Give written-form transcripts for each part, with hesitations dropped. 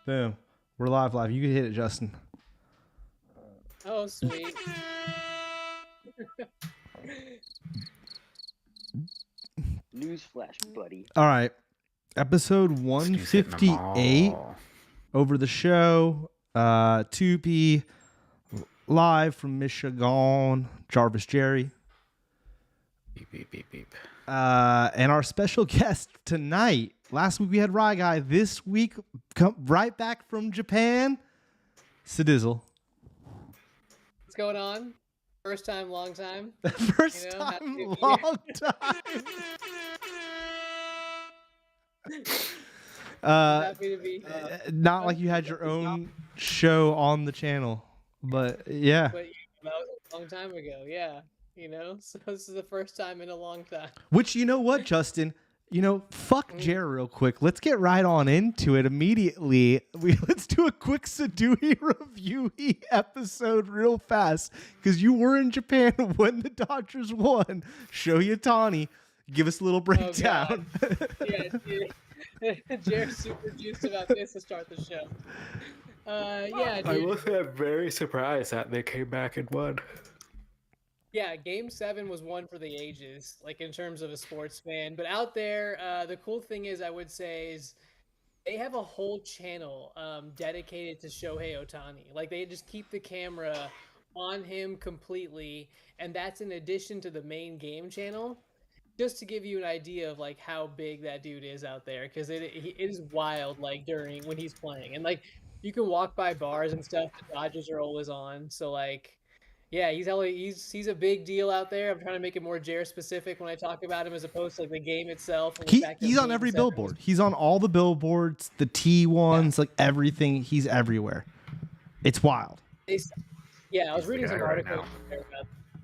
Boom. We're live. You can hit it, Justin. Oh, sweet. Newsflash, buddy. All right. Episode 158. Over the show. 2P. Live from Michigan. Jarvis Jerry. Beep, beep, beep, beep. And our special guest tonight. Last week we had Rye Guy. This week, come right back from Japan. Sadizzle. What's going on? First time, long time. First time, long time. Happy to be. Not like you had your own show on the channel, but yeah. But that was a long time ago. Yeah. So this is the first time in a long time. Which, you know what, Justin? Fuck Jer real quick. Let's get right on into it immediately. Let's do a quick Sadui review episode real fast, because you were in Japan when the Dodgers won. Show you Tani. Give us a little breakdown. Yeah, Jer's super juiced about this to start the show. Yeah, dude. I will say I'm very surprised that they came back and won. Yeah, Game 7 was one for the ages, like in terms of a sports fan. But out there, the cool thing is, I would say, is they have a whole channel dedicated to Shohei Ohtani. Like, they just keep the camera on him completely, and that's in addition to the main game channel. Just to give you an idea of like how big that dude is out there, because it is wild. Like when he's playing, and like you can walk by bars and stuff. The Dodgers are always on, so like. Yeah, he's a big deal out there. I'm trying to make it more Jer specific when I talk about him, as opposed to like the game itself. He's on every billboard. He's on all the billboards, the T ones, like everything. He's everywhere. It's wild. Yeah, I was reading some articles.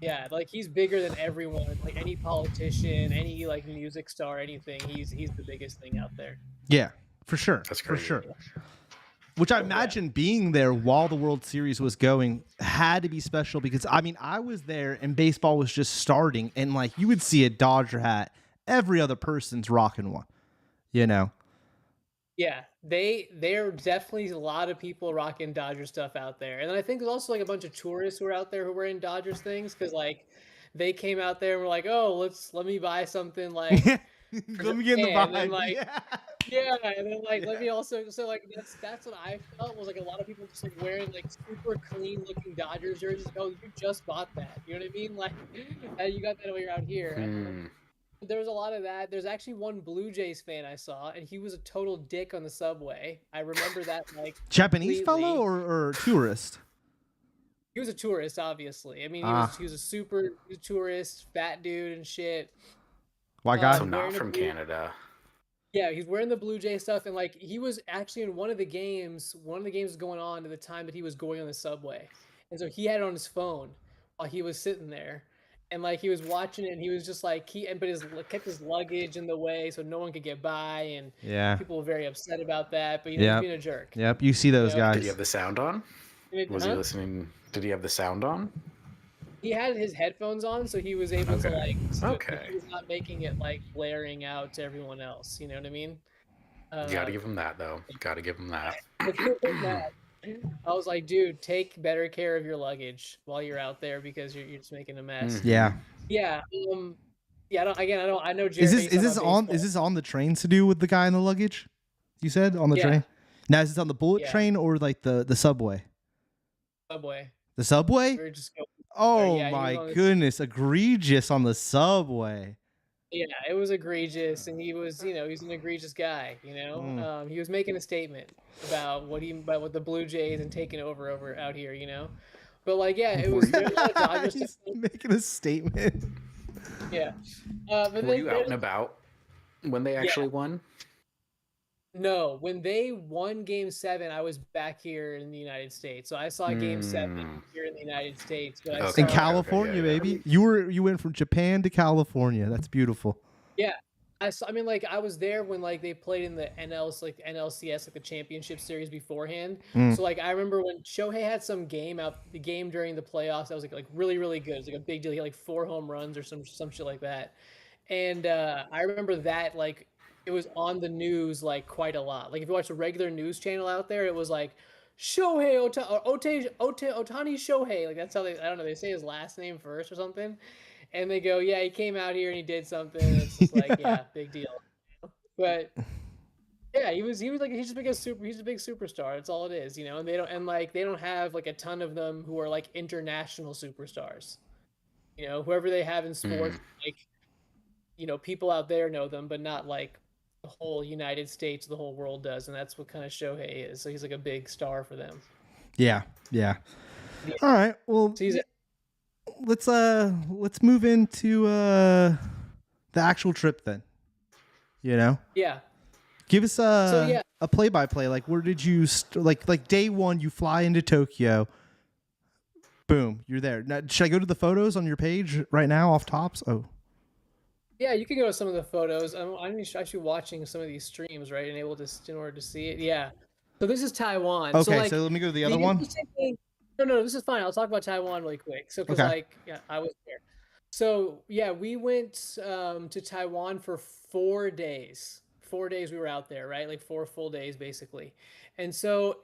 Yeah, like he's bigger than everyone. Like any politician, any like music star, anything. He's the biggest thing out there. Yeah, for sure. That's crazy. For sure. Which I imagine being there while the World Series was going had to be special, because, I mean, I was there and baseball was just starting, and, like, you would see a Dodger hat. Every other person's rocking one, Yeah, there are definitely a lot of people rocking Dodger stuff out there. And then I think there's also, like, a bunch of tourists who are out there who are wearing Dodgers things, because, like, they came out there and were like, oh, let me buy something, like... Let me get in the vibe. And then, like, yeah, and then like let me also like that's what I felt, was like a lot of people just like wearing like super clean looking Dodgers jerseys. Like, oh, you just bought that. You know what I mean? Like, you got that when you're out here. And there was a lot of that. There's actually one Blue Jays fan I saw, and he was a total dick on the subway. I remember that, like, Japanese fellow or tourist. He was a tourist, obviously. I mean, he was a super tourist, fat dude and shit. Why guy? So not from Canada. Yeah, he's wearing the Blue Jay stuff, and like he was actually in one of the games was going on at the time that he was going on the subway, and so he had it on his phone while he was sitting there, and like he was watching it, and he was just like kept his luggage in the way so no one could get by, and people were very upset about that. But he's being a jerk. Yep, you see those guys. Did he have the sound on? Was he listening? Did he have the sound on? He had his headphones on, so he was able to like. Okay. He was not making it like blaring out to everyone else. You know what I mean? You gotta give him that, though. You gotta give him that. I was like, dude, take better care of your luggage while you're out there, because you're just making a mess. Yeah. Yeah. I know. Jerry, is this on the train to do with the guy in the luggage? You said on the train. Now is this on the bullet train or like the subway? Subway. The subway? We were just going. Oh my goodness, egregious on the subway. Yeah, it was egregious, and he was, he's an egregious guy, He was making a statement about what the Blue Jays and taking over out here, But like, yeah, it was a lot of Dodgers stuff. Making a statement. Yeah. But were you out and about when they actually won? No, when they won Game 7, I was back here in the United States. So I saw Game 7 here in the United States. But in California, baby. You went from Japan to California. That's beautiful. Yeah. I was there when like they played in the NLCS, like the championship series beforehand. So like I remember when Shohei had some game the game during the playoffs that was like really, really good. It was like a big deal. He had like 4 home runs or some shit like that. And I remember that like it was on the news like quite a lot. Like if you watch a regular news channel out there, it was like Shohei Otani Shohei. Like that's how they, I don't know, they say his last name first or something. And they go, yeah, he came out here and he did something. And it's just like, yeah, big deal. But yeah, he was like he's a big superstar. That's all it is, you know. And they don't have like a ton of them who are like international superstars. You know, whoever they have in sports, like, you know, people out there know them, but not like the whole United States, the whole world does, and that's what kind of Shohei is. So he's like a big star for them. Yeah. All right. Well, So let's move into the actual trip then. You know? Yeah. Give us a play-by-play. Like, where did you like day one? You fly into Tokyo. Boom, you're there. Now, should I go to the photos on your page right now off tops? Oh, yeah, you can go to some of the photos. I'm actually watching some of these streams, right, and able to in order to see it. Yeah. So this is Taiwan. okay. So, like, So let me go to the other one. No, this is fine. I'll talk about Taiwan really quick. So, because I was there. So yeah, we went to Taiwan for 4 days. 4 days we were out there, right? Like 4 full days basically. And so,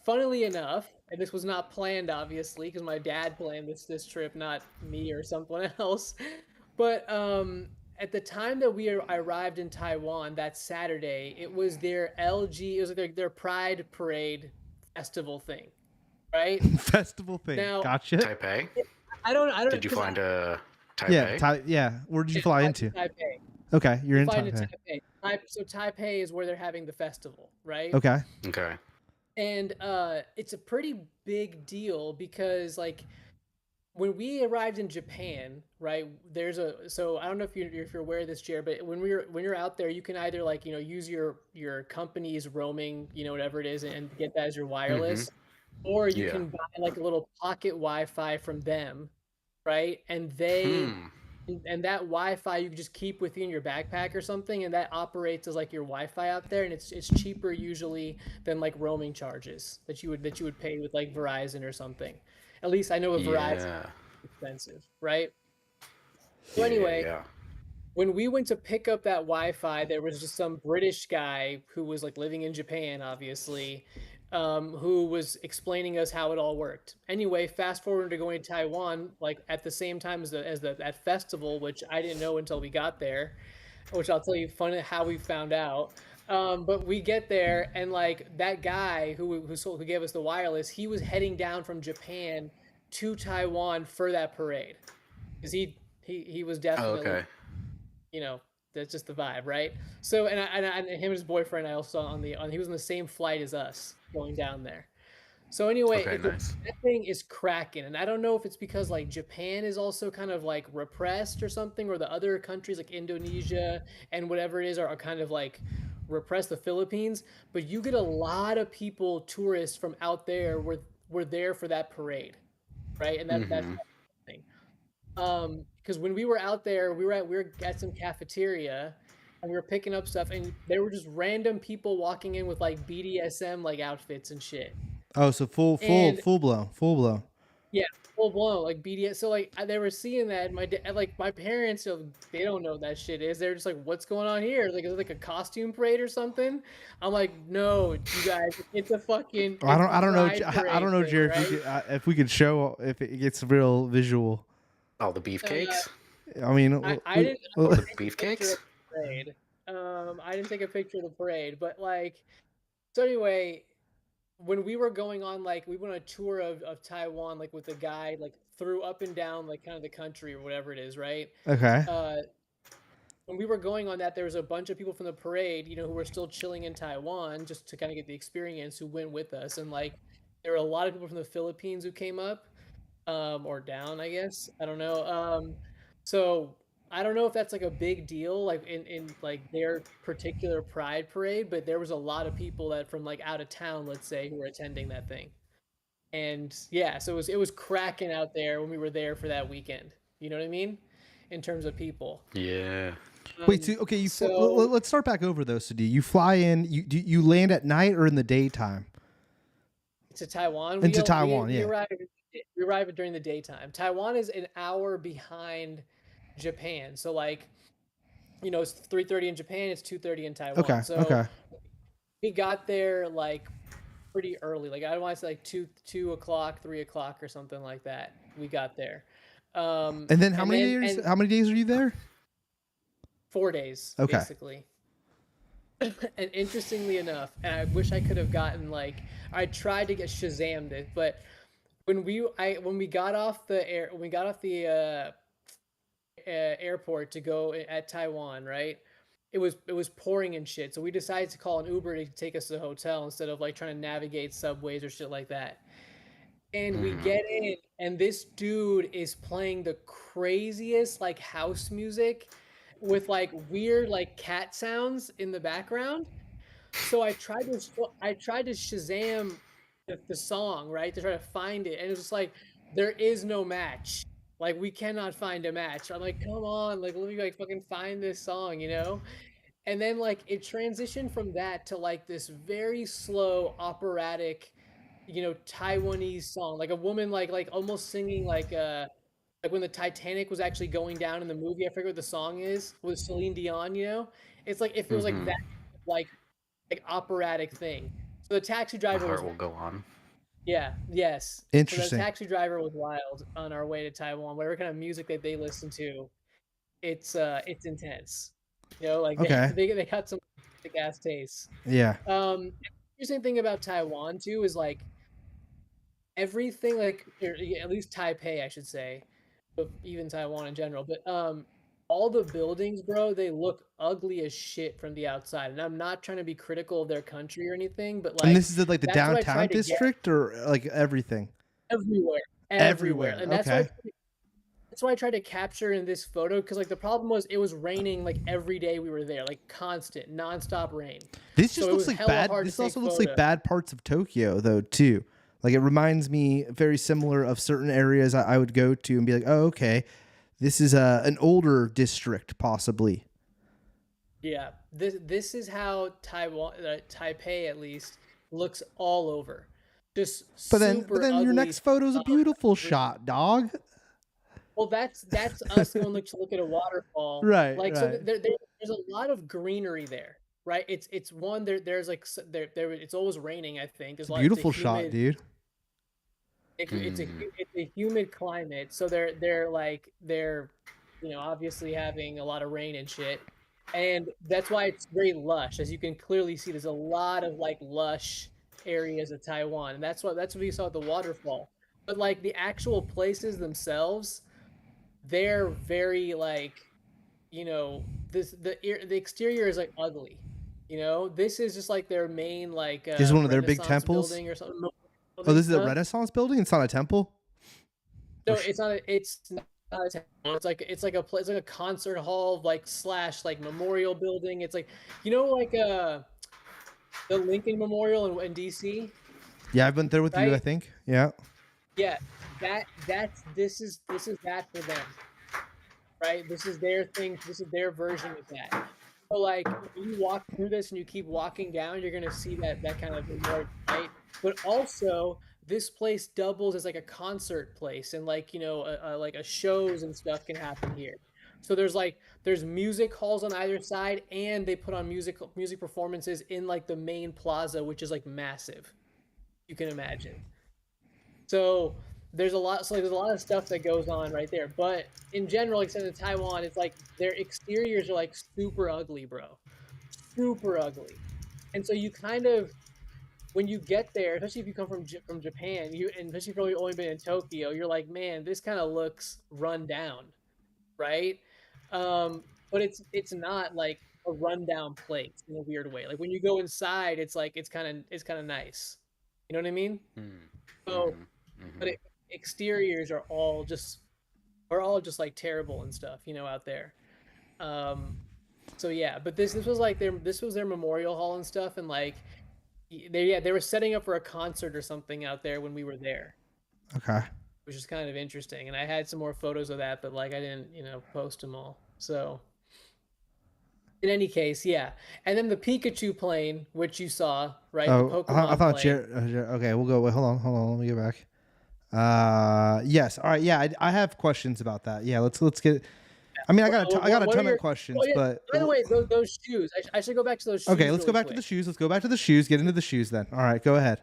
funnily enough, and this was not planned, obviously, because my dad planned this trip, not me or someone else. But at the time that I arrived in Taiwan that Saturday, it was their LG, it was like their Pride Parade festival thing, right? Festival thing. Now, Gotcha. Taipei? I don't. Did you find a Taipei? Yeah. Where did you fly into? Taipei. Okay, you're in Taipei. Taipei. So Taipei is where they're having the festival, right? Okay. And it's a pretty big deal because, like, when we arrived in Japan, right? So I don't know if you're aware of this, Jared, but when you're out there, you can either, like, you know, use your company's roaming, you know, whatever it is, and get that as your wireless, or you can buy like a little pocket Wi-Fi from them, right? And and that Wi-Fi you can just keep with you in your backpack or something, and that operates as like your Wi-Fi out there, and it's cheaper usually than like roaming charges that you would pay with like Verizon or something. At least I know with Verizon, it's expensive, right? So anyway, when we went to pick up that Wi-Fi, there was just some British guy who was like living in Japan, obviously, who was explaining us how it all worked. Anyway, fast forward to going to Taiwan, like at the same time as that festival, which I didn't know until we got there, which I'll tell you how we found out. But we get there, and like that guy who gave us the wireless, he was heading down from Japan to Taiwan for that parade, because he was definitely, you know, that's just the vibe, right? So and him and his boyfriend I also saw he was on the same flight as us going down there. So anyway, that thing is cracking, and I don't know if it's because like Japan is also kind of like repressed or something, or the other countries like Indonesia and whatever it is are kind of like repress the Philippines, but you get a lot of people, tourists from out there were there for that parade, right? And that's the thing. Because when we were out there, we were at some cafeteria, and we were picking up stuff, and there were just random people walking in with like BDSM like outfits and shit. Oh, so full blown. Yeah, full blown like BDS. So like they were seeing that. My parents, they don't know what that shit is. They're just like, "What's going on here? Like, is it like a costume parade or something?" I'm like, "No, you guys, it's a fucking." I don't know, Jared. Right? If we could show if it gets real visual. Oh, the beefcakes. I mean, I didn't. The beefcakes. I didn't take a picture of the parade, but like, so anyway, when we were going on, like, we went on a tour of Taiwan, like with a guide, like through up and down, like kind of the country or whatever it is, right? Okay. When we were going on that, there was a bunch of people from the parade, you know, who were still chilling in Taiwan just to kind of get the experience, who went with us. And like, there were a lot of people from the Philippines who came up, or down, I guess. I don't know. So I don't know if that's like a big deal, like in like their particular Pride parade, but there was a lot of people that from like out of town, let's say, who were attending that thing. And yeah, so it was cracking out there when we were there for that weekend. You know what I mean? In terms of people. Yeah. Wait, so, okay, let's start back over though. So do you fly in? You land at night or in the daytime? To Taiwan. Into Taiwan, we arrive during the daytime. Taiwan is an hour behind Japan, so like it's 3:30 in Japan, it's 2:30 in Taiwan. Okay. So Okay. we got there like pretty early. Like I want to say like 2 o'clock, 3 o'clock or something like that. We got there. And then how many days? And How many days are you there? 4 days Okay. basically. And interestingly enough, and I wish I could have gotten I tried to get Shazammed it, but when we got off the airport to go at Taiwan, right? It was pouring and shit. So we decided to call an Uber to take us to the hotel instead of like trying to navigate subways or shit like that. And we get in, and this dude is playing the craziest like house music with like weird like cat sounds in the background. So I tried to Shazam the song, right, to try to find it, and it was just like there is no match. Like we cannot find a match. I'm like, come on, like let me like fucking find this song. And then like it transitioned from that to like this very slow operatic, Taiwanese song, like a woman like almost singing like when the Titanic was actually going down in the movie. I forget what the song is with Celine Dion. It's like it feels like that like operatic thing. So the taxi My driver was heart will go on. yeah, yes. So the Interesting. taxi driver was wild on our way to Taiwan. Whatever kind of music that they listen to, it's intense. Like Okay. they got some sick ass tastes. Yeah. Interesting thing about Taiwan too is like everything like at least Taipei I should say, but even Taiwan in general. But all the buildings, bro, they look ugly as shit from the outside. And I'm not trying to be critical of their country or anything, but And like this is like the that's what I downtown tried to get district or like everything? everywhere. Everywhere. And Okay. that's why I tried to capture in this photo, because like the problem was it was raining like every day we were there, like constant, nonstop rain. This So just it looks was like hella bad. hard to This take also looks like photos. bad parts of Tokyo, though, too. Like it reminds me very similar of certain areas I would go to and be like, oh, okay, this is an older district, possibly. Yeah, this is how Taiwan, Taipei at least, looks all over. Just But then super your ugly. next photo's a beautiful Every- shot, dog. Well, that's us going to look at a waterfall. Right, Like so, right. there's a lot of greenery there, right? It's one there's like there it's always raining. I think It's there's a a lot. It's a beautiful shot, humid. dude. It's a humid climate, so they're obviously having a lot of rain and shit, and that's why it's very lush. As you can clearly see, there's a lot of like lush areas of Taiwan, and that's what we saw at the waterfall. But like the actual places themselves, they're very like the exterior is like ugly. This is just like their main like This is one of their big Renaissance temples. building or something. Oh, this is a Huh? Renaissance building. It's not a temple. No, it's not a town. It's like a concert hall like slash like memorial building. It's like like the Lincoln Memorial in DC, Yeah, I've been there with you, I right? think. Yeah. Yeah, this is that for them, right? This is their thing. This is their version of that. So like when you walk through this and you keep walking down, you're gonna see that kind of memorial, right? But also this place doubles as like a concert place, and like like a shows and stuff can happen here. So there's music halls on either side, and they put on music performances in like the main plaza, which is like massive. You can imagine. So there's a lot of stuff that goes on right there. But in general, like I said, in Taiwan, it's like their exteriors are like super ugly, bro. Super ugly. And so you kind of when you get there, especially if you come from Japan, and especially if you've probably only been in Tokyo, you're like, man, this kind of looks run down, right? But it's not like a rundown place in a weird way. Like when you go inside, it's like it's kind of nice. You know what I mean? So, but exteriors are all just like terrible and stuff, out there. Um, so yeah, but this was like their memorial hall and stuff, and like they were setting up for a concert or something out there when we were there, Okay. which is kind of interesting. And I had some more photos of that, but like I didn't post them all. So in any case, yeah. And then the Pikachu plane, which you saw, right? The Oh, I Pokemon thought plane. Okay, we'll go. Wait, hold on. Let me get back. Yes. All right. Yeah, I have questions about that. Yeah, let's get. I mean, I got a What are ton your- of questions, Oh, yeah, but by the way, those shoes. I should go back to those shoes. okay, let's go really back to quick. the shoes. Let's go back to the shoes. Get into the shoes then. All right, go ahead.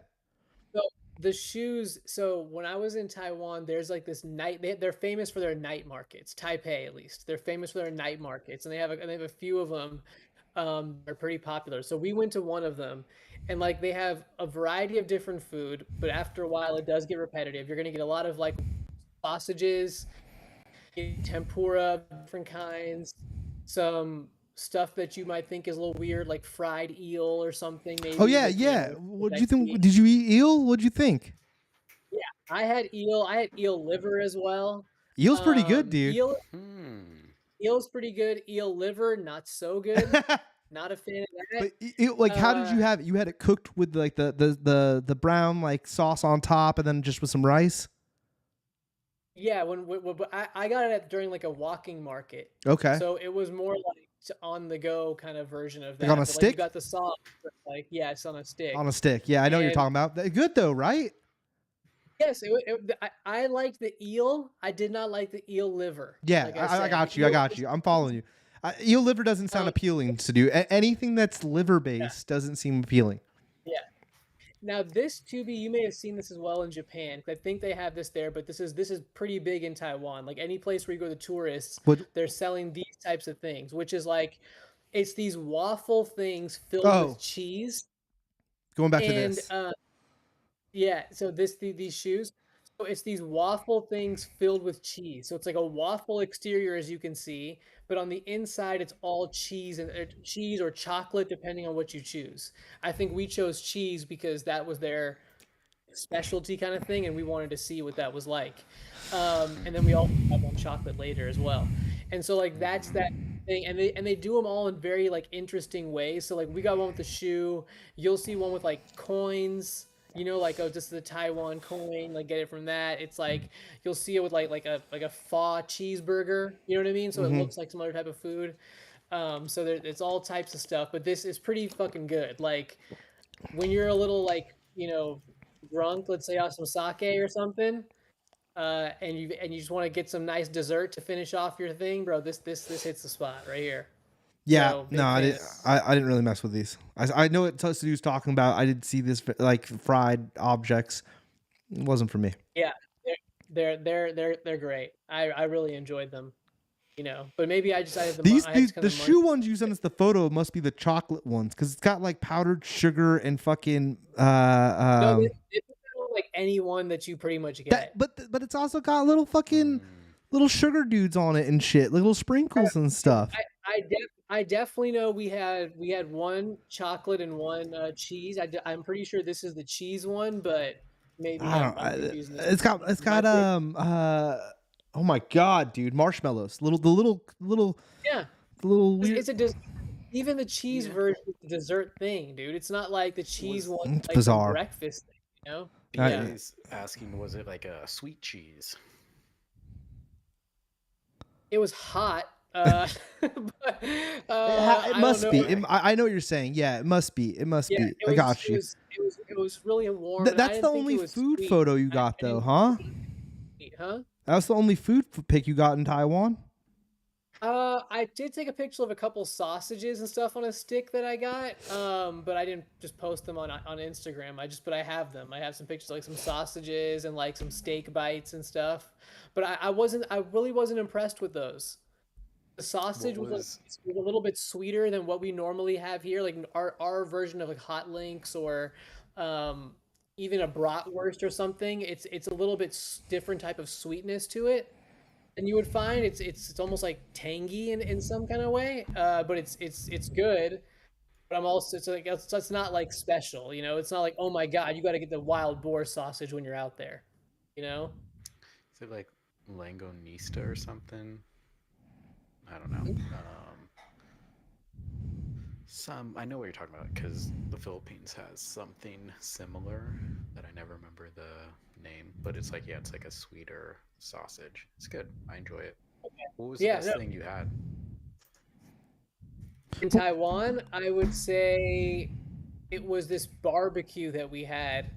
So the shoes. So when I was in Taiwan, there's like this night. They're famous for their night markets. Taipei, at least, they're famous for their night markets, and they have a few of them. They're pretty popular. So we went to one of them, and like they have a variety of different food. But after a while, it does get repetitive. You're gonna get a lot of like sausages, tempura, different kinds, some stuff that you might think is a little weird, like fried eel or something. Maybe. Oh yeah, with, yeah. with What did you red think? meat. Did you eat eel? What'd you think? Yeah, I had eel. I had eel liver as well. Eel's pretty good, dude. Eel's pretty good. Eel liver, not so good. Not a fan of that. But like, how did you have it? You had it cooked with like the brown like sauce on top, and then just with some rice. Yeah, when I got it during like a walking market. Okay. So it was more like on the go kind of version of that. Like on a But, stick? Like you got the sauce, but, like yeah, it's on a stick. On a stick. Yeah, I know what you're And- talking about. Good though, right? Yes, I liked the eel. I did not like the eel liver. Yeah, like I said. got The you. I eel got was- you. I'm following you. Eel liver doesn't sound appealing to do. Anything that's liver based doesn't seem appealing. Yeah. Now this Tubi, you may have seen this as well in Japan. I think they have this there, but this is pretty big in Taiwan. Like any place where you go to tourists, they're selling these types of things, which is like it's these waffle things filled with cheese. Going back to this. Yeah, so these shoes. So it's these waffle things filled with cheese. So it's like a waffle exterior, as you can see, but on the inside it's all cheese and cheese or chocolate, depending on what you choose. I think we chose cheese because that was their specialty kind of thing, and we wanted to see what that was like. And then we also have one chocolate later as well. And so like that's that thing, and they do them all in very like interesting ways. So like we got one with the shoe. You'll see one with like coins. You know, like just the Taiwan coin, like get it from that. It's like you'll see it with like a pho cheeseburger. You know what I mean? So it looks like some other type of food. So it's all types of stuff, but this is pretty fucking good. Like when you're a little like drunk, let's say off some sake or something, and you just want to get some nice dessert to finish off your thing, bro. This hits the spot right here. Yeah, So, no, I didn't really mess with these. I know what Tosadu's talking about. I did see this like fried objects. It wasn't for me. Yeah, they're great. I really enjoyed them. But maybe I just had The shoe ones you sent us the photo must be the chocolate ones because it's got like powdered sugar and fucking no, it's like any one that you pretty much get. but it's also got little fucking little sugar dudes on it and shit, little sprinkles and stuff. I definitely know we had one chocolate and one cheese. I'm pretty sure this is the cheese one, but maybe I'm confusing this. It's got oh my god, dude, marshmallows, the little yeah, the little weird. Even the cheese version is the dessert thing, dude. It's not like the cheese one, It's like bizarre. the breakfast thing, you know? Yeah. He's asking, was it like a sweet cheese? It was hot. It must be. I know what you're saying. Yeah, it must be. It must be. I got you. It was really warm. That's the only food photo you got, though, huh? Huh? That was the only food pic you got in Taiwan. I did take a picture of a couple sausages and stuff on a stick that I got, but I didn't just post them on Instagram. But I have them. I have some pictures of, like some sausages and like some steak bites and stuff. But I really wasn't impressed with those. The sausage was a little bit sweeter than what we normally have here. Like our version of like hot links or even a bratwurst or something. It's a little bit different type of sweetness to it. And you would find it's almost like tangy in some kind of way, but it's good. But I'm also it's not like special, It's not like, oh my god, you got to get the wild boar sausage when you're out there, Is it like langonista or something? I don't know. I know what you're talking about because the Philippines has something similar that I never remember the name, but it's like it's like a sweeter sausage. It's good. I enjoy it. Okay. What was the best thing you had? In Taiwan, I would say it was this barbecue that we had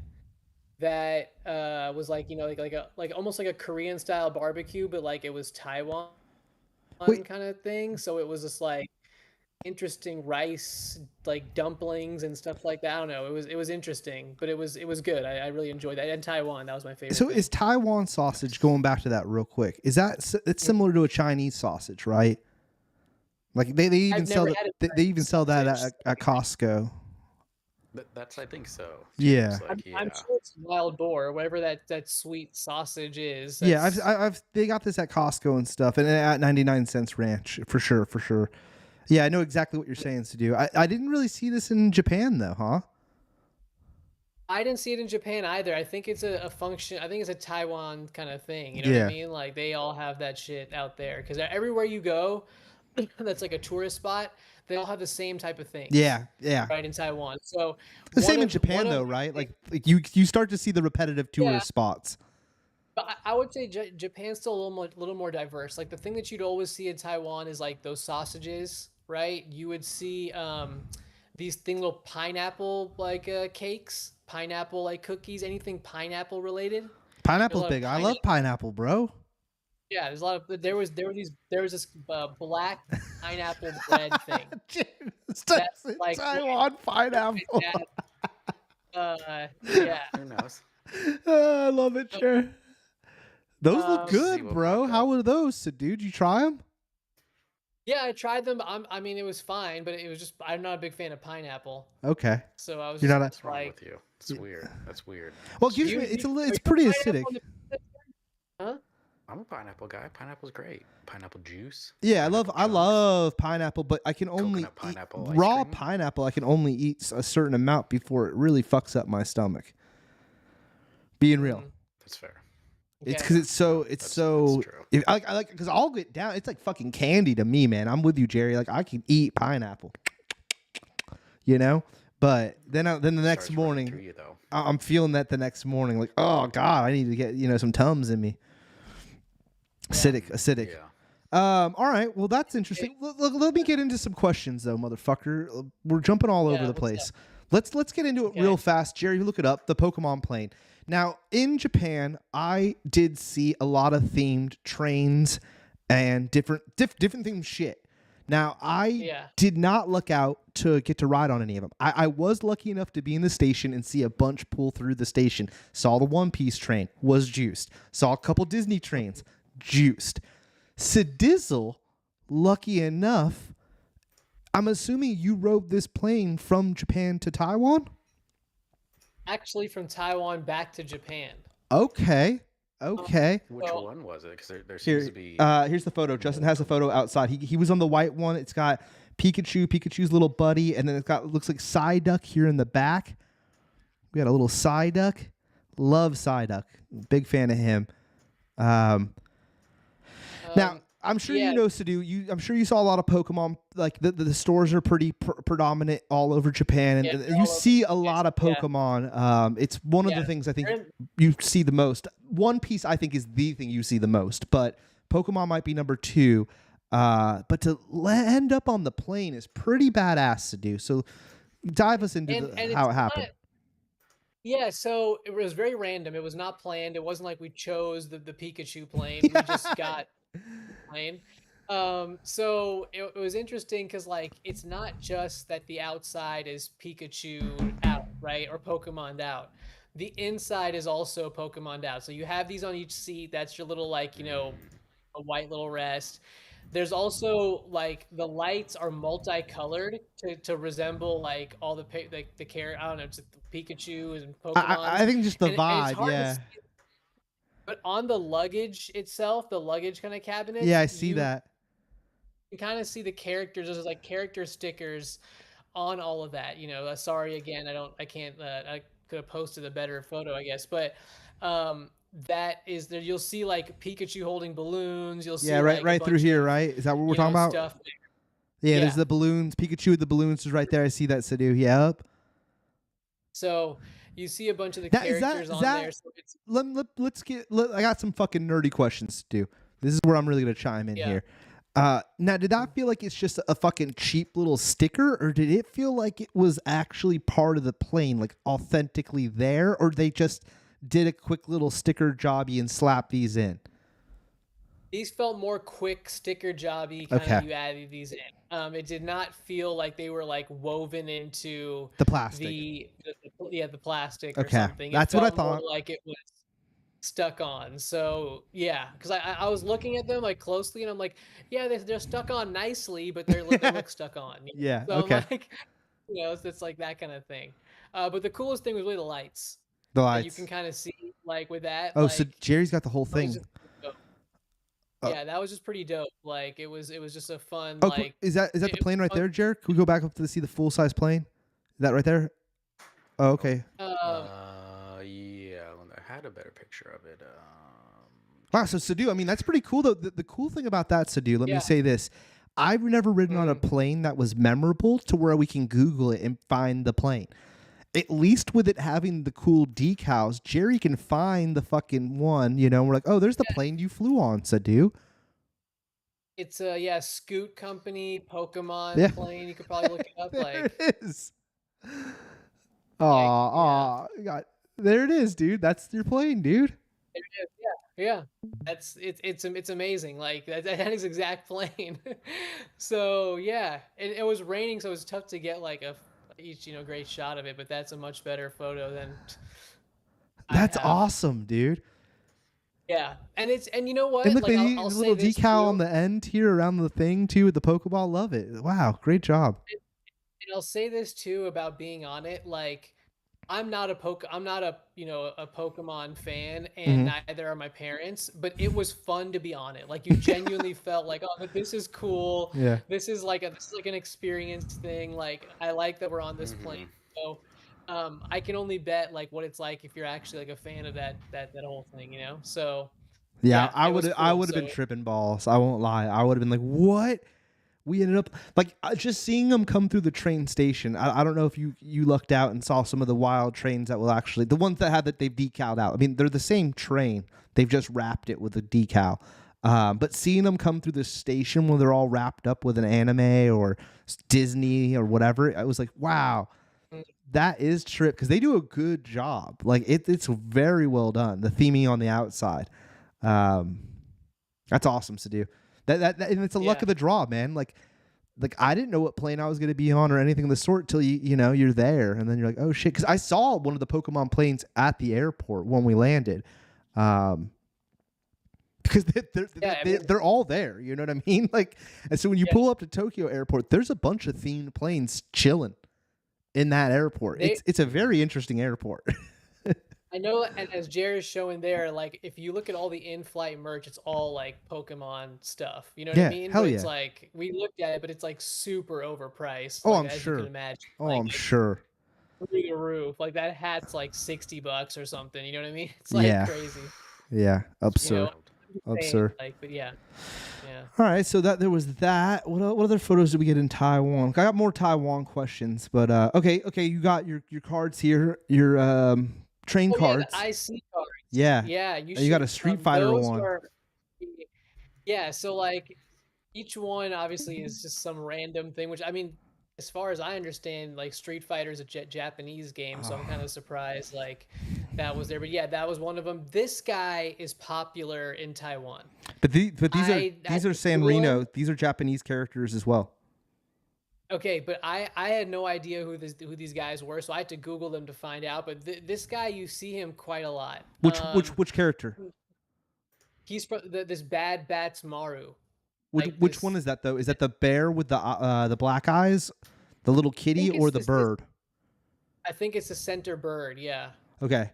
that was like like almost like a Korean style barbecue, but like it was Taiwan. Wait. kind of thing. So it was just like interesting rice like dumplings and stuff like that. I don't know. It was interesting, but it was good. I really enjoyed that. And Taiwan, that was my favorite So thing. is Taiwan sausage, going back to that real quick, is that it's similar to a Chinese sausage, right? Like they even I've sell never that had a they even sell that sausage. at Costco. That's I think so. Yeah. It's like, I'm yeah. sure it's wild boar, or whatever that sweet sausage is. Yeah, That's, I've they got this at Costco and stuff, and at 99 cents ranch for sure, for sure. Yeah, I know exactly what you're saying, Sadu. I didn't really see this in Japan though, huh? I didn't see it in Japan either. I think it's a function. I think it's a Taiwan kind of thing. You know what Yeah. I mean? Like they all have that shit out there because everywhere you go, that's like a tourist spot. They all have the same type of things. Yeah, yeah. Right in Taiwan. So The one same in of- Japan one of- though, right? Like you start to see the repetitive tourist spots. But I would say Japan's still a little more diverse. Like the thing that you'd always see in Taiwan is like those sausages, right? You would see these little pineapple like cakes, pineapple like cookies, anything pineapple related. Pineapple's There's a lot of big. I love pineapple, bro. Yeah, there's a lot of there was this black pineapple bread thing. James That's Tyson, like Taiwan pineapple. Yeah. Who knows? I love it, sure. Those look See good, what bro. popped How up. were those? So, dude, you try them? Yeah, I tried them. I mean, it was fine, but it was just I'm not a big fan of pineapple, Okay. so I was You're just not What's wrong like, with you? It's weird. That's weird. Well, it gives You- me, it's you- are it's you pretty pineapple acidic. on the pizza? Huh? I'm a pineapple guy. Pineapple's great. Pineapple juice. Yeah, pineapple I chunks. love pineapple, but I can only Coconut eat pineapple ice raw cream? pineapple. I can only eat a certain amount before it really fucks up my stomach. Being real. That's fair. It's Okay. because it's so That's so. true. If, I like because I'll get down. It's like fucking candy to me, man. I'm with you, Jerry. Like I can eat pineapple, you know. But then the next Starts running through morning, you, though. I'm feeling that the next morning. Like, oh god, I need to get some Tums in me. Acidic. Yeah. All right. Well, that's interesting. Let me get into some questions, though, motherfucker. We're jumping all over the what's place. Let's get into it Okay. real fast. Jerry, look it up. The Pokemon plane. Now, in Japan, I did see a lot of themed trains and different themed shit. Now, I did not look out to get to ride on any of them. I was lucky enough to be in the station and see a bunch pull through the station. Saw the One Piece train, was juiced. Saw a couple Disney trains, juiced. Sedizzle, lucky enough, I'm assuming you rode this plane from Japan to Taiwan? Actually, from Taiwan back to Japan. Okay. Which So- one was it? Because there Here, seems to be. here's the photo. Justin has a photo outside. He was on the white one. It's got Pikachu's little buddy, and then looks like Psyduck here in the back. We got a little Psyduck. Love Psyduck. Big fan of him. Now, I'm sure you know, Sadu. I'm sure you saw a lot of Pokemon. Like the stores are pretty predominant all over Japan, and they're you all see over a lot of yeah. Pokemon. It's one of the things I think They're in- you see the most. One Piece, I think, is the thing you see the most, but Pokemon might be number 2. But to end up on the plane is pretty badass to do. So dive us into and how it it's happened. Yeah, so it was very random. It was not planned. It wasn't like we chose the Pikachu plane. We just got the plane. So it was interesting because like it's not just that the outside is Pikachu out, right, or Pokemoned out. The inside is also Pokemoned out. So you have these on each seat. That's your little like a white little rest. There's also like the lights are multicolored to resemble like all the I don't know, just Pikachu and Pokemon. I think just the And it's vibe, hard to yeah. see, but on the luggage itself, the luggage kind of cabinet. Yeah, I see that. You can kind of see the characters. There's like character stickers on all of that. Sorry again, I can't. I could have posted a better photo, I guess, but that is there. You'll see like Pikachu holding balloons. You'll see Yeah, like, a right through bunch here, of, right? Is that what we're talking about? Stuff. Yeah, there's Yeah. the balloons. Pikachu with the balloons is right there. I see that, Sadu. Yep. So you see a bunch of the Now, is characters that- on there. So it's, Let's get. I got some fucking nerdy questions to do. This is where I'm really gonna chime in Yeah. here. Now, did that feel like it's just a fucking cheap little sticker, or did it feel like it was actually part of the plane, like authentically there, or they just did a quick little sticker jobby and slapped these in? These felt more quick sticker jobby kind Okay. of you added these in. It did not feel like they were like woven into The plastic. the plastic or Okay. something. It That's what I felt more thought. like it was stuck on. So yeah, because I was looking at them like closely and I'm like, yeah, they're stuck on nicely, but they look stuck on. You know? Yeah. So I'm Okay. like, it's like that kind of thing. But the coolest thing was really the lights The that you can lights. kind of see like with that. Oh, so Like Jerry's got the whole that was thing. just dope. Uh, Yeah, that was just pretty dope. Like it was just a fun oh, cool. like Is that the it plane was right fun. there, Jared? Can we go back up to see the full size plane? Is that right there? Oh, okay. Yeah, I had a better picture of it. Wow. So Sadu, I mean, that's pretty cool though. The cool thing about that, Sadu, let me Yeah. say this: I've never ridden on a plane that was memorable to where we can Google it and find the plane. At least with it having the cool decals, Jerry can find the fucking one, you know, and we're like, oh, there's the plane you flew on, Sadu. It's a Scoot Company Pokemon Yeah. plane. You could probably look it up. There Like, it is. Aw, there it is, dude. That's your plane, dude. there it is. Yeah. That's it's amazing. Like that is exact plane. So yeah, it was raining, so it was tough to get like each great shot of it. But that's a much better photo than I That's have. awesome, dude. Yeah, and you know what? And look, Like the I'll say little this decal too. on the end here around the thing too with the Pokeball. Love it. Wow, great job. And I'll say this too about being on it. Like, I'm not a a Pokemon fan, and Mhm. neither are my parents. But it was fun to be on it. Like, you genuinely felt like, oh, but this is cool. Yeah. This is like an experience thing. Like, I like that we're on this plane. So, I can only bet like what it's like if you're actually like a fan of that whole thing. So Yeah, yeah, it was I cool. would have So been tripping balls. I won't lie. I would have been like, "What?" We ended up like just seeing them come through the train station. I don't know if you lucked out and saw some of the wild trains that will actually the ones that they've decaled out. I mean, they're the same train. They've just wrapped it with a decal. But seeing them come through the station when they're all wrapped up with an anime or Disney or whatever, I was like, "Wow." That is trip because they do a good job. Like it's very well done. The theming on the outside, that's awesome to do. That and it's a luck Yeah. of the draw, man. Like I didn't know what plane I was going to be on or anything of the sort till you're there and then you're like, oh shit. Because I saw one of the Pokemon planes at the airport when we landed, because they're all there. You know what I mean? Like, and so when you pull up to Tokyo Airport, there's a bunch of themed planes chilling in that airport. It's a very interesting airport. I know, and as Jared's showing there, like if you look at all the in-flight merch, it's all like Pokemon stuff. You know what I Yeah, mean? hell But it's yeah. like we looked at it, but it's like super overpriced. Oh, Like I'm as you sure. can imagine. Oh, Like I'm it's sure. through the roof. Like that hat's like $60 or something. You know what I mean? It's like Yeah. crazy. Yeah, You absurd. know? I'm just saying, Absurd. like, but yeah. All right, so there was that. What other photos did we get in Taiwan? I got more Taiwan questions, but okay. You got your cards here, your train Oh yeah, cards. the IC cards. Yeah. Yeah, You got a Street Fighter those one. Yeah, so like each one obviously is just some random thing, which I mean, as far as I understand, like Street Fighter is a Japanese game, so I'm kind of surprised like that was there. But yeah, that was one of them. This guy is popular in Taiwan. But these I are San Google Reno. him. These are Japanese characters as well. Okay, but I had no idea who these guys were, so I had to Google them to find out. But this guy, you see him quite a lot. Which character? He's from this Bad Bats Maru. Which one is that though? Is that the bear with the black eyes, the little kitty, or the bird? I think it's the center bird. Yeah. Okay,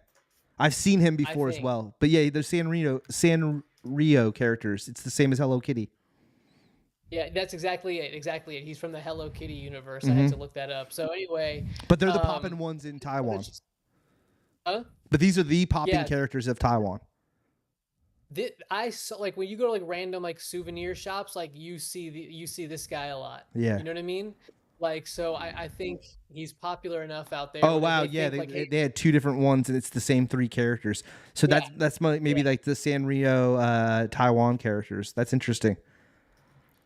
I've seen him before as well. But yeah, they're Sanrio characters. It's the same as Hello Kitty. Yeah, that's exactly it. Exactly it. He's from the Hello Kitty universe. I had to look that up. So anyway, but they're the poppin' ones in Taiwan. Huh? But these are the popping characters of Taiwan. I saw like when you go to like random like souvenir shops, like you see this guy a lot. Yeah. You know what I mean? Like so, I think he's popular enough out there. Oh wow, yeah, they had two different ones, and it's the same three characters. So that's maybe like the Sanrio Taiwan characters. That's interesting.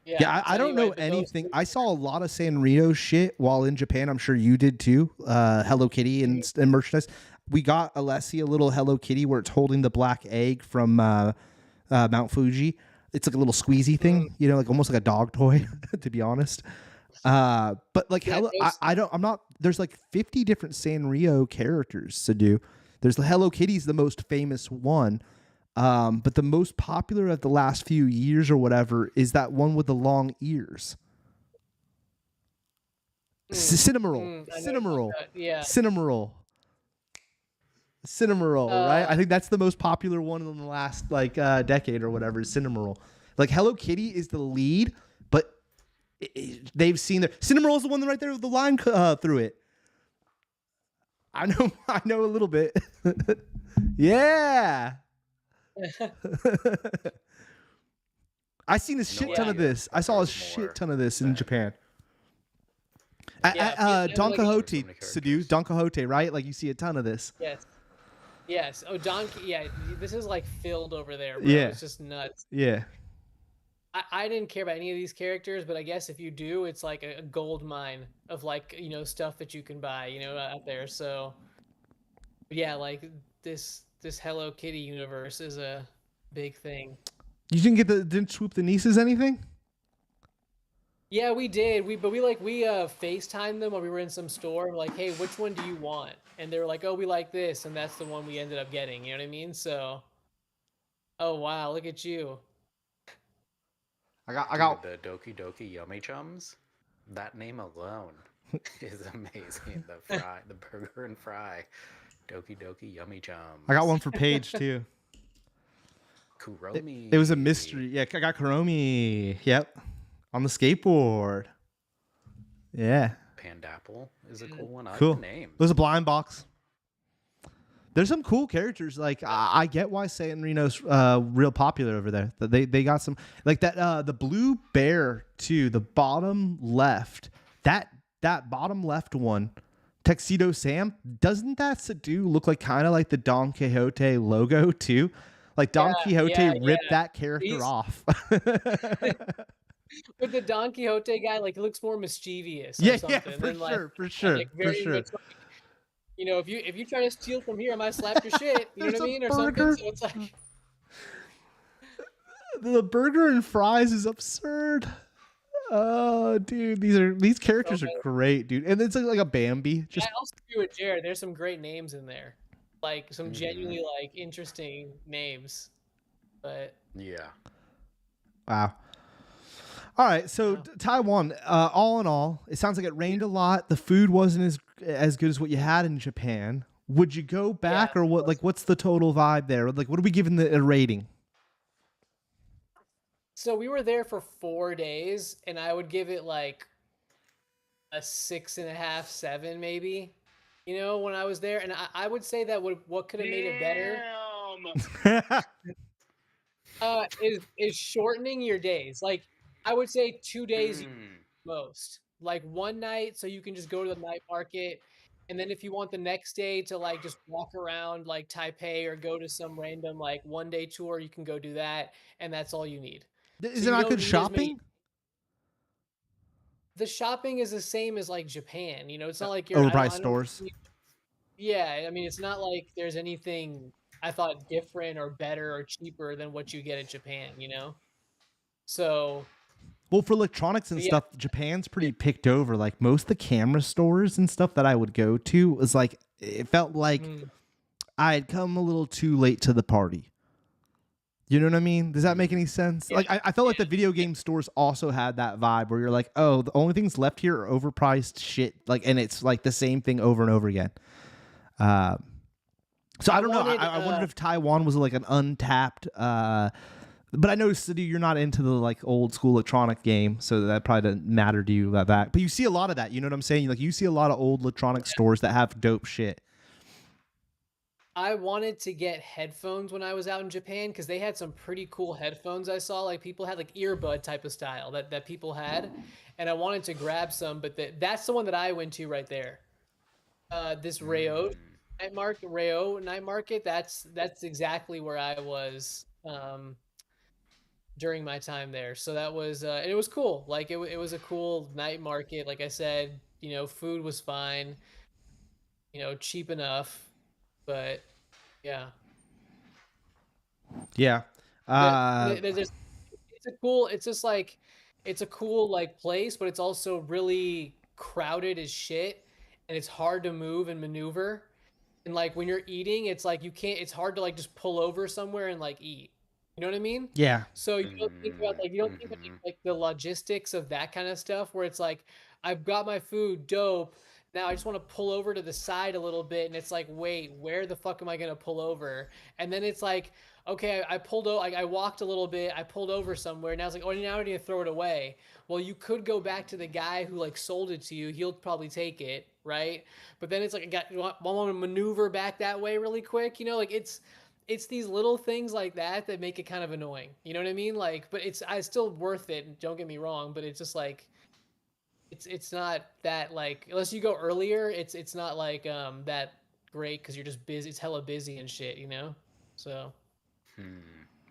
Yeah, I don't know anything. I saw a lot of Sanrio shit while in Japan. I'm sure you did too. Hello Kitty and merchandise. We got Alessi a little Hello Kitty where it's holding the black egg from Mount Fuji. It's like a little squeezy thing, you know, like almost like a dog toy, to be honest. But like Yeah, I'm not. There's like 50 different Sanrio characters to do. There's the Hello Kitty's the most famous one. But the most popular of the last few years or whatever is that one with the long ears. Cinnamoroll. I know about Cinnamoroll. that. Yeah. Cinnamoroll. Cinnamoroll, right? I Uh, think that's the most popular one in the last like decade or whatever. Is Cinnamoroll. Like Hello Kitty is the lead, but they've seen their Cinnamoroll is the one right there with the line through it. I know, I know a little bit. Yeah. I seen a shit ton of this. I saw a shit ton of this in Japan. Yeah, Don like- Quixote, Sadu, Don Quixote, right? Like you see a ton of this. Yes. Yes. Oh, Donkey. Yeah, this is like filled over there, bro. Yeah. It's just nuts. Yeah. I didn't care about any of these characters, but I guess if you do, it's like a gold mine of like, stuff that you can buy, out there. So, but yeah, like this Hello Kitty universe is a big thing. You didn't swoop the nieces anything? Yeah, we did. We FaceTimed them while we were in some store. We're like, hey, which one do you want? And they were like, oh, we like this, and that's the one we ended up getting. You know what I mean? So, oh wow, look at you. I got the Doki Doki Yummy Chums. That name alone is amazing. The burger and fry, Doki Doki Yummy Chums. I got one for Paige too. Kuromi. It was a mystery. Yeah, I got Kuromi. Yep. On the skateboard. Yeah. Pandapple is a cool one. I like Cool. the name. There's a blind box. There's some cool characters. Like I get why San Reno's real popular over there. They got some like that. The blue bear too. The bottom left. That bottom left one. Tuxedo Sam. Doesn't that Sadu look like kind of like the Don Quixote logo too? Like Don Quixote ripped that character off. With the Don Quixote guy, like, it looks more mischievous. Or Yeah, something. for than, sure, for like, sure, like, for very sure. much like, if you try to steal from here, I might slap your shit. You know There's what I a mean, or burger. something. So it's like, The burger and fries is absurd. Oh, dude, these characters are great, dude. And it's like a Bambi. Just I also agree with Jared. There's some great names in there, like some genuinely like interesting names. But Yeah. wow. All right, so Taiwan. All in all, it sounds like it rained a lot. The food wasn't as good as what you had in Japan. Would you go back, or what? Like, what's the total vibe there? Like, what are we giving the rating? so we were there for 4 days, and I would give it like a 6.5, 7 maybe. When I was there, and I would say that what could have made it better is shortening your days. Like, I would say 2 days most. Like one night, so you can just go to the night market, and then if you want the next day to like just walk around like Taipei or go to some random like 1 day tour, you can go do that, and that's all you need. Is So it you not don't good need as shopping? The shopping is the same as like Japan. It's not like you're Overpriced stores. Yeah, I mean, it's not like there's anything I thought different or better or cheaper than what you get in Japan. So Well, for electronics and yeah. stuff, Japan's pretty picked over. Like most of the camera stores and stuff that I would go to was like it felt like I had come a little too late to the party. You know what I mean? Does that make any sense? Yeah. Like I felt like the video game stores also had that vibe where you're like, oh, the only things left here are overpriced shit. Like, and it's like the same thing over and over again. So I don't know. I wondered if Taiwan was like an untapped. But I know, City, you're not into the like old school electronic game, so that probably doesn't matter to you about that. But you see a lot of that. You know what I'm saying? Like you see a lot of old electronic stores that have dope shit. I wanted to get headphones when I was out in Japan because they had some pretty cool headphones I saw. Like people had like earbud type of style that people had, and I wanted to grab some. But that's the one that I went to right there. This Rayo night market. That's exactly where I was during my time there. So that was and it was cool. Like it was a cool night market. Like I said, food was fine. Cheap enough. But yeah. Yeah. There's it's just like it's a cool like place, but it's also really crowded as shit, and it's hard to move and maneuver. And like when you're eating, it's like you can't. It's hard to like just pull over somewhere and like eat. You know what I mean? Yeah. So you don't think about like you don't think about Mm-hmm. like the logistics of that kind of stuff where it's like I've got my food, dope. Now I just want to pull over to the side a little bit, and it's like, wait, where the fuck am I gonna pull over? And then it's like, okay, I pulled over, like I walked a little bit, I pulled over somewhere. Now it's like, oh, now I need to throw it away. Well, you could go back to the guy who like sold it to you. He'll probably take it, right? But then it's like, I want to maneuver back that way really quick. You know, like it's these little things like that that make it kind of annoying. You know what I mean? Like, but it's still worth it. Don't get me wrong, but it's just like it's not that like unless you go earlier, it's not like that great because you're just busy. It's hella busy and shit. You know, so.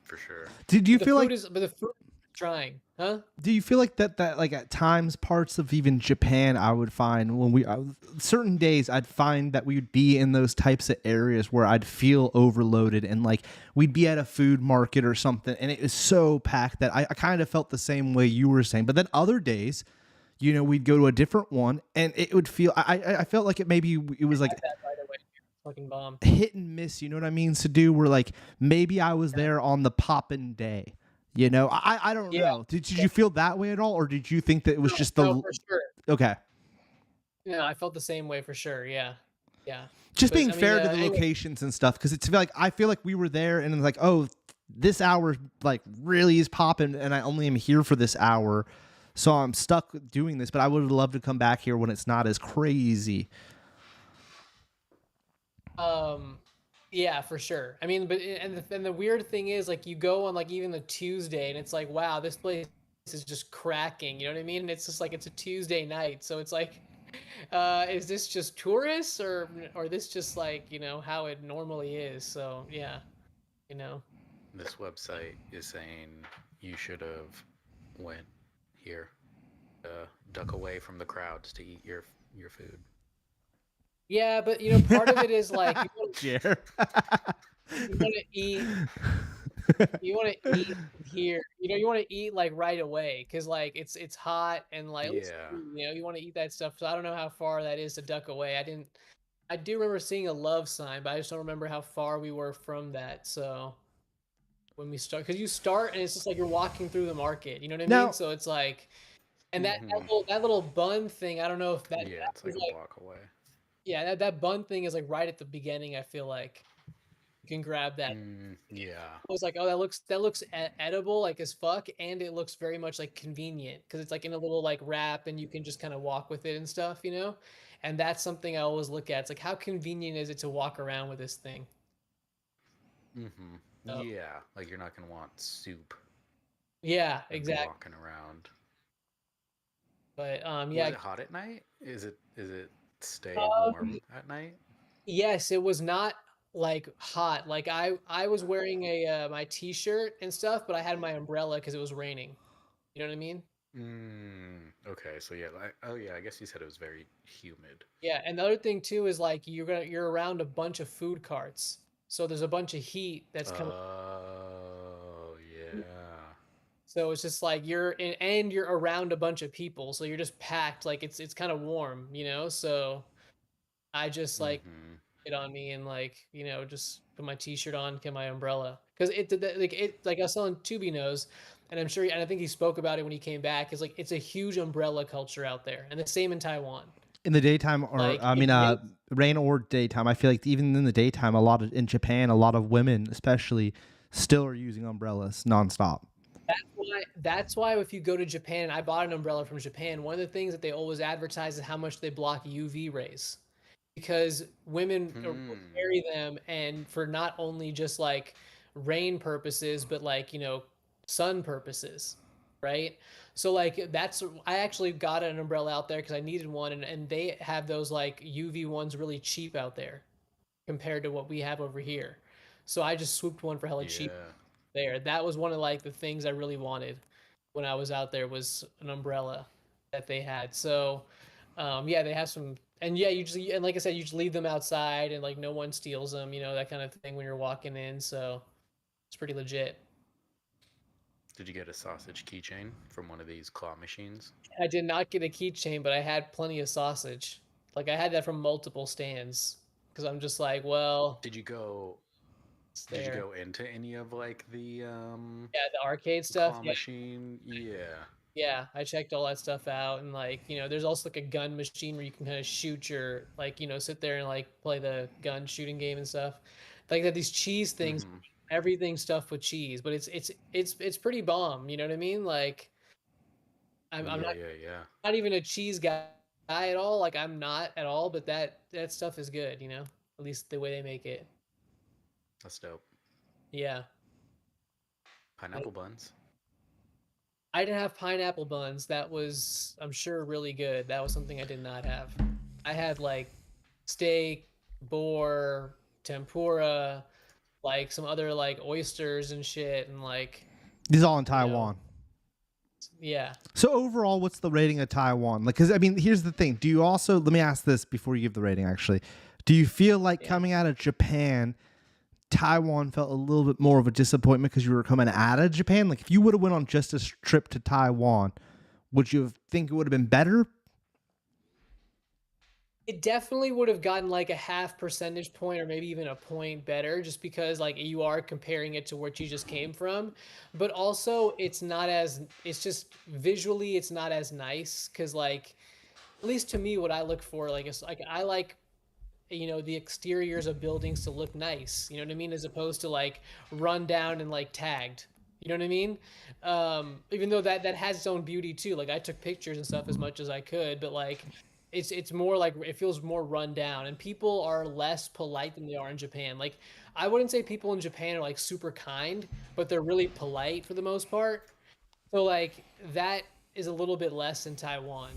For sure. Did you The feel food like is, but the food is trying, huh? do you feel like that like at times parts of even Japan I would find when certain days I'd find that we would be in those types of areas where I'd feel overloaded and like we'd be at a food market or something and it was so packed that I kind of felt the same way you were saying. But then other days, you know, we'd go to a different one and it would feel I felt like it was like That right away. Fucking bomb. hit and miss, you know what I mean? To do where like maybe I was there on the poppin' day. You know, I don't Yeah. know. Did you feel that way at all, or did you think that it was just the No, for sure. okay? Yeah, I felt the same way for sure. Yeah, yeah. Just But, being I mean, fair to the anyway, locations and stuff, because it's like I feel like we were there and it's like, oh, this hour like really is popping, and I only am here for this hour, so I'm stuck doing this. But I would love to come back here when it's not as crazy. yeah, for sure. I mean, but and the weird thing is like you go on like even the Tuesday and it's like, wow, this place is just cracking. You know what I mean? And it's just like it's a Tuesday night, so it's like, is this just tourists or this just like you know how it normally is? So yeah, you know. This website is saying you should have went here, duck away from the crowds to eat your food. Yeah, but you know, part of it is like Jer. you want to eat you want to eat here, you know, you want to eat like right away because like it's hot and like Yeah. you know you want to eat that stuff. So I don't know how far that is to duck away. I do remember seeing a love sign, but I just don't remember how far we were from that. So when we start, because you start and it's just like you're walking through the market, you know what I Now- mean? So it's like, and that Mhm. that little bun thing, I don't know if that Yeah, that it's like was a like block away. yeah that bun thing is like right at the beginning. I feel like you can grab that. Yeah. I was like, oh, that looks edible like as fuck, and it looks very much like convenient because it's like in a little like wrap, and you can just kind of walk with it and stuff, you know. And that's something I always look at. It's like how convenient is it to walk around with this thing? So, Yeah, like you're not gonna want soup yeah, and be exactly. walking around. But Was yeah, it hot at night? Is it stay um, warm at night? yes, it was not like hot. Like I was wearing a my t-shirt and stuff, but I had my umbrella because it was raining. You know what I mean? Okay, so yeah, oh yeah, I guess you said it was very humid. Yeah, and the other thing too is like you're around a bunch of food carts, so there's a bunch of heat that's coming. Oh yeah. So it's just like you're in, and you're around a bunch of people, so you're just packed. Like it's kind of warm, you know. So I just like Mm-hmm. it on me and like you know just put my t-shirt on, get my umbrella because like I was telling Tubi knows, and I'm sure and I think he spoke about it when he came back. Is like it's a huge umbrella culture out there, and the same in Taiwan. In the daytime, or Like I it mean, rains. rain or daytime, I feel like even in the daytime, a lot of in Japan, a lot of women, especially, still are using umbrellas nonstop. That's why if you go to Japan, I bought an umbrella from Japan. One of the things that they always advertise is how much they block UV rays because women will carry them and for not only just like rain purposes, but like, you know, sun purposes, right? So like that's I actually got an umbrella out there because I needed one and they have those like UV ones really cheap out there compared to what we have over here. So I just swooped one for hella cheap Yeah. there. That was one of like the things I really wanted when I was out there was an umbrella that they had. So yeah, they have some and yeah, you just and like I said, you just leave them outside and like no one steals them, you know, that kind of thing when you're walking in. So it's pretty legit. Did you get a sausage keychain from one of these claw machines? I did not get a keychain, but I had plenty of sausage. Like I had that from multiple stands because I'm just like, well, Did you go? it's Did you there. go into any of like the Yeah, the arcade stuff. claw Yeah, machine? Yeah. yeah. I checked all that stuff out, and like, there's also like a gun machine where you can kind of shoot your like, sit there and like play the gun shooting game and stuff. Like that, these cheese things, Mm-hmm. everything stuffed with cheese, but it's pretty bomb. You know what I mean? Like I'm Yeah, not yeah, yeah. not even a cheese guy at all. Like I'm not at all, but that stuff is good. At least the way they make it. That's dope. Yeah. Pineapple buns. I didn't have pineapple buns. That was, I'm sure, really good. That was something I did not have. I had like steak, boar, tempura, like some other like oysters and shit, and like, This is all in Taiwan. yeah. So overall, what's the rating of Taiwan? Like, because I mean, here's the thing. Do you also, let me ask this before you give the rating, actually. Do you feel like coming out of Japan, Taiwan felt a little bit more of a disappointment because you were coming out of Japan? Like, if you would have went on just a trip to Taiwan, would you think it would have been better? It definitely would have gotten like a half percentage point or maybe even a point better just because like you are comparing it to what you just came from. But also it's just visually it's not as nice because like at least to me what I look for like is like I like the exteriors of buildings to look nice, you know what I mean, as opposed to like run down and like tagged, you know what I mean. Even though that has its own beauty too, like I took pictures and stuff as much as I could, but like it's more like it feels more run down and people are less polite than they are in Japan. Like I wouldn't say people in Japan are like super kind, but they're really polite for the most part. So like that is a little bit less in Taiwan.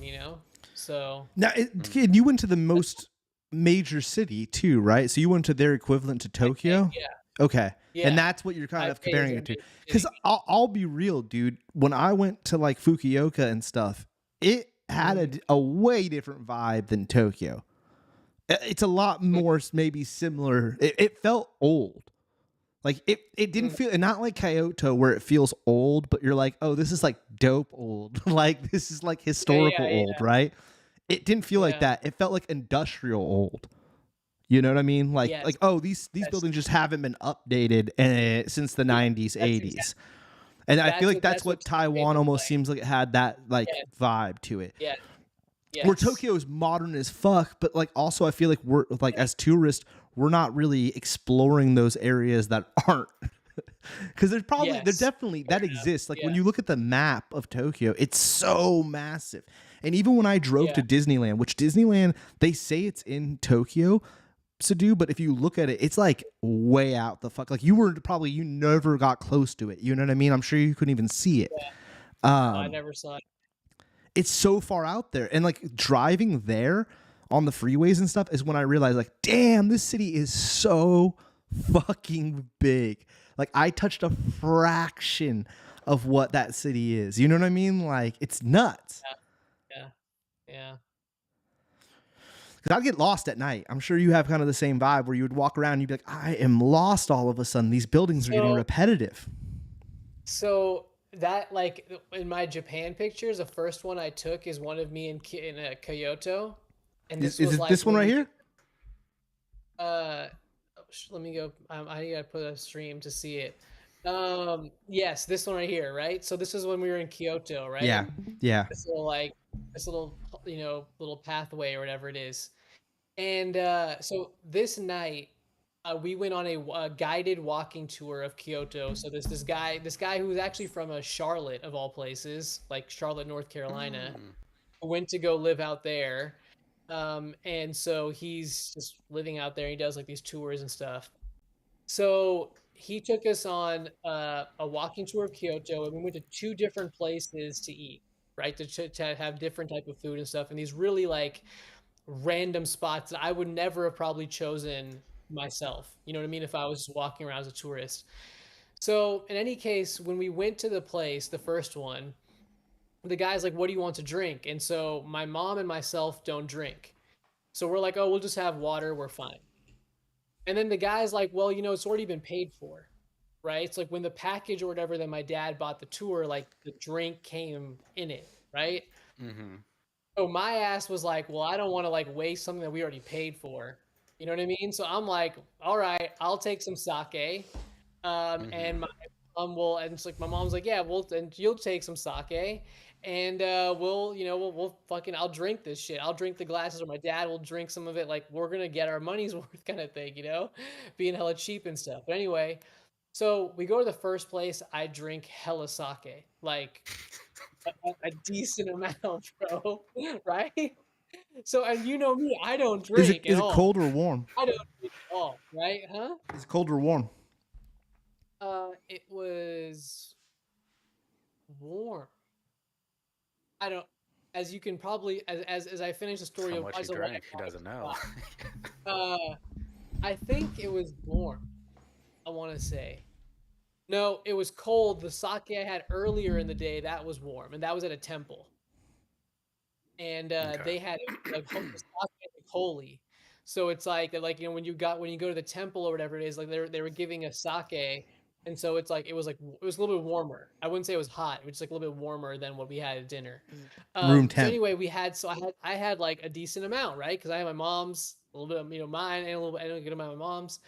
So Now, and you went to the most major city too, right? So you went to their equivalent to Tokyo? yeah. Okay. Yeah. And that's what you're kind of Taipei is comparing a it to. big Because city. I'll be real, dude. When I went to like Fukuoka and stuff, it had a way different vibe than Tokyo. It's a lot more maybe similar. It felt old. Like it didn't feel, and not like Kyoto where it feels old, but you're like, oh, this is like dope old. Like this is like historical old, right? It didn't feel like that. It felt like industrial old. You know what I mean? Like Yes. like oh, these buildings just haven't been updated since the 90s, 80s. And I feel like that's what Taiwan almost seems like it had that like vibe to it. Yeah. Where Tokyo is modern as fuck, but like also I feel like we're like as tourists, we're not really exploring those areas that aren't. Because there's definitely that exists. Like when you look at the map of Tokyo, it's so massive. And even when I drove to Disneyland, which Disneyland, they say it's in Tokyo, Sadu, but if you look at it, it's like way out the fuck. Like you never got close to it. You know what I mean? I'm sure you couldn't even see it. I never saw it. It's so far out there. And like driving there on the freeways and stuff is when I realized like, damn, this city is so fucking big. Like I touched a fraction of what that city is. You know what I mean? Like it's nuts. Yeah. Because I'd get lost at night. I'm sure you have kind of the same vibe where you would walk around and you'd be like, I am lost all of a sudden. These buildings are getting repetitive. So that like in my Japan pictures, the first one I took is one of me in Kyoto. And Is it like this one right here? Let me go. I gotta put a stream to see it. Yes, this one right here, right? So this is when we were in Kyoto, right? Yeah. Yeah. This little little pathway or whatever it is. And so this night we went on a guided walking tour of Kyoto. So there's this guy who's actually from Charlotte of all places, like Charlotte, North Carolina, went to go live out there. And so he's just living out there. He does like these tours and stuff. So he took us on a walking tour of Kyoto, and we went to 2 different places to eat, right? To have different type of food and stuff. And these really like random spots that I would never have probably chosen myself. You know what I mean? If I was just walking around as a tourist. So in any case, when we went to the place, the first one, the guy's like, what do you want to drink? And so my mom and myself don't drink. So we're like, oh, we'll just have water. We're fine. And then the guy's like, well, it's already been paid for. right? It's like when the package or whatever that my dad bought the tour, like the drink came in it, right? Mm-hmm. So my ass was like, well, I don't want to like waste something that we already paid for. You know what I mean? So I'm like, all right, I'll take some sake. And Mm-hmm. my mom will, and it's like my mom's like, yeah, and you'll take some sake, and we'll fucking, I'll drink this shit. I'll drink the glasses, or my dad will drink some of it. Like we're gonna get our money's worth, kind of thing, being hella cheap and stuff. But anyway, so we go to the first place. I drink hella sake, like a decent amount, bro. Right? So, and you know me, I don't Is it drink at is it all. cold or warm? I don't drink at all, right? Huh? Is it cold or warm? It was warm. I don't. As you can probably, as I finish the story, How you'll much he realize why drank? He doesn't know. I think it was warm. I want to say. No, it was cold. The sake I had earlier in the day, that was warm, and that was at a temple. And Okay. they had like sake like holy. So it's like when you go to the temple or whatever it is, like they were giving a sake, and so it's like it was a little bit warmer. I wouldn't say it was hot. It was just like a little bit warmer than what we had at dinner. Room So temp. anyway, I had like a decent amount, right? Because I had my mom's, a little bit of mine, and a good amount of my mom's.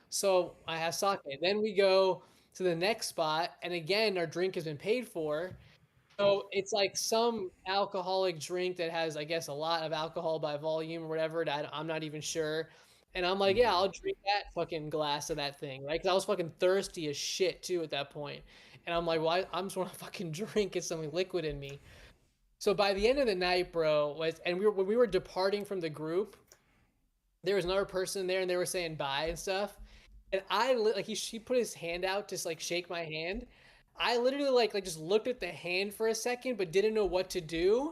So I have sake. Then we go to the next spot, and again our drink has been paid for. So it's like some alcoholic drink that has, I guess, a lot of alcohol by volume or whatever. That I'm not even sure. And I'm like, yeah, Mm-hmm. I'll drink that fucking glass of that thing, right? Because I was fucking thirsty as shit too at that point. And I'm like, well, I'm just want to fucking drink, get something liquid in me. So by the end of the night, bro, when we were departing from the group, there was another person there, and they were saying bye and stuff. And she put his hand out to like shake my hand. I literally like just looked at the hand for a second, but didn't know what to do.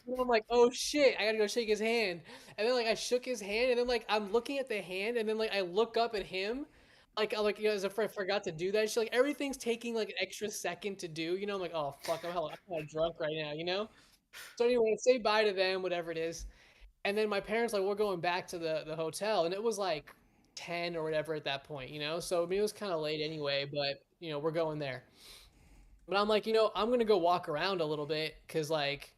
And I'm like, oh shit, I gotta go shake his hand. And then like I shook his hand, and then like I'm looking at the hand, and then like I look up at him, as if I forgot to do that. Like everything's taking like an extra second to do. I'm like, oh fuck, I'm hella drunk right now. So anyway, say bye to them, whatever it is. And then my parents like, we're going back to the hotel, and it was like 10 or whatever at that point. So I mean it was kind of late anyway, but we're going there. But I'm like, I'm gonna go walk around a little bit, because like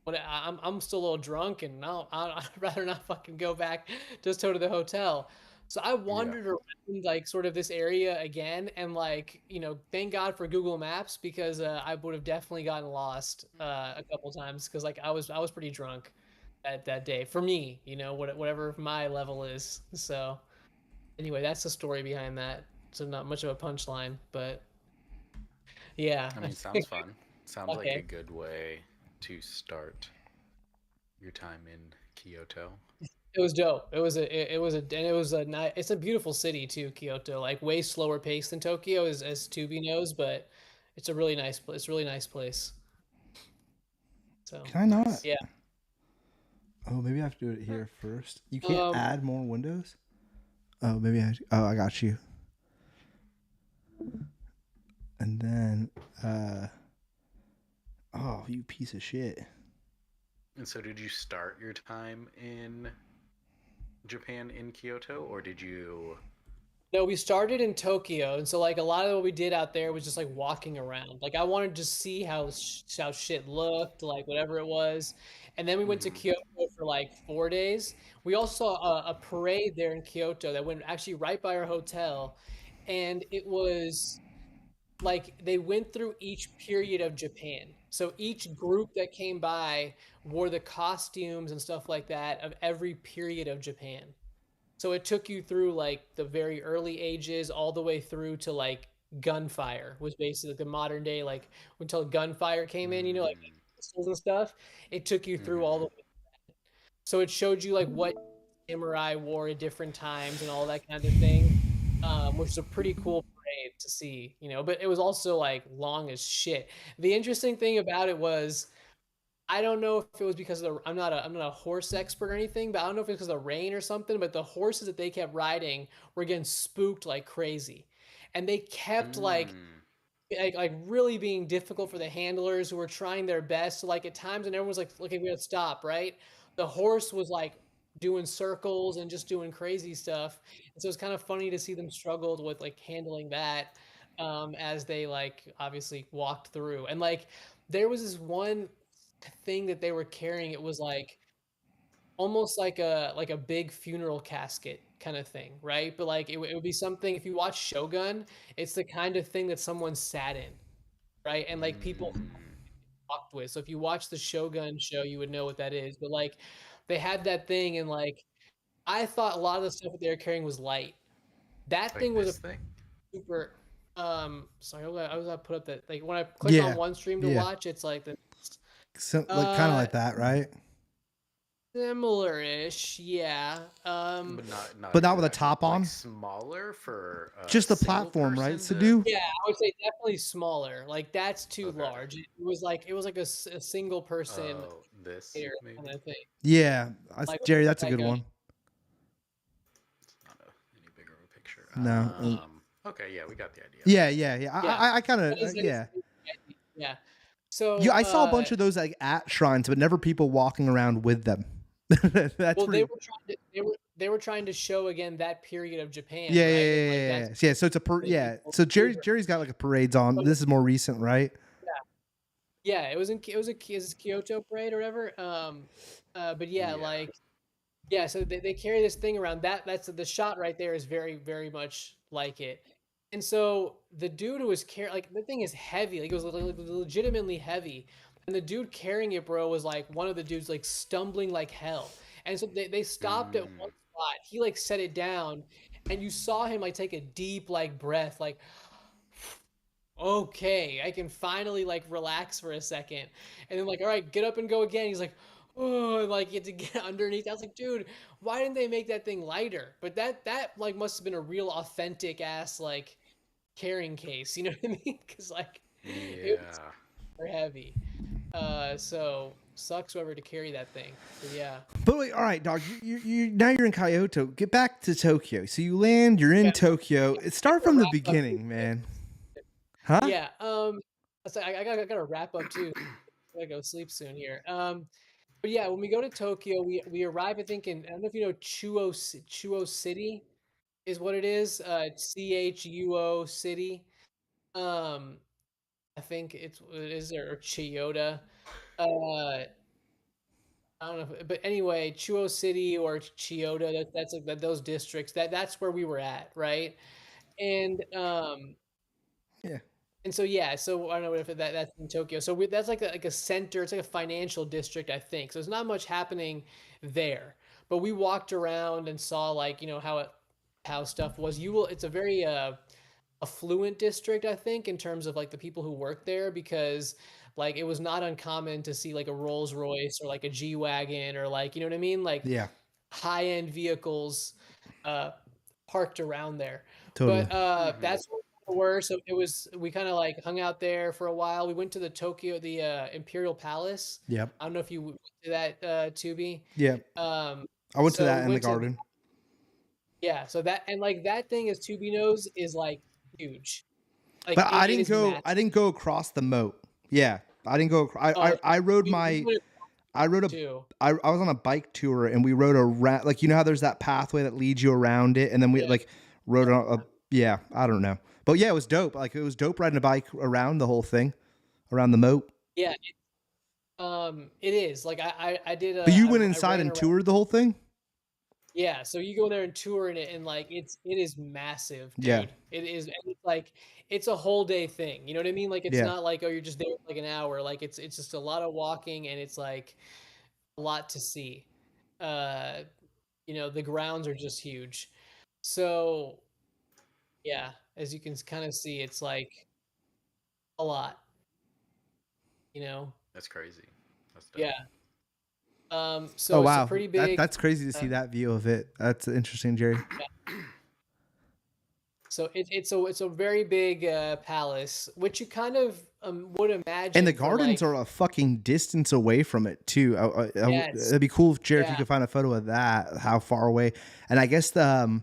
I'm still a little drunk, and I'd rather not fucking go back just to the hotel. So I Yeah. wandered around like sort of this area again, and like thank God for Google Maps, because I would have definitely gotten lost a couple times, because like I was pretty drunk that day for me, whatever my level is. So anyway, that's the story behind that. So not much of a punchline, but yeah. I mean, sounds fun. Sounds like a Okay. good way to start your time in Kyoto. It was dope. It's a beautiful city too, Kyoto. Like way slower pace than Tokyo, as Tubi knows, but it's a really nice place. It's a really nice place. So Can I not? Nice. yeah. Oh, maybe I have to do it here first. You can't Um, add more windows? Oh, maybe I got you. And then oh, you piece of shit. And so, did you start your time in Japan in Kyoto, or did you? No, we started in Tokyo, and so like a lot of what we did out there was just like walking around. Like I wanted to see how shit looked, like whatever it was. And then we went to Mm-hmm. Kyoto for like 4 days. We also saw a parade there in Kyoto that went actually right by our hotel, and it was like they went through each period of Japan. So each group that came by wore the costumes and stuff like that of every period of Japan. So it took you through like the very early ages all the way through to like gunfire, was basically the modern day, like until gunfire came in, like pistols and stuff. It took you through all the Mm-hmm. way. So it showed you like what samurai wore at different times and all that kind of thing, which is a pretty cool parade to see. But it was also like long as shit. The interesting thing about it was, I don't know if it was because of I'm not a horse expert or anything, but I don't know if it's because of the rain or something, but the horses that they kept riding were getting spooked like crazy. And they kept Mm. like really being difficult for the handlers, who were trying their best. So like at times, and everyone was like, "Okay, we gotta stop," right? The horse was like doing circles and just doing crazy stuff. And so it's kind of funny to see them struggled with like handling that. as they like obviously walked through. And like there was this one thing that they were carrying. It was like almost like a big funeral casket kind of thing, right? But like it would be something. If you watch Shogun, it's the kind of thing that someone sat in, right? And like people Mm, walked with. So if you watch the Shogun show, you would know what that is. But like they had that thing, and like I thought a lot of the stuff that they were carrying was light. That like thing was a this thing? super. Sorry, I was gonna put up that like when I click on Yeah. one stream to Yeah. watch, it's like the So, like kind of uh like that, right? similar-ish, yeah. But not But not with a exactly. top Like on. smaller for a Just the single platform, right? person to. Sadu. Yeah, I would say definitely smaller. Like that's too Okay. large. It was like a single person Oh, this here kind maybe. of thing. Yeah, Like Jerry, that's a that good goes. one. It's not any bigger of a picture. No. Okay, yeah, we got the idea. Yeah. Yeah, I kind of that is yeah. yeah. So I saw a bunch of those like at shrines, but never people walking around with them. That's well, pretty. they were trying to show again that period of Japan, Yeah, right? yeah, And yeah, like yeah, that's yeah. So it's a really yeah. people So who were- Jerry's got like a parades on. This is more recent, right? yeah, it was Kyoto parade or whatever. But yeah, Yeah. like yeah, so they carry this thing around. That's the shot right there is very, very much like it. And so the dude who was carrying, like, the thing is heavy. Like, it was legitimately heavy. And the dude carrying it, bro, was like one of the dudes, like, stumbling like hell. And so they stopped at one spot. He, like, set it down. And you saw him, like, take a deep, like, breath, like, okay, I can finally like relax for a second. And then like, all right, get up and go again. He's like, oh, and like you had to get underneath. I was like, dude, why didn't they make that thing lighter? But that like must have been a real authentic ass like carrying case, you know what I mean? Because like it was Yeah. super heavy. So sucks whoever to carry that thing. But yeah. But wait, all right, dog. You now you're in Kyoto. Get back to Tokyo. So you land. You're in Yeah. Tokyo. Start from the beginning, man. Huh? Yeah. So I gotta wrap up too. I gotta go sleep soon here. But yeah, when we go to Tokyo, we arrive. I think in I don't know if you know Chuo City is what it is. It's CHUO City. Um, I think it is or Chiyoda. I don't know, but anyway, Chuo City or Chiyoda. That's like those districts. That's where we were at, right? And Yeah. And so yeah, so I don't know if that's in Tokyo. So that's like a center. It's like a financial district, I think. So there's not much happening there. But we walked around and saw like how stuff was. You will. It's a very affluent district, I think, in terms of like the people who work there, because like it was not uncommon to see like a Rolls Royce or like a G wagon or like you know what I mean, like Yeah. high end vehicles uh, parked around there. Totally. But that's where we were. So it was we kind of like hung out there for a while. We went to the Imperial Palace. Yep. I don't know if you went to that, Tubi. Yep. Um, I went to so that we in the went to garden. yeah. So that and like that thing as Tubi knows is like huge. Like But I it didn't is go. massive. I didn't go across the moat. Yeah, I didn't go. I rode we my. went I rode a. too. I was on a bike tour and we rode around. Like you know how there's that pathway that leads you around it, and then we Yeah. like rode on a. Yeah, I don't know, but yeah, it was dope. Like it was dope riding a bike around the whole thing, around the moat. Yeah. It is like I did. But you I went I inside ran and around. toured the whole thing. Yeah, so you go there and tour in it, and like it is massive, dude. Yeah. It is, and it's like it's a whole day thing. You know what I mean? Like it's Yeah. not like oh you're just there for like an hour. Like it's just a lot of walking, and it's like a lot to see. Uh, the grounds are just huge. So yeah, as you can kind of see, it's like a lot. You know? That's crazy. That's dope. Yeah. Oh So it's a wow, pretty big. that's crazy to see that view of it. That's interesting, Jerry. So it's a very big palace, which you kind of would imagine. And the for, gardens like, are a fucking distance away from it too. Yes. It'd be cool if Jared, if you Yeah. could find a photo of that, how far away. And I guess the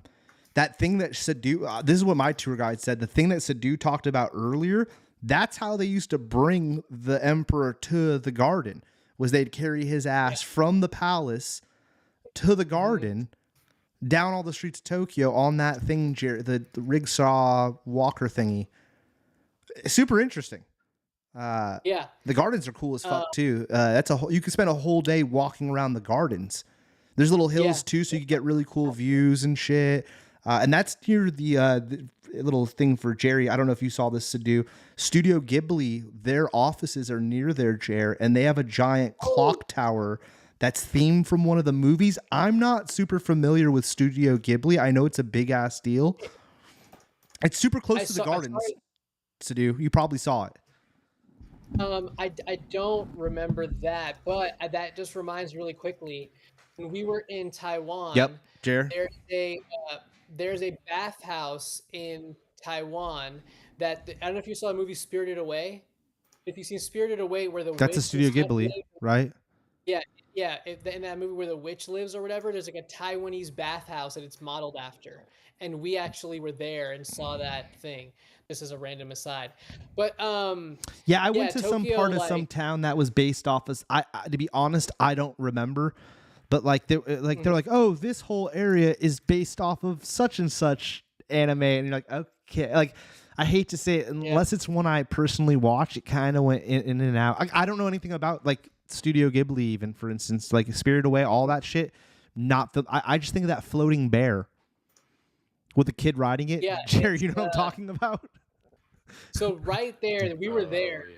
that thing that Sadu, this is what my tour guide said. The thing that Sadu talked about earlier, that's how they used to bring the emperor to the garden. Was they'd carry his ass from the palace to the garden, down all the streets of Tokyo on that thing, Jared, the Rigsaw walker thingy. super interesting. Yeah. The gardens are cool as fuck too. That's you could spend a whole day walking around the gardens. There's little hills too, so you can get really cool views and shit. And that's near the little thing for Jerry. I don't know if you saw this, Sadu. Studio Ghibli, their offices are near their chair, and they have a giant clock tower that's themed from one of the movies. I'm not super familiar with Studio Ghibli. I know it's a big ass deal. It's super close to the gardens. Sadu, you probably saw it. I don't remember that, but that just reminds me really quickly when we were in Taiwan. Yep, Jer. There's a bathhouse in Taiwan that I don't know if you saw the movie Spirited Away. If you've seen Spirited Away, where the That's a witch Studio is Ghibli, right? Yeah. In that movie where the witch lives or whatever, there's like a Taiwanese bathhouse that it's modeled after, and we actually were there and saw that thing. This is a random aside, but yeah, I went to some Tokyo, part of some town that was based off of. I to be honest, I don't remember, but like they're like, oh, this whole area is based off of such and such anime, and you're like, okay, like. I hate to say it, unless it's one I personally watched, it kind of went in and out. I don't know anything about like Studio Ghibli, even for instance, like Spirited Away, all that shit. I just think of that floating bear with the kid riding it. Yeah, Jerry, you know what I'm talking about? So right there, we were there. Yeah.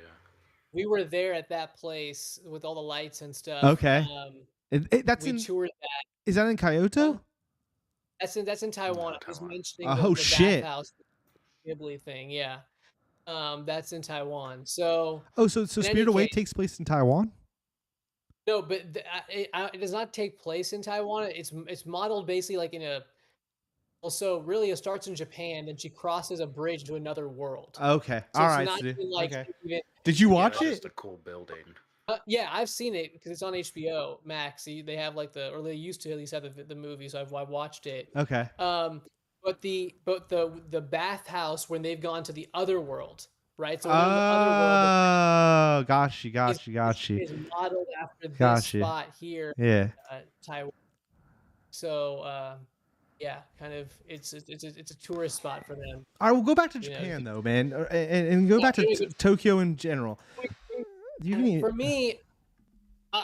We were there at that place with all the lights and stuff. Okay, that's we toured that. Is that in Kyoto? That's in Taiwan. I was mentioning the shit. Bathhouse Ghibli thing, yeah. That's in Taiwan. So Spirited Away takes place in Taiwan? No, but it does not take place in Taiwan. It's modeled basically like in a. Well, so really, it starts in Japan, then she crosses a bridge to another world. Okay, so all right. Did you watch it? Just a cool building. Yeah, I've seen it because it's on HBO Max. They have like or they used to at least have the movie, so I've watched it. Okay. But the bathhouse when they've gone to the other world, right? So the other world. Got you. Is modeled after this spot here. Yeah. Taiwan. So yeah, kind of it's a tourist spot for them. All right, we'll go back to Japan though, man, and go back to Tokyo in general. For me.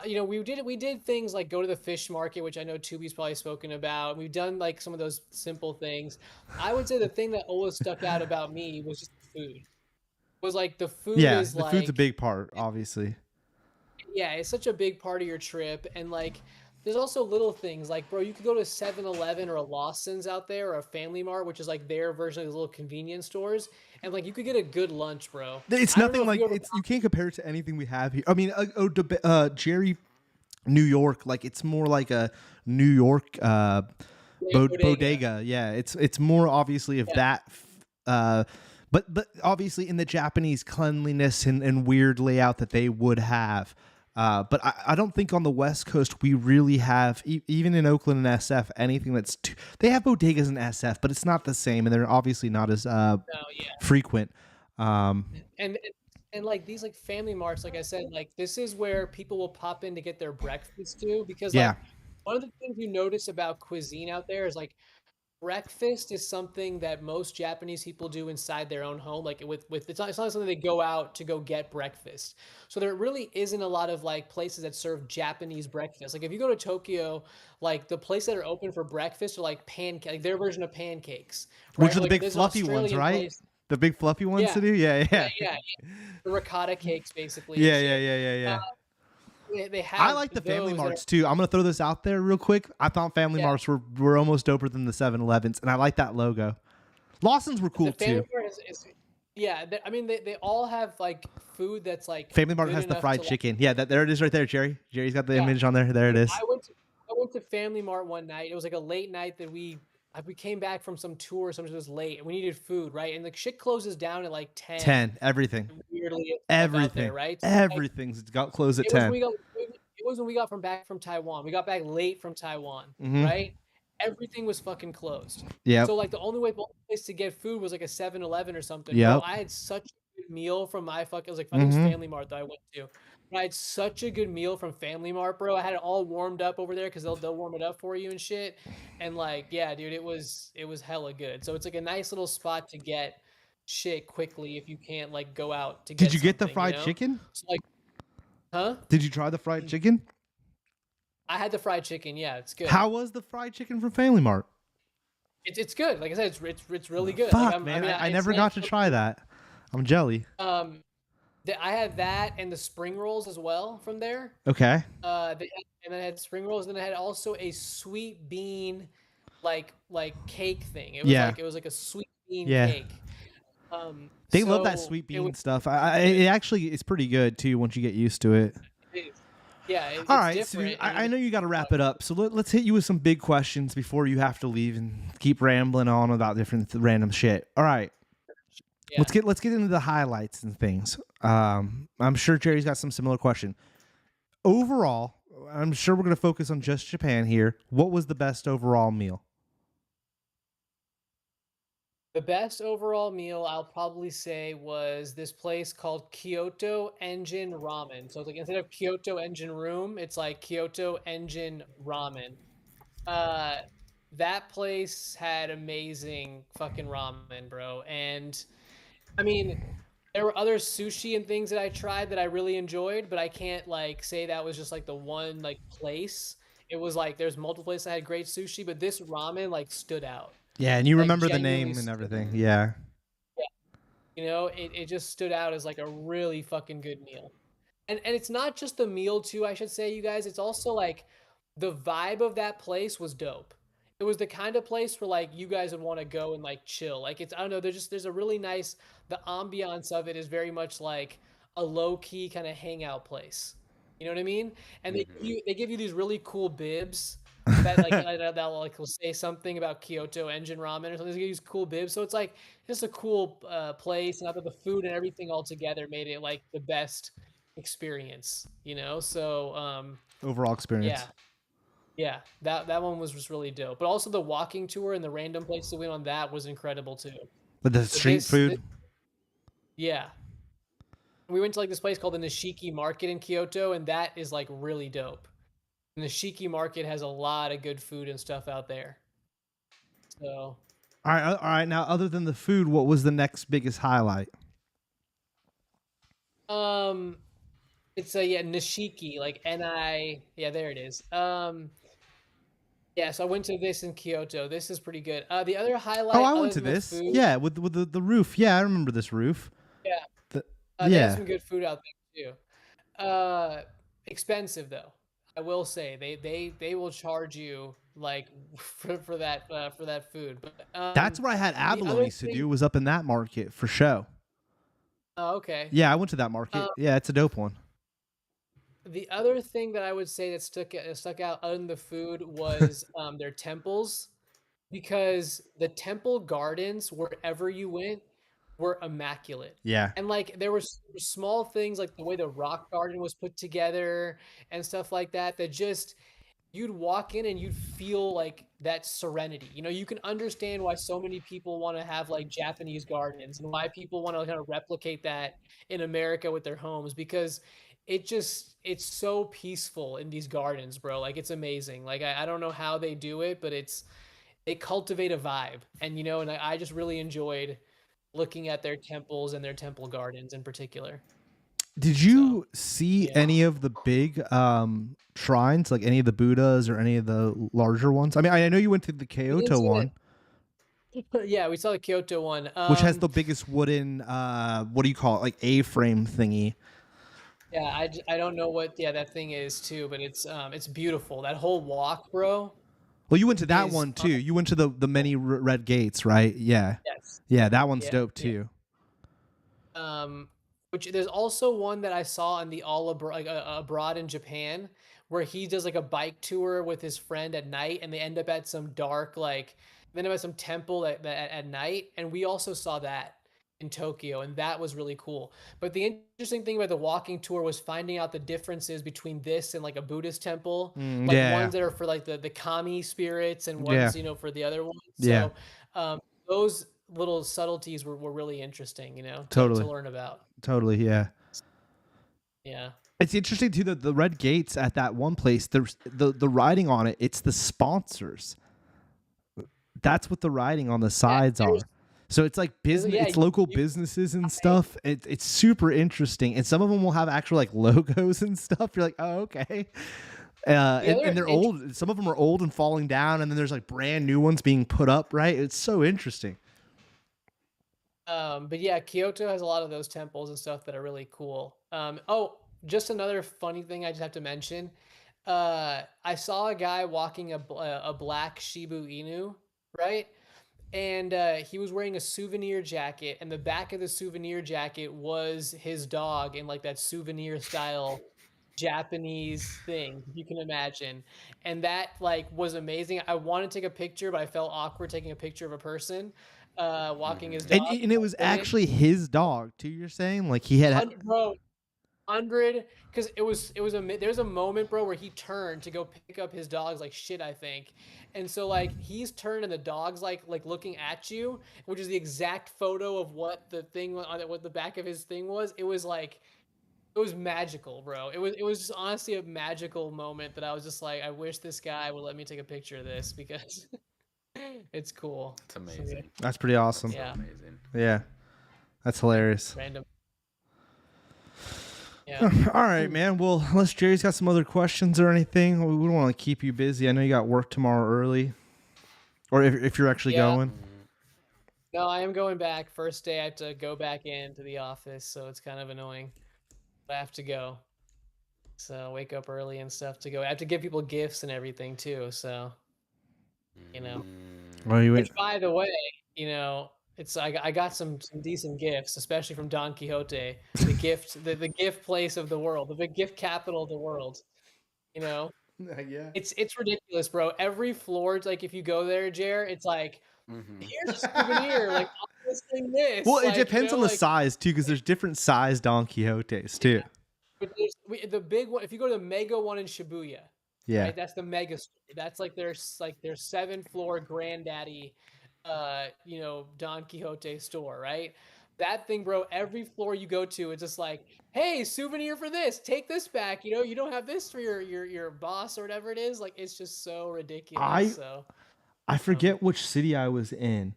We did things like go to the fish market, which I know Tubi's probably spoken about. We've done like some of those simple things. I would say the thing that always stuck out about me was just the food. Was like the food is the food's a big part, obviously. Yeah, it's such a big part of your trip, and like there's also little things like, bro, you could go to 7-Eleven or a Lawson's out there or a Family Mart, which is like their version of these little convenience stores, and like you could get a good lunch, bro. It's nothing like you can't compare it to anything we have here. I mean, Jerry, New York, like it's more like a New York bodega. Yeah, it's more obviously of that. But obviously in the Japanese cleanliness and weird layout that they would have. But I don't think on the West Coast we really have, even in Oakland and SF, anything that's they have bodegas in SF, but it's not the same, and they're obviously not as frequent. And like these like Family Marts, like I said, like this is where people will pop in to get their breakfast too, because like one of the things you notice about cuisine out there is like breakfast is something that most Japanese people do inside their own home. Like it's not something they go out to go get breakfast. So there really isn't a lot of like places that serve Japanese breakfast. Like if you go to Tokyo, like the places that are open for breakfast are like like their version of pancakes, right? Which are the big fluffy ones, right? The big fluffy ones to do, yeah. The ricotta cakes, basically. Yeah. They have. I like the Family Marts too. I'm gonna throw this out there real quick. I thought Family Marts were almost doper than the 7-Elevens, and I like that logo. Lawson's were cool too. I mean they all have like food that's like. Family Mart has the fried chicken. Yeah, there it is right there, Jerry. Jerry's got the image on there. There it is. I went to Family Mart one night. It was like a late night that we came back from some tour. Something was late, and we needed food, right? And the shit closes down at like 10. 10, everything. Weirdly, everything, there, right? So everything's got closed at 10. It was when we got back from Taiwan. We got back late from Taiwan, right? Everything was fucking closed. Yeah. So like the only place to get food was like a 7-Eleven or something. Yeah. I had such a good meal from my it was like Family Mart that I went to. I had such a good meal from Family Mart, bro. I had it all warmed up over there because they'll warm it up for you and shit. And like, yeah, dude, it was hella good. So it's like a nice little spot to get shit quickly if you can't like go out to Did get you get the something, fried chicken? So like, huh? Did you try the fried chicken? I had the fried chicken. Yeah, it's good. How was the fried chicken from Family Mart? It's good. Like I said, it's really good. Like Fuck, man. I it's never not got to try that. I'm jelly. I had that and the spring rolls as well from there. Okay. And then I had spring rolls, and then I had also a sweet bean, like cake thing. Yeah. It was like a sweet bean Yeah. cake. They love that so sweet it bean was- stuff. It actually is pretty good too once you get used to it. Yeah, All it's right, different. so I know you got to wrap it up. So let's hit you with some big questions before you have to leave and keep rambling on about different random shit. All right. Yeah. Let's get into the highlights and things. I'm sure Jerry's got some similar question. Overall, I'm sure we're going to focus on just Japan here. What was the best overall meal? The best overall meal I'll probably say was this place called Kyoto Engine Ramen. So it's like instead of Kyoto Engine Room, it's like Kyoto Engine Ramen. That place had amazing fucking ramen, bro. And I mean, there were other sushi and things that I tried that I really enjoyed, but I can't like say that was just like the one like place. It was like there's multiple places that had great sushi, but this ramen like stood out. Yeah, and you Like, remember the genuinely name and stood everything. Yeah. It just stood out as like a really fucking good meal. And it's not just the meal too, I should say, you guys. It's also like the vibe of that place was dope. It was the kind of place where like you guys would want to go and like chill. Like it's I don't know, there's a really nice the ambiance of it is very much like a low key kind of hangout place. You know what I mean? And they give you these really cool bibs that like that like will say something about Kyoto Engine Ramen or something. They give you these cool bibs, so it's like just a cool place, and I thought the food and everything all together made it like the best experience. So Overall experience. yeah, that one was just really dope. But also the walking tour and the random places we went on that was incredible too. But the street food. Yeah. We went to like this place called the Nishiki Market in Kyoto, and that is like really dope. And the Nishiki Market has a lot of good food and stuff out there. So All right. Now, other than the food, what was the next biggest highlight? it's Nishiki, like yeah, there it is. Yeah, so I went to this in Kyoto. This is pretty good. The other highlight. Oh, I other went to than the this. food- Yeah, with the roof. Yeah, I remember this roof. Yeah. The- They have yeah. some good food out there too. Expensive though. I will say they will charge you like for that food. But That's where I had abalone do was up in that market for show. Oh, okay. Yeah, I went to that market. Yeah, it's a dope one. The other thing that I would say that stuck out other than the food was their temples, because the temple gardens wherever you went were immaculate. Yeah. And like there were small things like the way the rock garden was put together and stuff like that just you'd walk in and you'd feel like that serenity. You can understand why so many people want to have like Japanese gardens and why people want to kind of replicate that in America with their homes, because it's so peaceful in these gardens, bro. Like it's amazing. Like I don't know how they do it, but they cultivate a vibe. And I just really enjoyed looking at their temples and their temple gardens in particular. Did you see any of the big shrines, like any of the Buddhas or any of the larger ones? I mean, I know you went to the Kyoto one. Yeah, we saw the Kyoto one. Which has the biggest wooden, what do you call it, like A-frame thingy. Yeah, I don't know what that thing is too, but it's beautiful. That whole walk, bro. Well, you went to that one too. You went to the many red gates, right? Yeah. Yes. Yeah, that one's dope too. Which there's also one that I saw on the abroad in Japan, where he does like a bike tour with his friend at night, and they end up at some dark some temple at night, and we also saw that in Tokyo, and that was really cool. But the interesting thing about the walking tour was finding out the differences between this and like a Buddhist temple, ones that are for like the kami spirits and ones for the other ones. So those little subtleties were really interesting, to learn about. Totally, yeah. Yeah. It's interesting too that the red gates at that one place, there's the writing on it, it's the sponsors. That's what the writing on the sides are. So it's like business, Yeah, it's local businesses and stuff. It's super interesting, and some of them will have actual like logos and stuff. You're like, oh, okay. And they're old. Some of them are old and falling down, and then there's like brand new ones being put up. Right? It's so interesting. But yeah, Kyoto has a lot of those temples and stuff that are really cool. Oh, just another funny thing I just have to mention. I saw a guy walking a black Shibu Inu, right? And he was wearing a souvenir jacket, and the back of the souvenir jacket was his dog in like that souvenir style Japanese thing, if you can imagine. And that like was amazing. I wanted to take a picture, but I felt awkward taking a picture of a person walking his dog. And it was actually his dog too. You're saying like he had Bro, 100, because there's a moment, bro, where he turned to go pick up his dog's like shit, I think. And so like he's turned and the dog's like looking at you, which is the exact photo of what the thing on what the back of his thing was. It was magical, bro. It was just honestly a magical moment that I was just like, I wish this guy would let me take a picture of this because it's cool. It's amazing. That's pretty awesome. Yeah. Amazing. Yeah, that's hilarious. Random. Yeah. All right, man. Well, unless Jerry's got some other questions or anything, we don't want to keep you busy. I know you got work tomorrow early, or if you're actually going. No, I am going back. First day, I have to go back into the office, so it's kind of annoying. But I have to go. So wake up early and stuff to go. I have to give people gifts and everything too. So, you know. Well, Which, by the way, you know, it's I got some decent gifts, especially from Don Quixote, the gift place of the world, the big gift capital of the world. You know, yeah, it's ridiculous, bro. Every floor, it's like if you go there, Jer, it's like here's a souvenir, like I'm missing this. Well, like, it depends on the size too, because there's different size Don Quixotes too. But the big one, if you go to the mega one in Shibuya, yeah, right, that's the mega store. That's like their 7th-floor granddaddy, you know, Don Quixote store, right? That thing, bro, every floor you go to, it's just like, hey, souvenir for this, take this back. You know, you don't have this for your boss or whatever it is. Like, it's just so ridiculous. I forget which city I was in,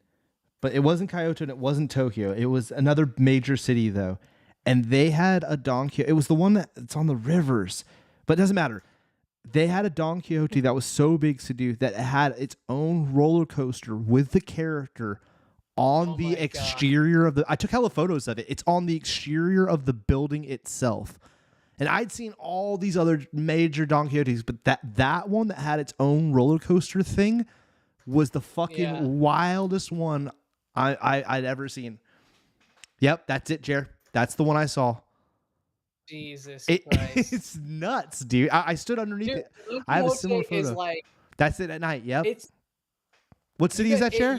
but it wasn't Kyoto and it wasn't Tokyo. It was another major city though. And they had a Don Quixote. It was the one that's on the rivers, but it doesn't matter. They had a Don Quixote that was so big to do that it had its own roller coaster with the character on the exterior of the. I took hella photos of it. It's on the exterior of the building itself. And I'd seen all these other major Don Quixotes, but that one that had its own roller coaster thing was the fucking wildest one I'd ever seen. Yep, that's it, Jer. That's the one I saw. Jesus Christ. It's nuts, dude. I stood underneath it. I have a similar photo. That's it at night. Yep. What city is that, Jer?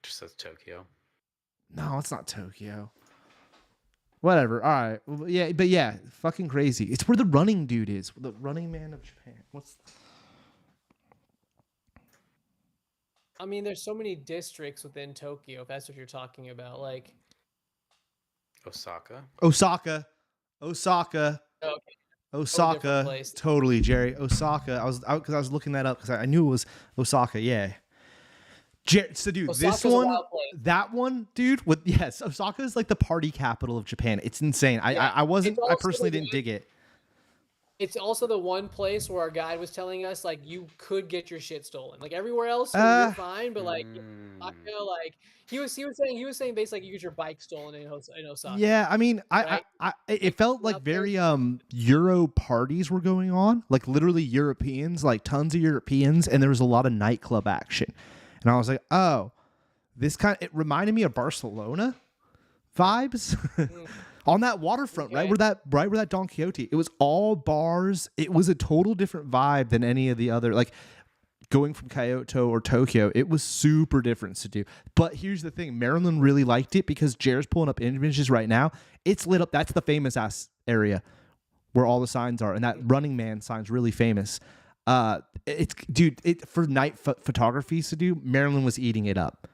Just says Tokyo. No, it's not Tokyo. Whatever. All right. Well, yeah, but yeah, fucking crazy. It's where the running dude is. The Running Man of Japan. I mean, there's so many districts within Tokyo, if that's what you're talking about. Like Osaka. Okay. Totally, Jerry. Osaka. I was looking that up because I knew it was Osaka. Yeah. So, dude, Osaka's this one, that one, dude. Osaka is like the party capital of Japan. It's insane. I personally didn't dig it. It's also the one place where our guide was telling us, like, you could get your shit stolen. Like everywhere else, you're fine, but like, Osaka, like he was saying basically, like, you get your bike stolen in Osaka. Yeah, I mean, right? it felt like very Euro parties were going on, like literally Europeans, like tons of Europeans, and there was a lot of nightclub action, and I was like, oh, it reminded me of Barcelona vibes. On that waterfront, right where that Don Quixote, it was all bars. It was a total different vibe than any of the other, like going from Kyoto or Tokyo. It was super different to do. But here's the thing, Maryland really liked it because Jared's pulling up images right now. It's lit up. That's the famous ass area where all the signs are, and that Running Man sign's really famous. For night photography to do, Maryland was eating it up.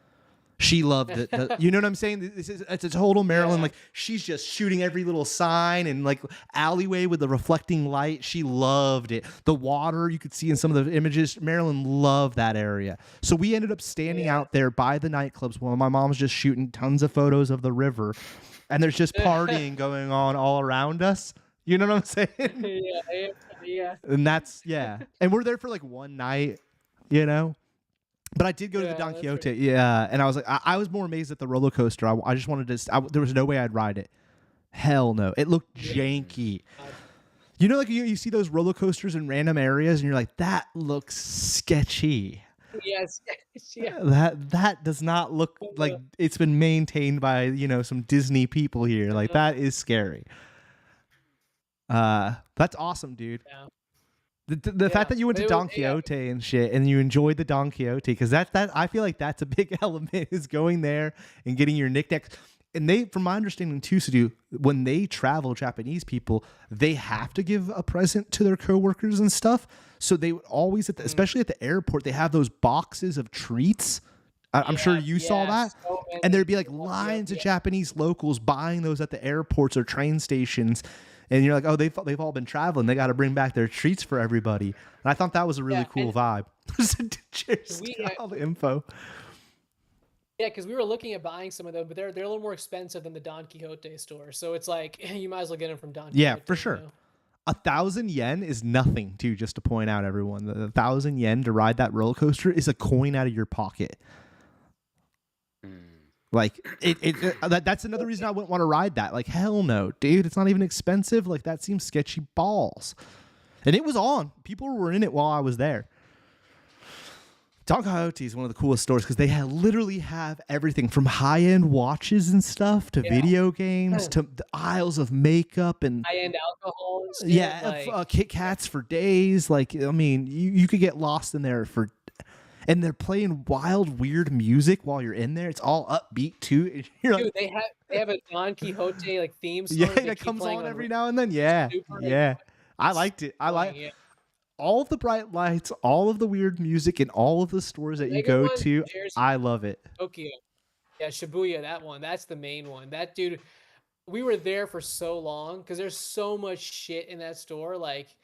She loved it. You know what I'm saying? It's a total Maryland. Yeah. Like she's just shooting every little sign and like alleyway with the reflecting light. She loved it. The water you could see in some of the images. Maryland loved that area. So we ended up standing out there by the nightclubs while my mom's just shooting tons of photos of the river, and there's just partying going on all around us. You know what I'm saying? Yeah. And that's and we're there for like one night, you know. But I did go to the Don that's Quixote, and I was like, I was more amazed at the roller coaster. I just wanted to. There was no way I'd ride it. Hell no, it looked janky. You know, like you see those roller coasters in random areas, and you're like, that looks sketchy. Yes. Yeah. That does not look like it's been maintained by some Disney people here. Like that is scary. That's awesome, dude. Yeah. The fact that you went to Don Quixote and shit, and you enjoyed the Don Quixote, because that I feel like that's a big element, is going there and getting your knickknacks. And they, from my understanding too, Sadu, when they travel, Japanese people, they have to give a present to their coworkers and stuff. So they would always, especially at the airport, they have those boxes of treats. I'm sure you saw that. So and there'd be like lines of Japanese locals buying those at the airports or train stations. And you're like, oh, they've all been traveling. They got to bring back their treats for everybody. And I thought that was a really cool vibe. Cheers, all the info. Yeah, because we were looking at buying some of them, but they're a little more expensive than the Don Quixote store. So it's like you might as well get them from Don Quixote. Yeah, for sure. 1,000 yen is nothing, too, just to point out, everyone. The 1,000 yen to ride that roller coaster is a coin out of your pocket. Like that's another reason I wouldn't want to ride that. Like, hell no, dude. It's not even expensive. Like, that seems sketchy balls. And it was on. People were in it while I was there. Don Quixote is one of the coolest stores because they literally have everything from high-end watches and stuff to video games to the aisles of makeup and high-end alcohol and stuff. Yeah, Kit Kats for days. Like, I mean, you could get lost in there for... And they're playing wild, weird music while you're in there. It's all upbeat too. You're Dude, like, they have a Don Quixote like theme song. Yeah, that comes on every now and then. Yeah. I liked it. All of the bright lights, all of the weird music, and all of the stores that you go to. I love it. Tokyo. Yeah, Shibuya, that one. That's the main one. That dude, we were there for so long because there's so much shit in that store. Like,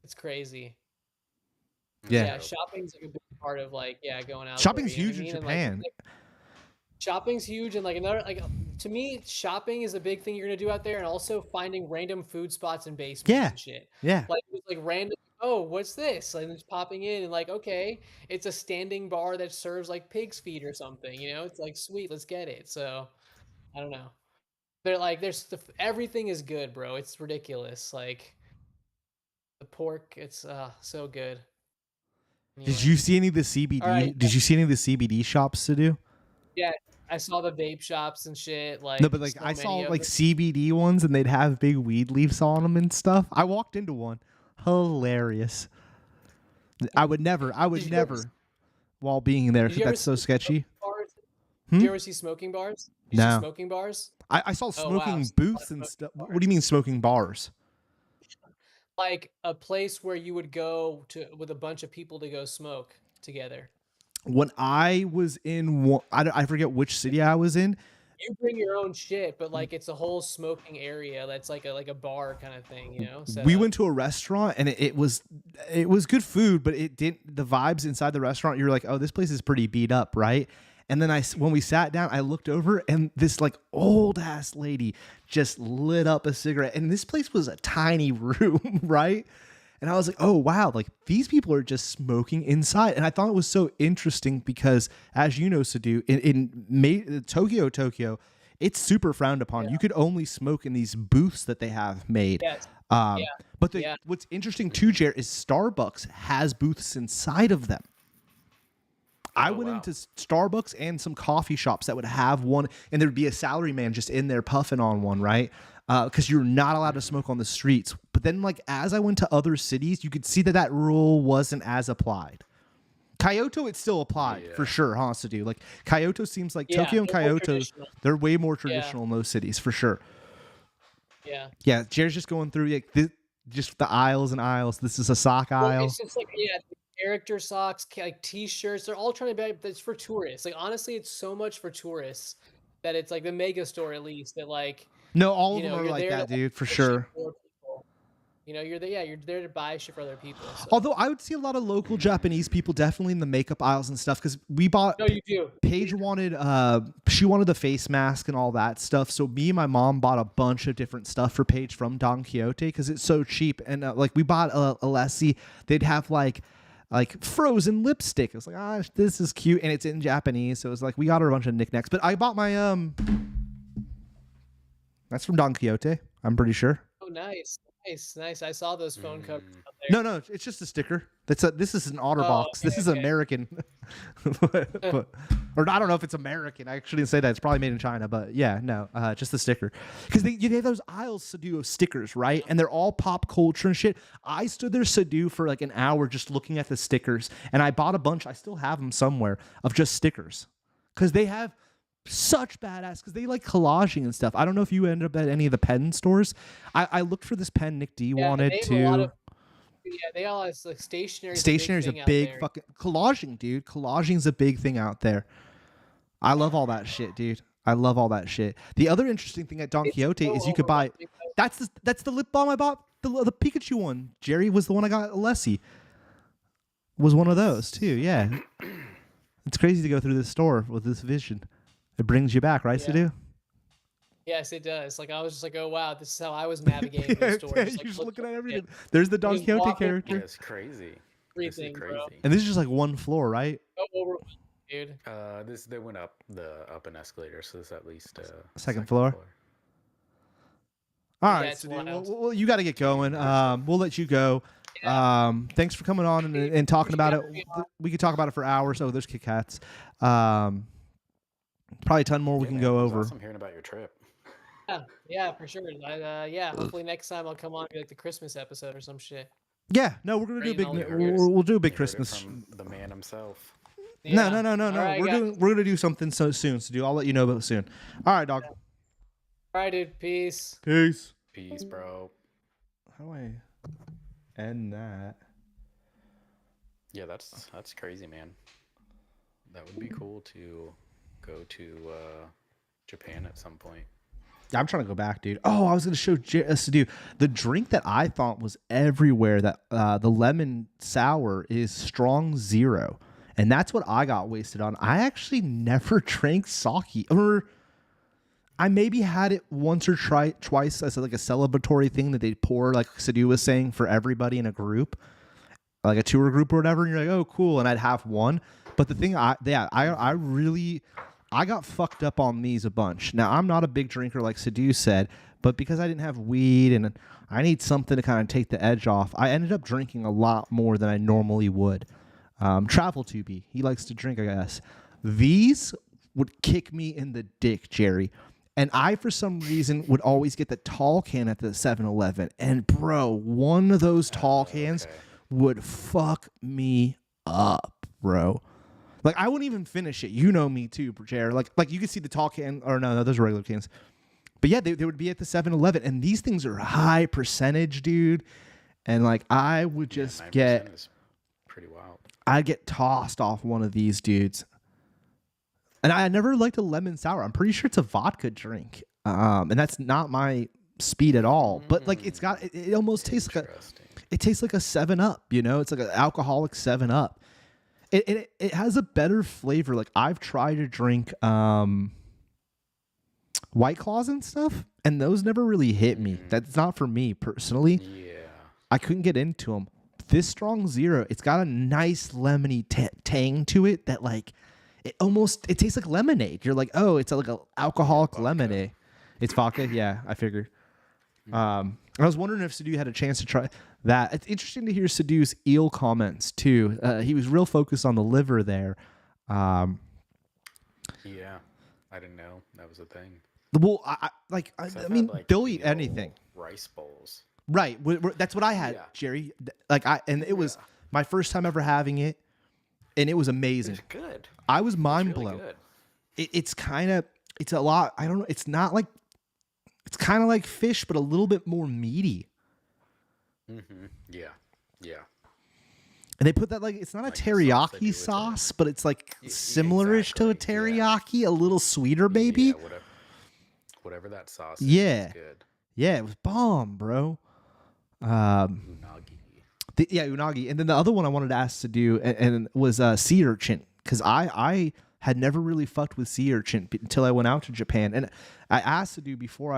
it's crazy. Yeah, shopping's like a big part of going out. Shopping's huge in Japan. Shopping's huge, and to me, shopping is a big thing you're gonna do out there, and also finding random food spots and basements and shit. Yeah. Like random. Oh, what's this? Like just popping in and okay, it's a standing bar that serves like pig's feet or something. It's like sweet, let's get it. So I don't know. They're like, everything is good, bro. It's ridiculous. Like the pork, it's so good. Anyway. Did you see any of the CBD? Right. Did you see any of the CBD shops to do? Yeah, I saw the vape shops and shit. No, but I saw CBD ones, and they'd have big weed leaves on them and stuff. I walked into one, hilarious. I would never, while being there, that's so sketchy. Did you ever see smoking bars? No. Smoking bars? I saw smoking booths and stuff. What do you mean smoking bars? Like a place where you would go to with a bunch of people to go smoke together. When I was in I forget which city I was in. You bring your own shit, but it's a whole smoking area that's like a bar kind of thing, We went to a restaurant and it was good food, but it didn't. The vibes inside the restaurant, you're like, oh, this place is pretty beat up, right? And then when we sat down, I looked over and this old ass lady just lit up a cigarette. And this place was a tiny room, right? And I was like, oh, wow, these people are just smoking inside. And I thought it was so interesting because, as you know, Sadu, in Tokyo, it's super frowned upon. You could only smoke in these booths that they have made. Yes. But what's interesting too, Jared, is Starbucks has booths inside of them. I went into Starbucks and some coffee shops that would have one, and there'd be a salary man just in there puffing on one, right? Because you're not allowed to smoke on the streets. But then, as I went to other cities, you could see that rule wasn't as applied. Kyoto, it still applied for sure, huh, Sadu? Kyoto seems like Tokyo and Kyoto, they're way more traditional in those cities for sure. Yeah. Yeah, Jared's just going through just the aisles and aisles. This is a sock aisle. It's just character socks, like t-shirts. They're all trying to be. It's for tourists. Like honestly, it's so much for tourists that it's like the mega store at least that like No, all of them are you're like there to that, dude, for buy shit sure. for people. You're there to buy shit for other people. So. Although I would see a lot of local Japanese people definitely in the makeup aisles and stuff because we bought. No, you do. Paige wanted she wanted the face mask and all that stuff. So me and my mom bought a bunch of different stuff for Paige from Don Quixote because it's so cheap. And like we bought a Alessi, they'd have like frozen lipstick. It was like, this is cute, and it's in Japanese. So it was like we got her a bunch of knickknacks. But I bought my that's from Don Quixote, I'm pretty sure. Oh, nice. I saw those phone covers out there. No, it's just a sticker. This is an OtterBox. Okay, This is American. Or I don't know if it's American. I actually didn't say that. It's probably made in China, but yeah, no, just the sticker. Because they have those aisles to do of stickers, right? And they're all pop culture and shit. I stood there for like an hour just looking at the stickers, and I bought a bunch. I still have them somewhere of just stickers because they have such badass because they like collaging and stuff. I don't know if you ended up at any of the pen stores. I looked for this pen Nick D wanted to. They all have like stationery. Stationery is a big fucking collaging, dude. Collaging is a big thing out there. I love all that shit, dude. I love all that shit. The other interesting thing at Don Quixote is you could buy. That's the lip balm I bought. The Pikachu one. Jerry was the one I got. Alessi was one of those too. Yeah, it's crazy to go through this store with this vision. It brings you back, right, Sadu? Yes, it does. Like I was just like, oh wow, this is how I was navigating the store. You're just looking at everything. There's the Don Quixote character. Yeah, it's crazy. Everything, bro. And this is just like one floor, right? Oh, dude. They went up an escalator, so it's at least second floor. All right, it's well, you got to get going. We'll let you go. Yeah. Thanks for coming on and talking about it. We could talk about it for hours. Oh, there's Kit Kats. Probably a ton more we can go over. Awesome hearing about your trip. Yeah, for sure. Hopefully next time I'll come on and be like the Christmas episode or some shit. Yeah, no, we're gonna do a big. We'll do a big Christmas. From the man himself. Yeah. No. Right, we're gonna do something so soon. So I'll let you know about it soon. All right, dog. All right, dude. Peace. Peace, bro. How do I end that? Yeah, that's crazy, man. That would be cool to go to Japan at some point. Yeah, I'm trying to go back, dude. Oh, I was going to show Sadu the drink that I thought was everywhere. That the lemon sour is strong zero, and that's what I got wasted on. I actually never drank sake, or I maybe had it once or twice as like a celebratory thing that they pour, like Sadu was saying, for everybody in a group, like a tour group or whatever. And you're like, oh, cool, and I'd have one. But the thing, I got fucked up on these a bunch. Now, I'm not a big drinker like Sadu said, but because I didn't have weed and I need something to kind of take the edge off, I ended up drinking a lot more than I normally would. Travel Tubey, he likes to drink, I guess. These would kick me in the dick, Jerry. And I, for some reason, would always get the tall can at the 7-Eleven. And, bro, one of those tall cans would fuck me up, bro. Like, I wouldn't even finish it. You know me too, Jared. Like you could see the tall can, or no, those are regular cans. But yeah, they would be at the 7-Eleven, and these things are high percentage, dude. And like, I would just get pretty wild. I'd get tossed off one of these dudes. And I never liked a lemon sour. I'm pretty sure it's a vodka drink, and that's not my speed at all. But like, it almost tastes like it tastes like a 7-Up. You know, it's like an alcoholic 7-Up. It has a better flavor. Like, I've tried to drink White Claws and stuff, and those never really hit me. That's not for me personally. Yeah. I couldn't get into them. This strong zero, it's got a nice lemony tang to it that like it tastes like lemonade. You're like, oh, it's like an alcoholic lemonade. It's vodka. Yeah, I figured. I was wondering if Sadu had a chance to try that. It's interesting to hear Sadu's eel comments too. He was real focused on the liver there. Yeah, I didn't know that was a thing. Well, I mean, like, they'll eat anything. Rice bowls. Right. That's what I had, Jerry. It was my first time ever having it, and it was amazing. It's good. I was mind really blown. Good. It's a lot. I don't know. It's not like. It's kind of like fish, but a little bit more meaty. Mm-hmm. Yeah. And they put that like it's not a Like the sauce they do teriyaki with it. sauce, but it's like Yeah, similarish to a exactly, yeah. teriyaki, a little sweeter, maybe. Yeah, whatever that sauce is, Yeah. is good. Yeah, it was bomb, bro. Unagi. Unagi. And then the other one I wanted to ask to do and was sea urchin, because I had never really fucked with sea urchin until I went out to Japan. And I asked to do before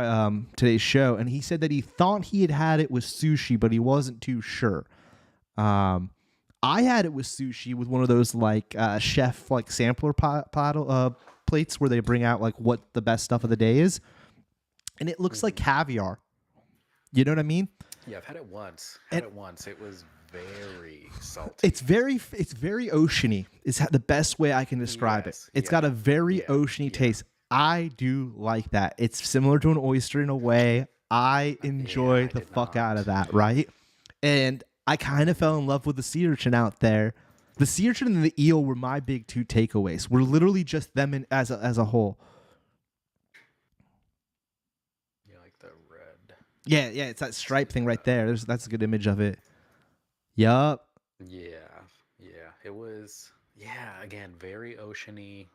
today's show, and he said that he thought he had it with sushi, but he wasn't too sure. I had it with sushi with one of those like chef like sampler plates where they bring out like what the best stuff of the day is, and it looks like caviar. You know what I mean? Yeah, I've had it once. It was very salty. It's very oceany. It's the best way I can describe it. It's got a very oceany taste. I do like that. It's similar to an oyster in a way. I enjoy the fuck out of that, right? And I kind of fell in love with the sea urchin out there. The sea urchin and the eel were my big two takeaways. We're literally just them as a whole. You like the red? Yeah, it's that stripe thing right there. That's a good image of it. Yup. Yeah. It was. Yeah, again, very oceany,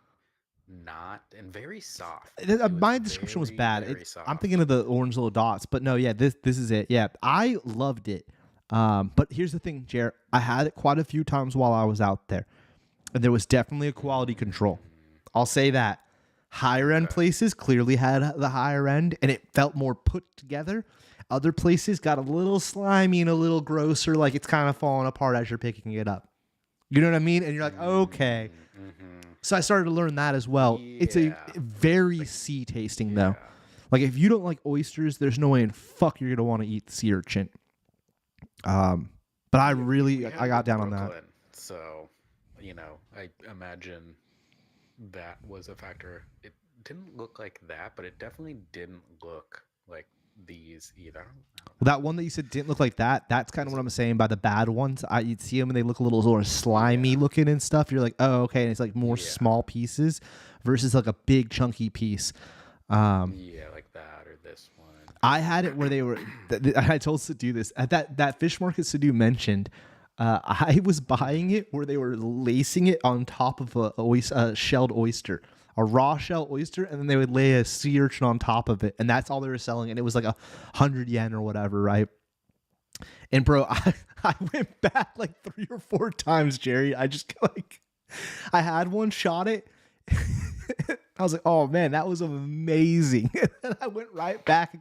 and very soft. My description was bad. Very soft. I'm thinking of the orange little dots, but no, yeah, this is it. Yeah, I loved it. But here's the thing, Jared. I had it quite a few times while I was out there, and there was definitely a quality control. I'll say that. Higher end places clearly had the higher end, and it felt more put together. Other places got a little slimy and a little grosser, like it's kind of falling apart as you're picking it up. You know what I mean? And you're like, okay. So I started to learn that as well. Yeah. It's a very sea tasting though. Like if you don't like oysters, there's no way in fuck you're gonna want to eat the sea urchin. But I got down on that. So, I imagine that was a factor. It didn't look like that, but it definitely didn't look like these either. That one that you said didn't look like that. That's kind of what I'm saying by the bad ones. You'd see them and they look a little sort of slimy looking and stuff. You're like, oh, okay. And it's like more small pieces versus like a big chunky piece. Like that or this one. I had it where they were. I told Sadu this at that fish market Sadu mentioned. I was buying it where they were lacing it on top of a shelled oyster. A raw shell oyster, and then they would lay a sea urchin on top of it, and that's all they were selling, and it was like 100 yen or whatever, right? And bro, I went back like 3 or 4 times, Jerry. I just I had one, shot it. I was like, oh man, that was amazing. And I went right back,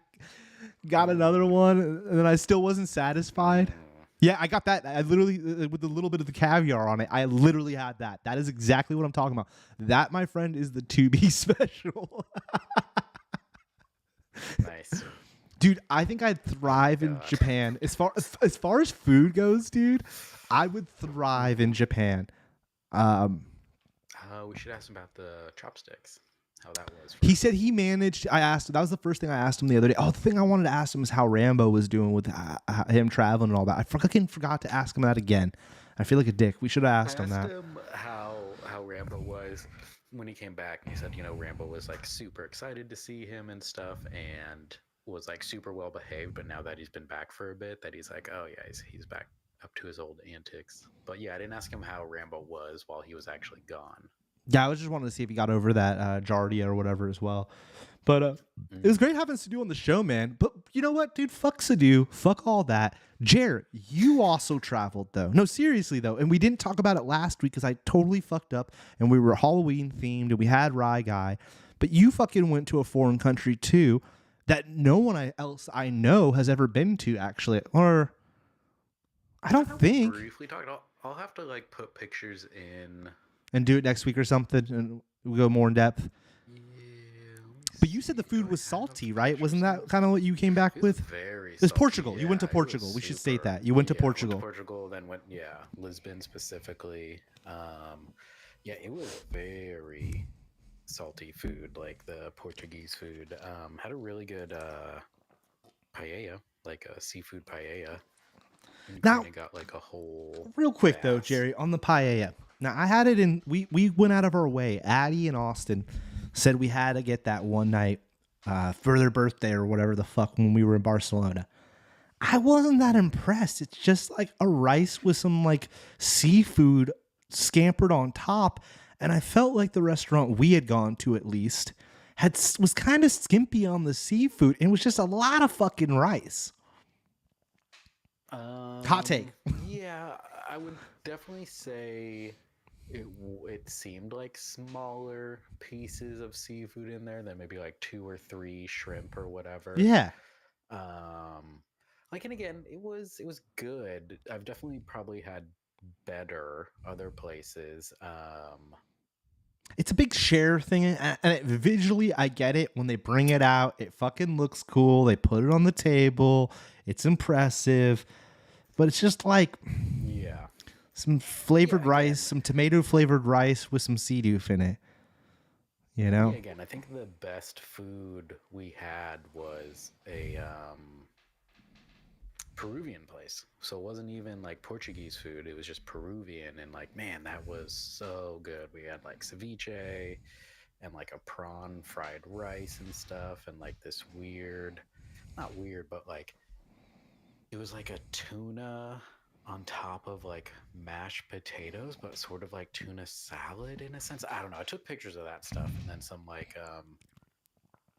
got another one, and then I still wasn't satisfied. Yeah, I got that. I literally, with a little bit of the caviar on it, I literally had that. That is exactly what I'm talking about. That, my friend, is the 2B special. Nice. Dude, I think I'd thrive in Japan. As far as food goes, dude, I would thrive in Japan. We should ask him about the chopsticks. How that was. He said he managed. I asked. That was the first thing I asked him the other day. Oh, the thing I wanted to ask him is how Rambo was doing with him traveling and all that. I fucking forgot to ask him that again. I feel like a dick. We should have asked him that. How Rambo was when he came back. He said, Rambo was like super excited to see him and stuff, and was like super well behaved. But now that he's been back for a bit, that he's like, oh yeah, he's back up to his old antics. But yeah, I didn't ask him how Rambo was while he was actually gone. Yeah, I was just wanting to see if he got over that Giardia or whatever as well. But it was great having Sadu on the show, man. But you know what, dude? Fuck Sadu. Fuck all that. Jared, you also traveled, though. No, seriously, though. And we didn't talk about it last week because I totally fucked up. And we were Halloween themed and we had Rye Guy. But you fucking went to a foreign country, too, that no one else I know has ever been to, actually. Or I don't think. Briefly talked. I'll have to like put pictures in. And do it next week or something, and we'll go more in depth. Yeah, but you said the food was salty, right? Wasn't that kind of what you came back with? Very it was salty. Portugal. Yeah, you went to Portugal. We should state that. You went to Portugal. Went to Portugal, then Lisbon specifically. It was very salty food, like the Portuguese food. Had a really good paella, like a seafood paella. And now, got like a whole. Real quick though, Jerry, on the paella. Now I had it in. We went out of our way. Addie and Austin said we had to get that one night for their birthday or whatever the fuck when we were in Barcelona. I wasn't that impressed. It's just like a rice with some like seafood scampered on top, and I felt like the restaurant we had gone to, at least, was kind of skimpy on the seafood. It was just a lot of fucking rice. Hot take. Yeah, I would definitely say it seemed like smaller pieces of seafood in there than maybe like 2 or 3 shrimp or whatever. Yeah. Like, and again, it was good. I've definitely probably had better other places. It's a big share thing, and visually, I get it. When they bring it out, it fucking looks cool. They put it on the table. It's impressive. But it's just like Yeah. some flavored Yeah, rice, again. some tomato flavored rice with some sea doof in it. You know? Yeah, again, I think the best food we had was a Peruvian place. So it wasn't even like Portuguese food. It was just Peruvian. And like, man, that was so good. We had like ceviche and like a prawn fried rice and stuff. And like this weird, not weird, but like it was like a tuna on top of like mashed potatoes, but sort of like tuna salad in a sense. I don't know. I took pictures of that stuff and then some like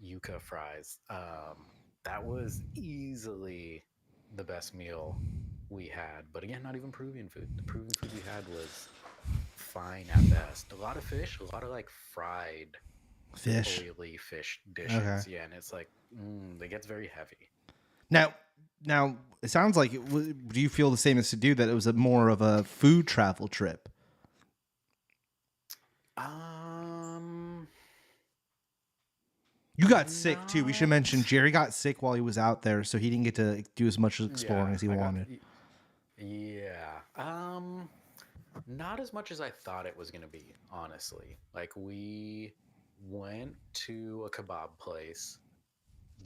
yuca fries. That was easily the best meal we had. But again, not even Peruvian food. The Peruvian food we had was fine at best. A lot of fish, a lot of like fried Fish. oily fish dishes. Okay. Yeah, and it's like it gets very heavy. Now it sounds like do you feel the same as Sadu, that it was more of a food travel trip? You got sick too. We should mention Jerry got sick while he was out there, so he didn't get to do as much exploring as he wanted. Not as much as I thought it was going to be, honestly. Like, we went to a kebab place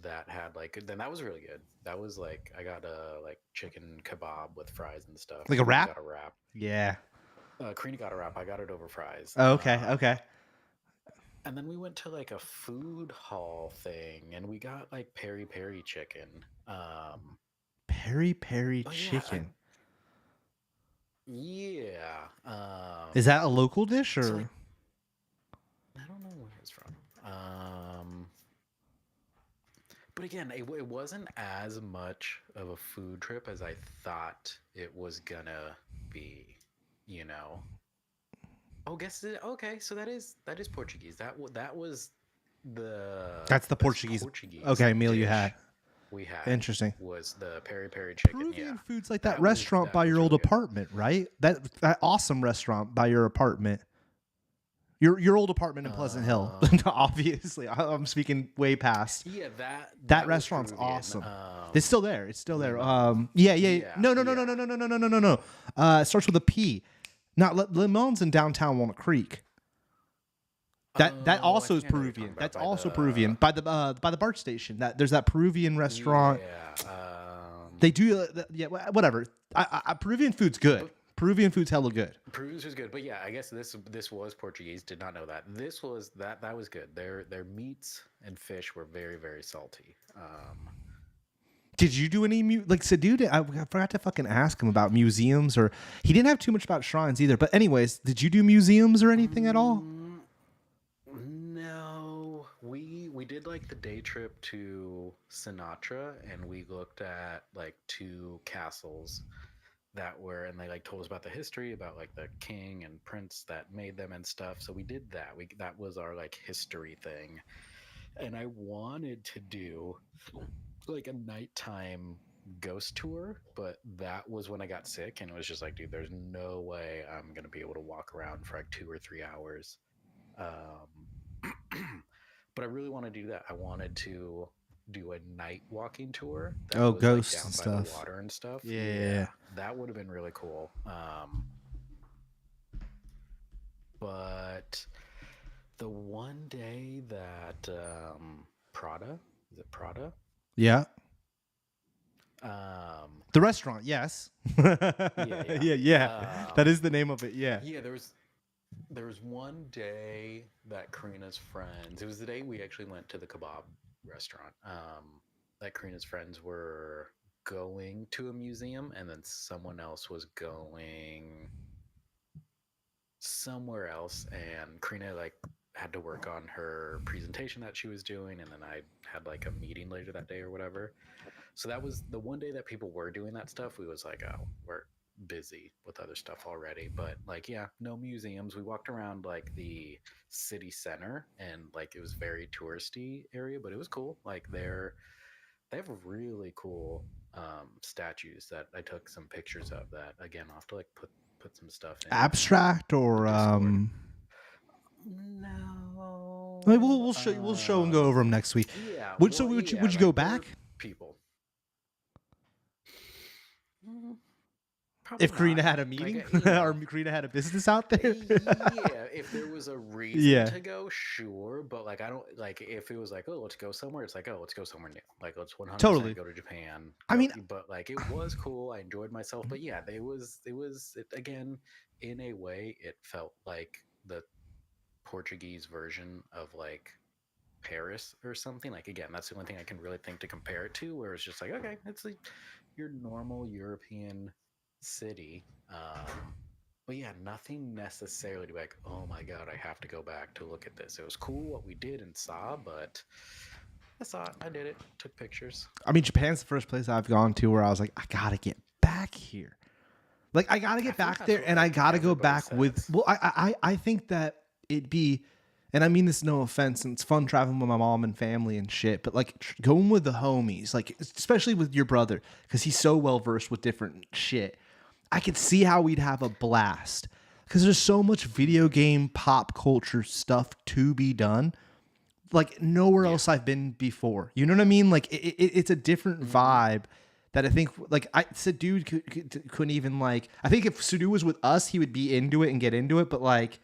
that had like, then that was really good. That was like, I got a like chicken kebab with fries and stuff. Like a wrap? Got a wrap. Yeah. Karina got a wrap. I got it over fries. Oh, okay. And then we went to like a food hall thing, and we got like peri peri chicken. Peri peri chicken. Yeah. Is that a local dish or? So like, I don't know where it's from. But again, it wasn't as much of a food trip as I thought it was gonna be. You know. Oh, guess it. Okay, so that is Portuguese. That was the. That's the Portuguese. Okay, meal you had. We had. Interesting. Was the peri peri chicken? Peruvian yeah. food's like that restaurant by your old apartment, right? That awesome restaurant by your apartment. Your old apartment in Pleasant Hill. Obviously, I'm speaking way past. Yeah, that restaurant's awesome. It's still there. It's still there. Yeah. No. It starts with a P. Not Limon's in downtown Walnut Creek. That also is Peruvian. That's also Peruvian by the BART station. There's that Peruvian restaurant. Yeah. They do. Whatever. Peruvian food's good. Peruvian food's hella good. Peruvian food's good, but yeah, I guess this was Portuguese. Did not know that. This was that was good. Their meats and fish were very, very salty. Did you do any like Sadu? I forgot to fucking ask him about museums, or he didn't have too much about shrines either. But anyways, did you do museums or anything at all? No, we did like the day trip to Sinatra, and we looked at like 2 castles that were, and they like told us about the history about like the king and prince that made them and stuff. So we did that. That was our like history thing, and I wanted to do like a nighttime ghost tour, but that was when I got sick, and it was just like, dude, there's no way I'm gonna be able to walk around for like 2 or 3 hours. But I really want to do that. I wanted to do a night walking tour. That was, ghosts like, and down by stuff. the water and stuff. Yeah, that would have been really cool. But the one day that Prada, is it Prada? Yeah. The restaurant, yes. Yeah. That is the name of it. Yeah. Yeah, there was one day that Karina's friends. It was the day we actually went to the kebab restaurant. That Karina's friends were going to a museum, and then someone else was going somewhere else, and Karina like had to work on her presentation that she was doing, and then I had like a meeting later that day or whatever. So that was the one day that people were doing that stuff. We was like, oh, we're busy with other stuff already. But like, yeah, no museums. We walked around like the city center, and like it was very touristy area, but it was cool. Like they have really cool statues that I took some pictures of. That again, I'll have to like put some stuff in Abstract or Discord. No. I mean, we'll show and go over them next week. Yeah. Would well, you yeah, go like, they're back people? if Probably Karina not. had a Like, meeting you know, or Karina had a business out there? yeah, if there was a reason Yeah. to go, sure. But like, I don't like if it was like, oh, let's go somewhere. It's like, oh, let's go somewhere new. Like, let's 100% Totally. go to Japan. I mean- but like, it was cool. I enjoyed myself. But yeah, it again, in a way, it felt like the Portuguese version of like Paris or something. Like, again, that's the only thing I can really think to compare it to, where it's just like, okay, it's like your normal European city. But yeah, nothing necessarily to be like, oh my god, I have to go back to look at this. It was cool what we did and saw, but I saw it, I did it, took pictures. I mean, Japan's the first place I've gone to where I was like, I gotta get back here. Like, I gotta get I think back that's there, what, and I like, gotta go everybody back with. says. Well, I think that it'd be, and I mean this no offense, and it's fun traveling with my mom and family and shit. But like going with the homies, like especially with your brother, because he's so well versed with different shit. I could see how we'd have a blast because there's so much video game pop culture stuff to be done. Like nowhere else I've been before. You know what I mean? Like it's a different vibe that I think like Sadu couldn't even like. I think if Sadu was with us, he would be into it and get into it. But like,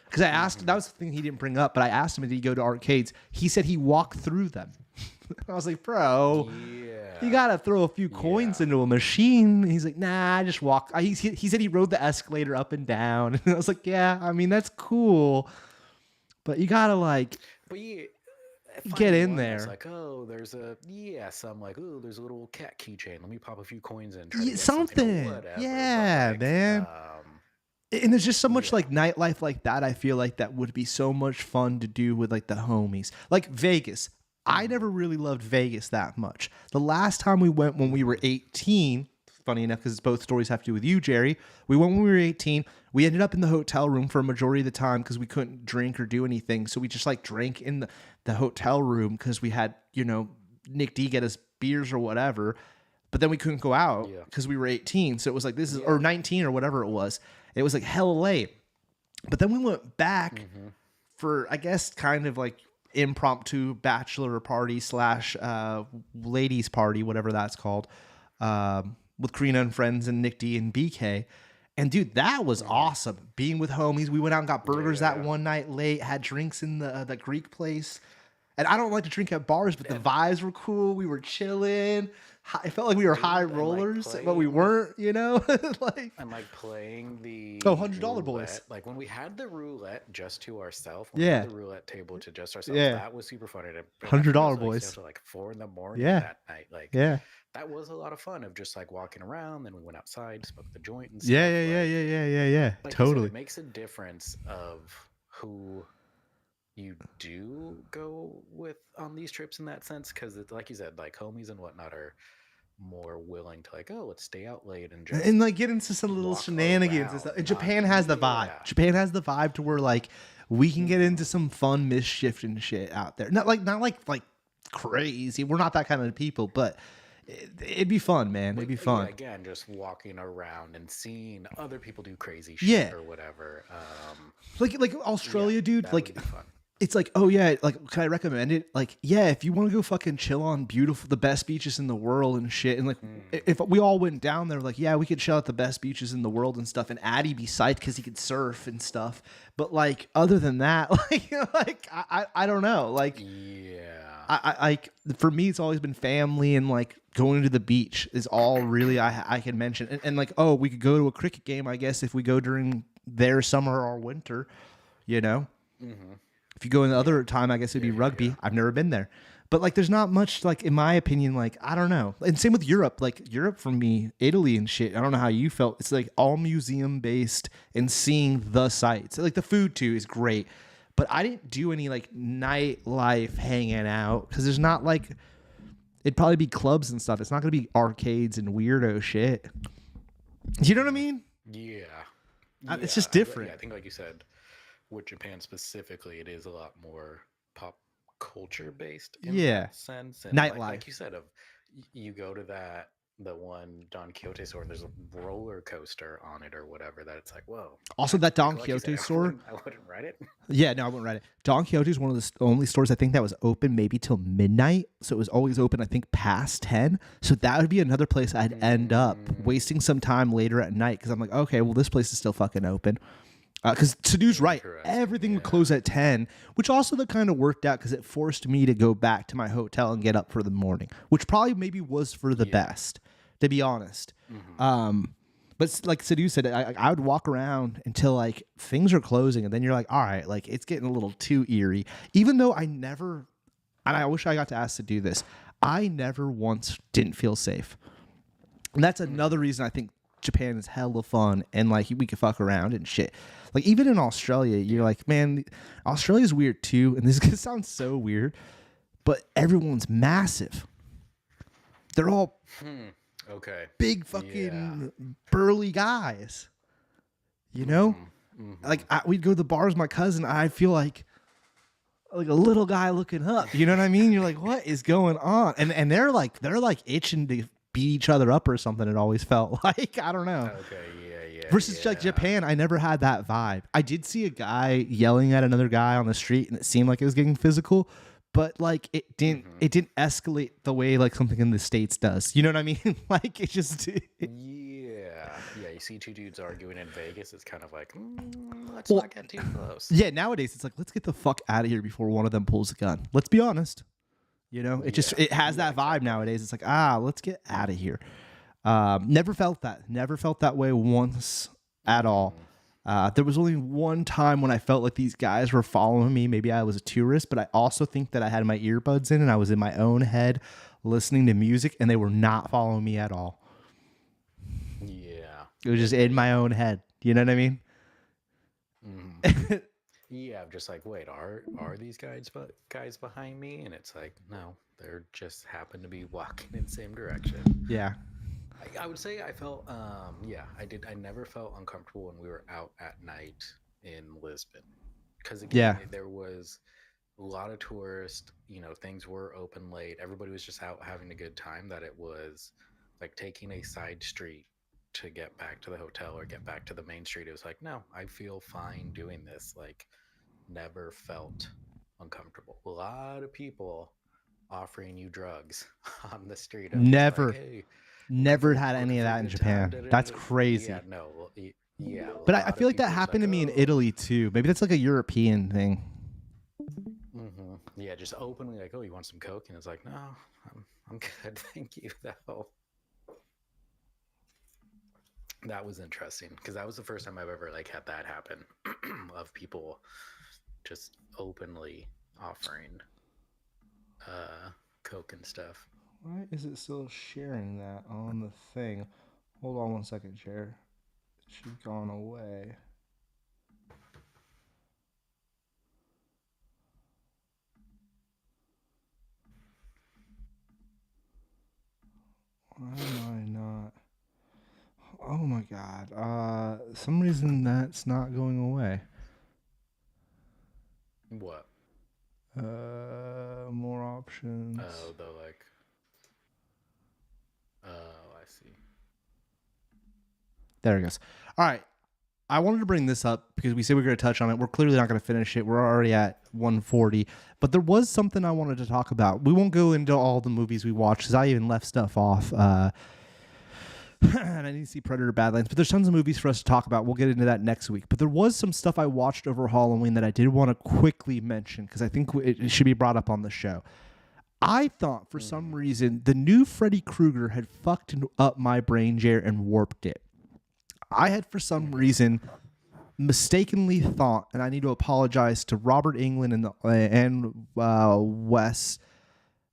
because I asked, that was the thing he didn't bring up. But I asked him, did he go to arcades? He said he walked through them. I was like, bro. Yeah. You gotta throw a few coins into a machine. He's like, nah, I just walk. He said he rode the escalator up and down. And I was like, yeah, I mean that's cool, but you gotta like But yeah, get in one there. that's like, oh, there's a some like, oh, there's a little cat keychain. Let me pop a few coins in. Yeah, Or something. whatever. But, Yeah, like, man. And there's just so much like nightlife like that. I feel like that would be so much fun to do with like the homies. Like Vegas. I never really loved Vegas that much. The last time we went when we were 18, funny enough, because both stories have to do with you, Jerry. We went when we were 18. We ended up in the hotel room for a majority of the time because we couldn't drink or do anything. So we just like drank in the hotel room because we had, you know, Nick D get us beers or whatever. But then we couldn't go out because we were 18. So it was like, this is, or 19 or whatever it was. It was like hell late. But then we went back for, I guess, kind of like impromptu bachelor party / ladies party, whatever that's called, with Karina and friends and Nick D and BK. And dude, that was awesome. Being with homies. We went out and got burgers that one night late, had drinks in the Greek place. And I don't like to drink at bars, but the vibes were cool. We were chilling. I felt like we were high rollers, but we weren't, you know? Like, and like playing the $100 boys. roulette. Like when we had the roulette just to ourselves, we had the roulette table to just ourselves, that was super fun. $100 boys. Until like 4 a.m. that night. Like that was a lot of fun of just like walking around. Then we went outside, smoked the joint and stuff. Yeah. Like Totally. It makes a difference of who you do go with on these trips in that sense, because like you said, like homies and whatnot are more willing to like, oh, let's stay out late and just like get into some little shenanigans and stuff. And Japan has the vibe. Japan has the vibe to where like we can get into some fun mischief and shit out there. Not like crazy. We're not that kind of people, but it'd be fun, man. It'd be fun. Again, just walking around and seeing other people do crazy shit or whatever. Like Australia, dude. That Like would be fun. it's like, oh yeah, like can I recommend it? Like, yeah, if you want to go fucking chill on the best beaches in the world and shit, and like if we all went down there, like, yeah, we could chill at the best beaches in the world and stuff, and Addy be psyched because he could surf and stuff. But like, other than that, like, I don't know, like, I like for me, it's always been family and like going to the beach is all really I can mention, and like, oh, we could go to a cricket game, I guess, if we go during their summer or winter, you know. If you go in the other time, I guess it'd be rugby. I've never been there. But like, there's not much, like, in my opinion, like, I don't know. And same with Europe. Like, Europe for me, Italy and shit. I don't know how you felt. It's like all museum based and seeing the sights. Like, the food too is great. But I didn't do any like nightlife hanging out because there's not like, it'd probably be clubs and stuff. It's not going to be arcades and weirdo shit. You know what I mean? Yeah. It's just different. I think, like you said, with Japan specifically, it is a lot more pop culture based in that sense. And Nightlife. like you said, you go to the one Don Quixote store and there's a roller coaster on it or whatever that it's like, whoa. Also, that Don Like you Quixote said, store. I wouldn't ride it. Yeah, no, I wouldn't ride it. Don Quixote is one of the only stores I think that was open maybe till midnight. So it was always open, I think, past 10. So that would be another place I'd end up wasting some time later at night because I'm like, okay, well, this place is still fucking open. Because Sadu's right. Everything would close at 10, which also that kind of worked out because it forced me to go back to my hotel and get up for the morning, which probably maybe was for the best, to be honest. But like Sadu said, I would walk around until like things are closing, and then you're like, all right, like it's getting a little too eerie. Even though I never, and I wish I got to ask to do this, I never once didn't feel safe. And that's another reason I think Japan is hella fun and like we could fuck around and shit. Like even in Australia, you're like, man, Australia's weird too. And this sounds so weird, but everyone's massive. They're all big fucking burly guys. You know? Like we'd go to the bars with my cousin. I feel like a little guy looking up. You know what I mean? You're like, what is going on? And they're like itching to beat each other up or something. It always felt like, I don't know. Versus like Japan, I never had that vibe. I did see a guy yelling at another guy on the street, and it seemed like it was getting physical, but like it didn't escalate the way like something in the States does. You know what I mean? Like it just you see two dudes arguing in Vegas, it's kind of like, let's not get too close. Yeah, nowadays it's like, let's get the fuck out of here before one of them pulls a gun. Let's be honest. You know, it has that vibe nowadays. It's like, let's get out of here. Never felt that way once at all. There was only one time when I felt like these guys were following me. Maybe I was a tourist, but I also think that I had my earbuds in and I was in my own head listening to music, and they were not following me at all. Yeah. It was just in my own head. You know what I mean? Yeah, I'm just like, wait, are these guys behind me? And it's like, no, they're just happen to be walking in the same direction. Yeah. I would say I felt, I never felt uncomfortable when we were out at night in Lisbon. Because again, there was a lot of tourists, things were open late. Everybody was just out having a good time, that it was like taking a side street to get back to the hotel or get back to the main street. It was like, no, I feel fine doing this. Like, never felt uncomfortable. A lot of people offering you drugs on the street. Never. Like, hey, never had any of that in Japan. That's crazy. Yeah, no. Yeah. But I feel like that happened to me in Italy too. Maybe that's like a European thing. Yeah, just openly like, oh, you want some Coke? And it's like, no, I'm good, thank you, though. That was interesting because that was the first time I've ever like had that happen of people just openly offering Coke and stuff. Why is it still sharing that on the thing? Hold on one second, Chair. She's gone away. Why am I not? Oh my god. Some reason that's not going away. What? More options. Oh, the like. Oh, I see. There it goes. All right. I wanted to bring this up because we said we were going to touch on it. We're clearly not going to finish it. We're already at 140. But there was something I wanted to talk about. We won't go into all the movies we watched because I even left stuff off. And I need to see Predator Badlands. But there's tons of movies for us to talk about. We'll get into that next week. But there was some stuff I watched over Halloween that I did want to quickly mention because I think it should be brought up on the show. I thought for some reason the new Freddy Krueger had fucked up my brain, Jared, and warped it. I had for some reason mistakenly thought, and I need to apologize to Robert Englund and Wes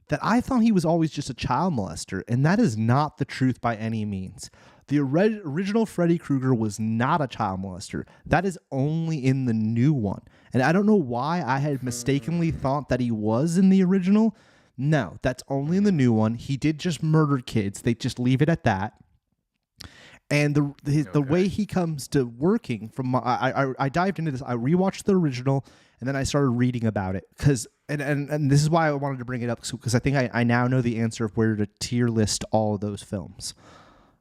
that I thought he was always just a child molester, and that is not the truth by any means. The original Freddy Krueger was not a child molester. That is only in the new one. And I don't know why I had mistakenly thought that he was in the original. No, that's only in the new one. He did just murder kids. They just leave it at that. And the way he comes to working from I dived into this. I rewatched the original and then I started reading about it because and this is why I wanted to bring it up because I think I now know the answer of where to tier list all of those films,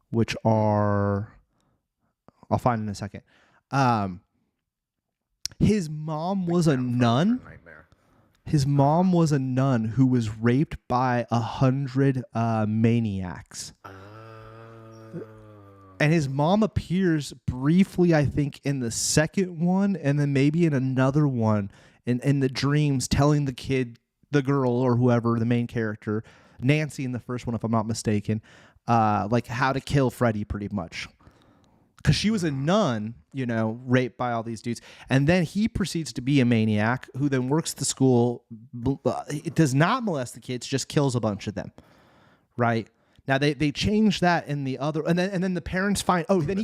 which are I'll find in a second. His mom was a nun. His mom was a nun who was raped by 100 maniacs. And his mom appears briefly, I think, in the second one, and then maybe in another one, in the dreams, telling the kid, the girl, or whoever, the main character, Nancy in the first one, if I'm not mistaken, like how to kill Freddy, pretty much. Because she was a nun, you know, raped by all these dudes. And then he proceeds to be a maniac who then works the school. It does not molest the kids, just kills a bunch of them, right? Now they changed that in the other, and then the parents find then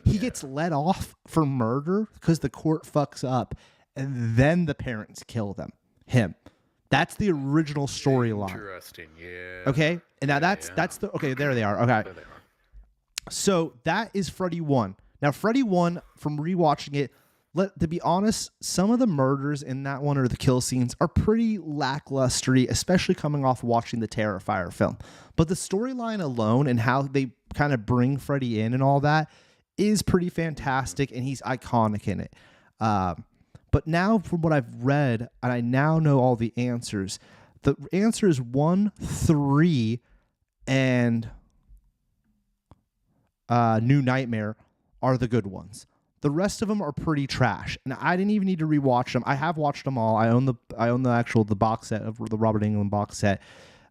he gets let off for murder because the court fucks up, and then the parents kill him. That's the original storyline. Interesting, yeah. Okay, and now that's the okay. There they are. Okay, There they are. so that is Freddy 1. Now Freddy 1, from rewatching it, to be honest, some of the murders in that one or the kill scenes are pretty lackluster, especially coming off watching the Terrifier film. But the storyline alone and how they kind of bring Freddy in and all that is pretty fantastic, and he's iconic in it. But now, from what I've read, and I now know all the answers, the answer is 1, 3, and New Nightmare are the good ones. The rest of them are pretty trash, and I didn't even need to rewatch them. I have watched them all. I own the box set of the Robert Englund box set,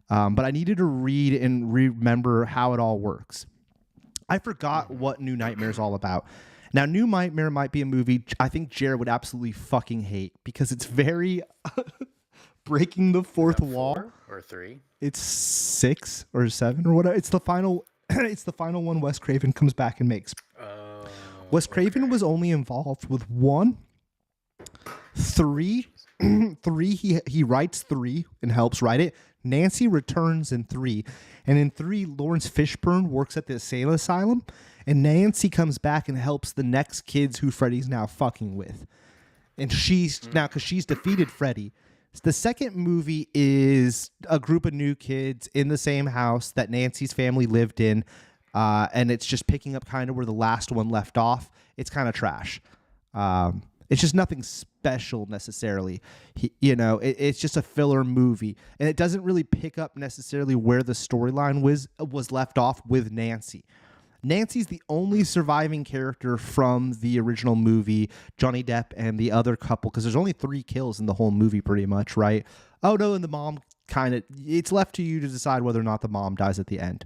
but I needed to read and remember how it all works. I forgot what New Nightmare is all about. Now, New Nightmare might be a movie I think Jared would absolutely fucking hate because it's very breaking the fourth wall. 4 or 3? It's 6 or 7 or whatever. It's the final. It's the final one Wes Craven comes back and makes. Wes Craven was only involved with 1, 3. 3, he writes 3 and helps write it. Nancy returns in 3. And in 3, Lawrence Fishburne works at the insane asylum. And Nancy comes back and helps the next kids who Freddy's now fucking with. And she's now, because she's defeated Freddy. The second movie is a group of new kids in the same house that Nancy's family lived in. And it's just picking up kind of where the last one left off. It's kind of trash. It's just nothing special necessarily. It's just a filler movie. And it doesn't really pick up necessarily where the storyline was left off with Nancy. Nancy's the only surviving character from the original movie, Johnny Depp and the other couple, because there's only 3 kills in the whole movie pretty much, right? Oh, no, and the mom it's left to you to decide whether or not the mom dies at the end.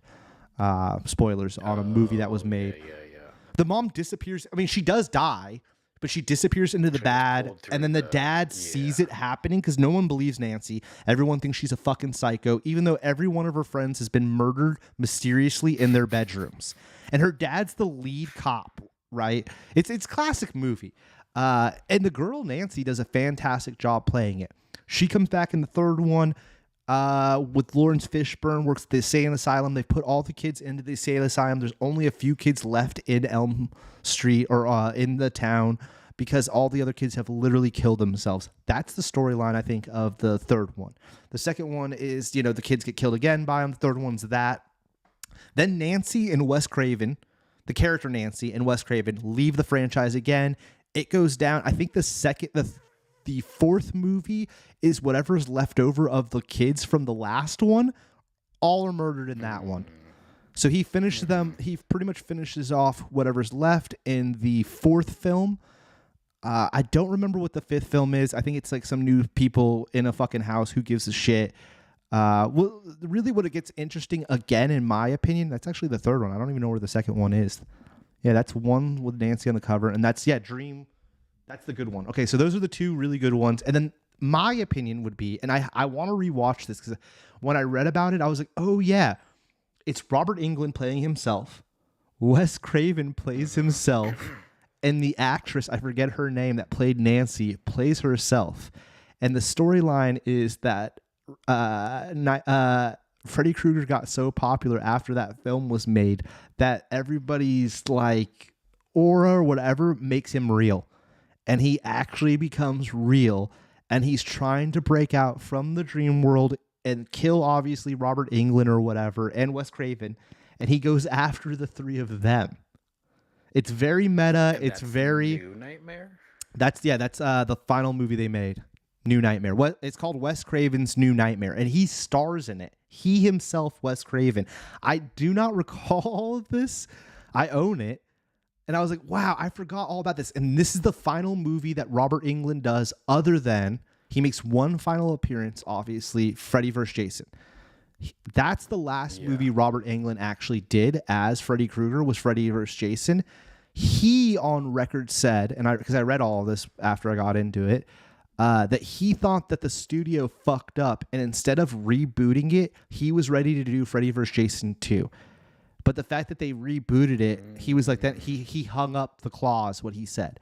Spoilers on a movie that was made. Yeah. The mom disappears. I mean, she does die, but she disappears into the bad, and then the dad sees it happening because no one believes Nancy. Everyone thinks she's a fucking psycho, even though every one of her friends has been murdered mysteriously in their bedrooms. And her dad's the lead cop, right? It's classic movie. And the girl, Nancy, does a fantastic job playing it. She comes back in the third one with Lawrence Fishburne, works at the insane asylum. They put all the kids into the insane asylum. There's only a few kids left in Elm Street or in the town because all the other kids have literally killed themselves. That's the storyline, I think, of the third one. The second one is, the kids get killed again by them. The third one's that. Then Nancy and Wes Craven, the character Nancy and Wes Craven, leave the franchise again. It goes down. I think the fourth movie is whatever's left over of the kids from the last one. All are murdered in that one. So he finishes them. He pretty much finishes off whatever's left in the fourth film. I don't remember what the fifth film is. I think it's like some new people in a fucking house. Who gives a shit? Well, really what it gets interesting again, in my opinion, that's actually the third one. I don't even know where the second one is. Yeah, that's one with Nancy on the cover. And that's, Dream. That's the good one. Okay, so those are the 2 really good ones. And then my opinion would be, and I want to rewatch this because when I read about it, I was like, oh yeah, it's Robert Englund playing himself. Wes Craven plays himself. And the actress, I forget her name, that played Nancy, plays herself. And the storyline is that Freddy Krueger got so popular after that film was made that everybody's like aura or whatever makes him real. And he actually becomes real. And he's trying to break out from the dream world and kill, obviously, Robert Englund or whatever, and Wes Craven. And he goes after the three of them. It's very meta. And it's that's very New Nightmare. That's the final movie they made, New Nightmare. What it's called, Wes Craven's New Nightmare, and he stars in it. He himself, Wes Craven. I do not recall all of this. I own it, and I was like, wow, I forgot all about this. And this is the final movie that Robert Englund does. Other than he makes one final appearance, obviously, Freddy vs. Jason. That's the last movie Robert Englund actually did as Freddy Krueger, was Freddy vs. Jason. He on record said, and because I read all of this after I got into it, that he thought that the studio fucked up, and instead of rebooting it, he was ready to do Freddy vs. Jason 2. But the fact that they rebooted it, he was like that. He hung up the clause, what he said.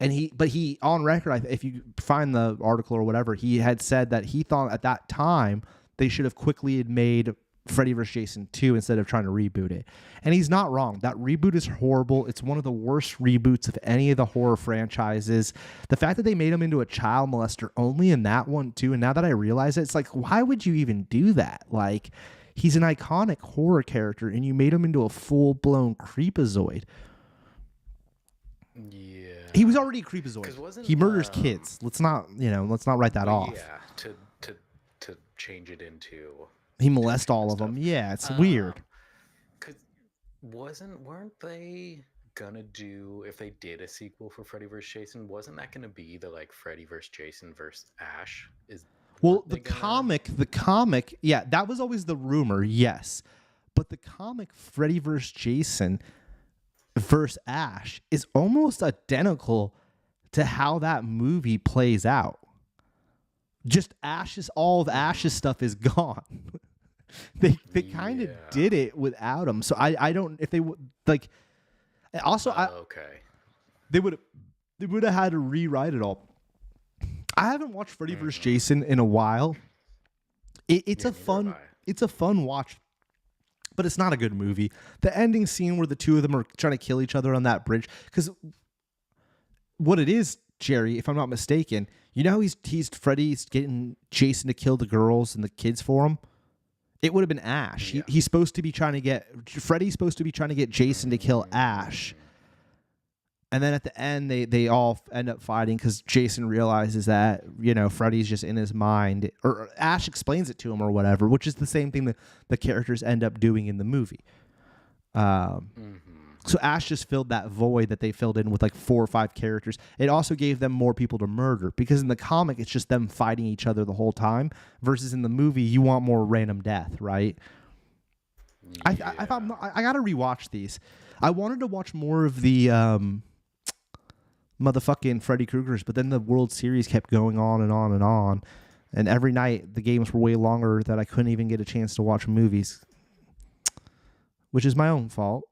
And he on record, if you find the article or whatever, he had said that he thought at that time they should have quickly had made Freddy vs. Jason 2 instead of trying to reboot it. And he's not wrong. That reboot is horrible. It's one of the worst reboots of any of the horror franchises. The fact that they made him into a child molester only in that one too, and now that I realize it, it's like, why would you even do that? Like, he's an iconic horror character and you made him into a full-blown creepazoid. Yeah. He was already a creepazoid. He murders kids. Let's not write that off. Yeah, to change it into he molests all of them. Yeah, it's weird. Cause weren't they gonna do, if they did a sequel for Freddy vs. Jason, wasn't that gonna be the like Freddy vs. Jason versus Ash? The comic, yeah, that was always the rumor, yes. But the comic Freddy vs. Jason versus Ash is almost identical to how that movie plays out. Just all of Ash's stuff is gone. they kind of did it without him. So I don't, if they would like, also okay, they would have had to rewrite it all. I haven't watched Freddy vs. Jason in a while. It's a fun watch, but it's not a good movie. The ending scene where the two of them are trying to kill each other on that bridge, because what it is, Jerry, if I'm not mistaken, you know, Freddy's getting Jason to kill the girls and the kids for him. It would have been Ash. Yeah. Freddy's supposed to be trying to get Jason to kill Ash. And then at the end, they all end up fighting because Jason realizes that, you know, Freddy's just in his mind, or Ash explains it to him or whatever, which is the same thing that the characters end up doing in the movie. So Ash just filled that void that they filled in with like 4 or 5 characters. It also gave them more people to murder, because in the comic, it's just them fighting each other the whole time, versus in the movie, you want more random death, right? Yeah. I got to rewatch these. I wanted to watch more of the motherfucking Freddy Kruegers, but then the World Series kept going on and on and on. And every night, the games were way longer that I couldn't even get a chance to watch movies, which is my own fault.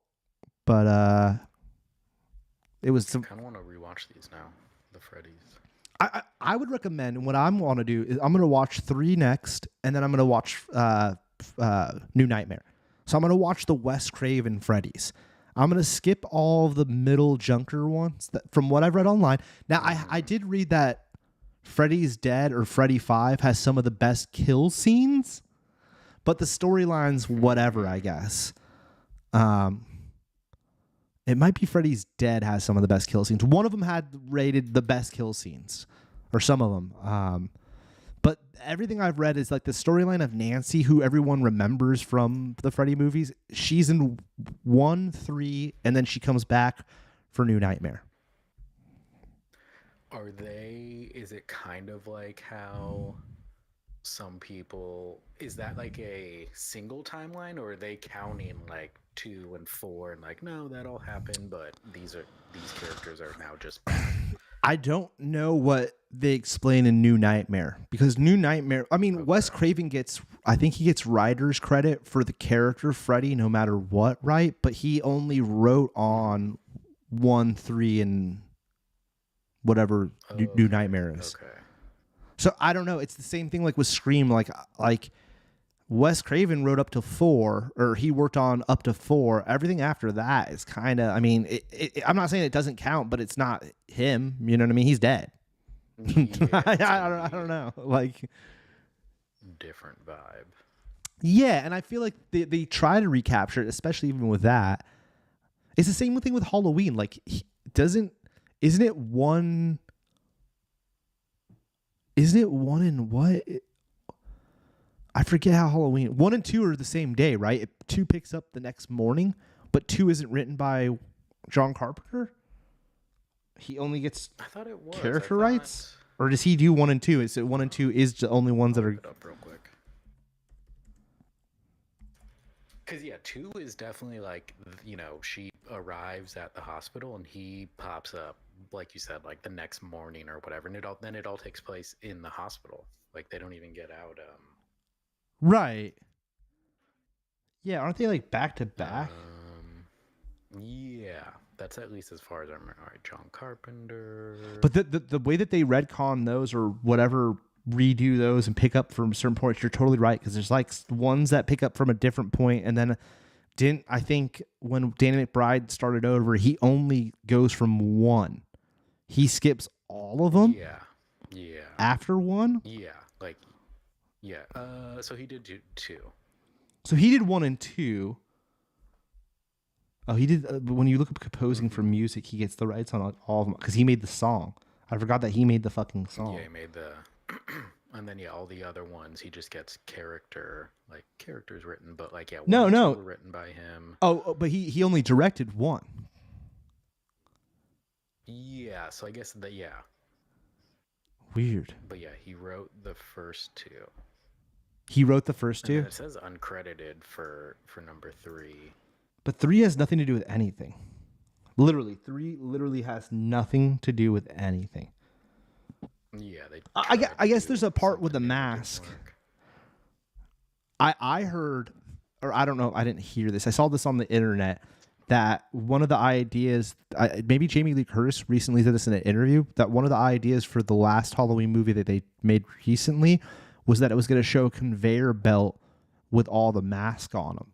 But it was some. I kind of want to rewatch these now, the Freddy's. I would recommend, and what I'm going to do is I'm going to watch 3 next, and then I'm going to watch New Nightmare. So I'm going to watch the Wes Craven Freddy's. I'm going to skip all of the middle junker ones from what I've read online. Now, I did read that Freddy's Dead or Freddy 5 has some of the best kill scenes, but the storyline's whatever, I guess. It might be Freddy's Dead has some of the best kill scenes. One of them had rated the best kill scenes, or some of them. But everything I've read is like the storyline of Nancy, who everyone remembers from the Freddy movies. She's in 1, 3, and then she comes back for New Nightmare. Is it kind of like how some people, is that like a single timeline, or are they counting like 2 and 4 and like, no, that all happened, but these characters are now just back? I don't know what they explain in New Nightmare, because New Nightmare, I mean, Wes Craven I think he gets writer's credit for the character Freddy no matter what, right? But he only wrote on 1, 3, and whatever New Nightmare is. Okay. So I don't know. It's the same thing like with Scream. Like Wes Craven wrote up to 4, or he worked on up to 4. Everything after that is kind of, I mean, I'm not saying it doesn't count, but it's not him. You know what I mean? He's dead. Yeah, I don't know. Like, different vibe. yeah, and I feel like they try to recapture it, especially even with that. It's the same thing with Halloween. Like, isn't it one? Isn't it one in what? I forget how Halloween. 1 and 2 are the same day, right? 2 picks up the next morning, but 2 isn't written by John Carpenter. He only gets I thought it was character rights, or does he do 1 and 2? Is it 1 and 2 is the only ones that are? Look it up real quick. Because 2 is definitely like, she arrives at the hospital and he pops up, like you said, like the next morning or whatever, and it all takes place in the hospital. Like they don't even get out. Right. Yeah, aren't they like back to back? Yeah, that's at least as far as I remember. All right, John Carpenter. But the way that they retcon those or whatever, redo those and pick up from certain points, you're totally right, because there's like ones that pick up from a different point, and then I think when Danny McBride started over, he only goes from 1. He skips all of them. Yeah. After 1. So he did do 2. So he did 1 and 2. Oh, he did. But when you look up composing for music, he gets the rights on all of them because he made the song. I forgot that he made the fucking song. Yeah, he made the. And then all the other ones, he just gets characters written, but no, were written by him. Oh, but he only directed 1. Yeah, so I guess Weird. But he wrote the first 2. He wrote the first 2. And it says uncredited for number 3. But 3 has nothing to do with anything. Literally, 3 literally has nothing to do with anything. Yeah, I guess there's a part with the mask. I heard, or I don't know, I didn't hear this. I saw this on the internet, that one of the ideas, maybe Jamie Lee Curtis recently did this in an interview, that one of the ideas for the last Halloween movie that they made recently was that it was going to show a conveyor belt with all the masks on them,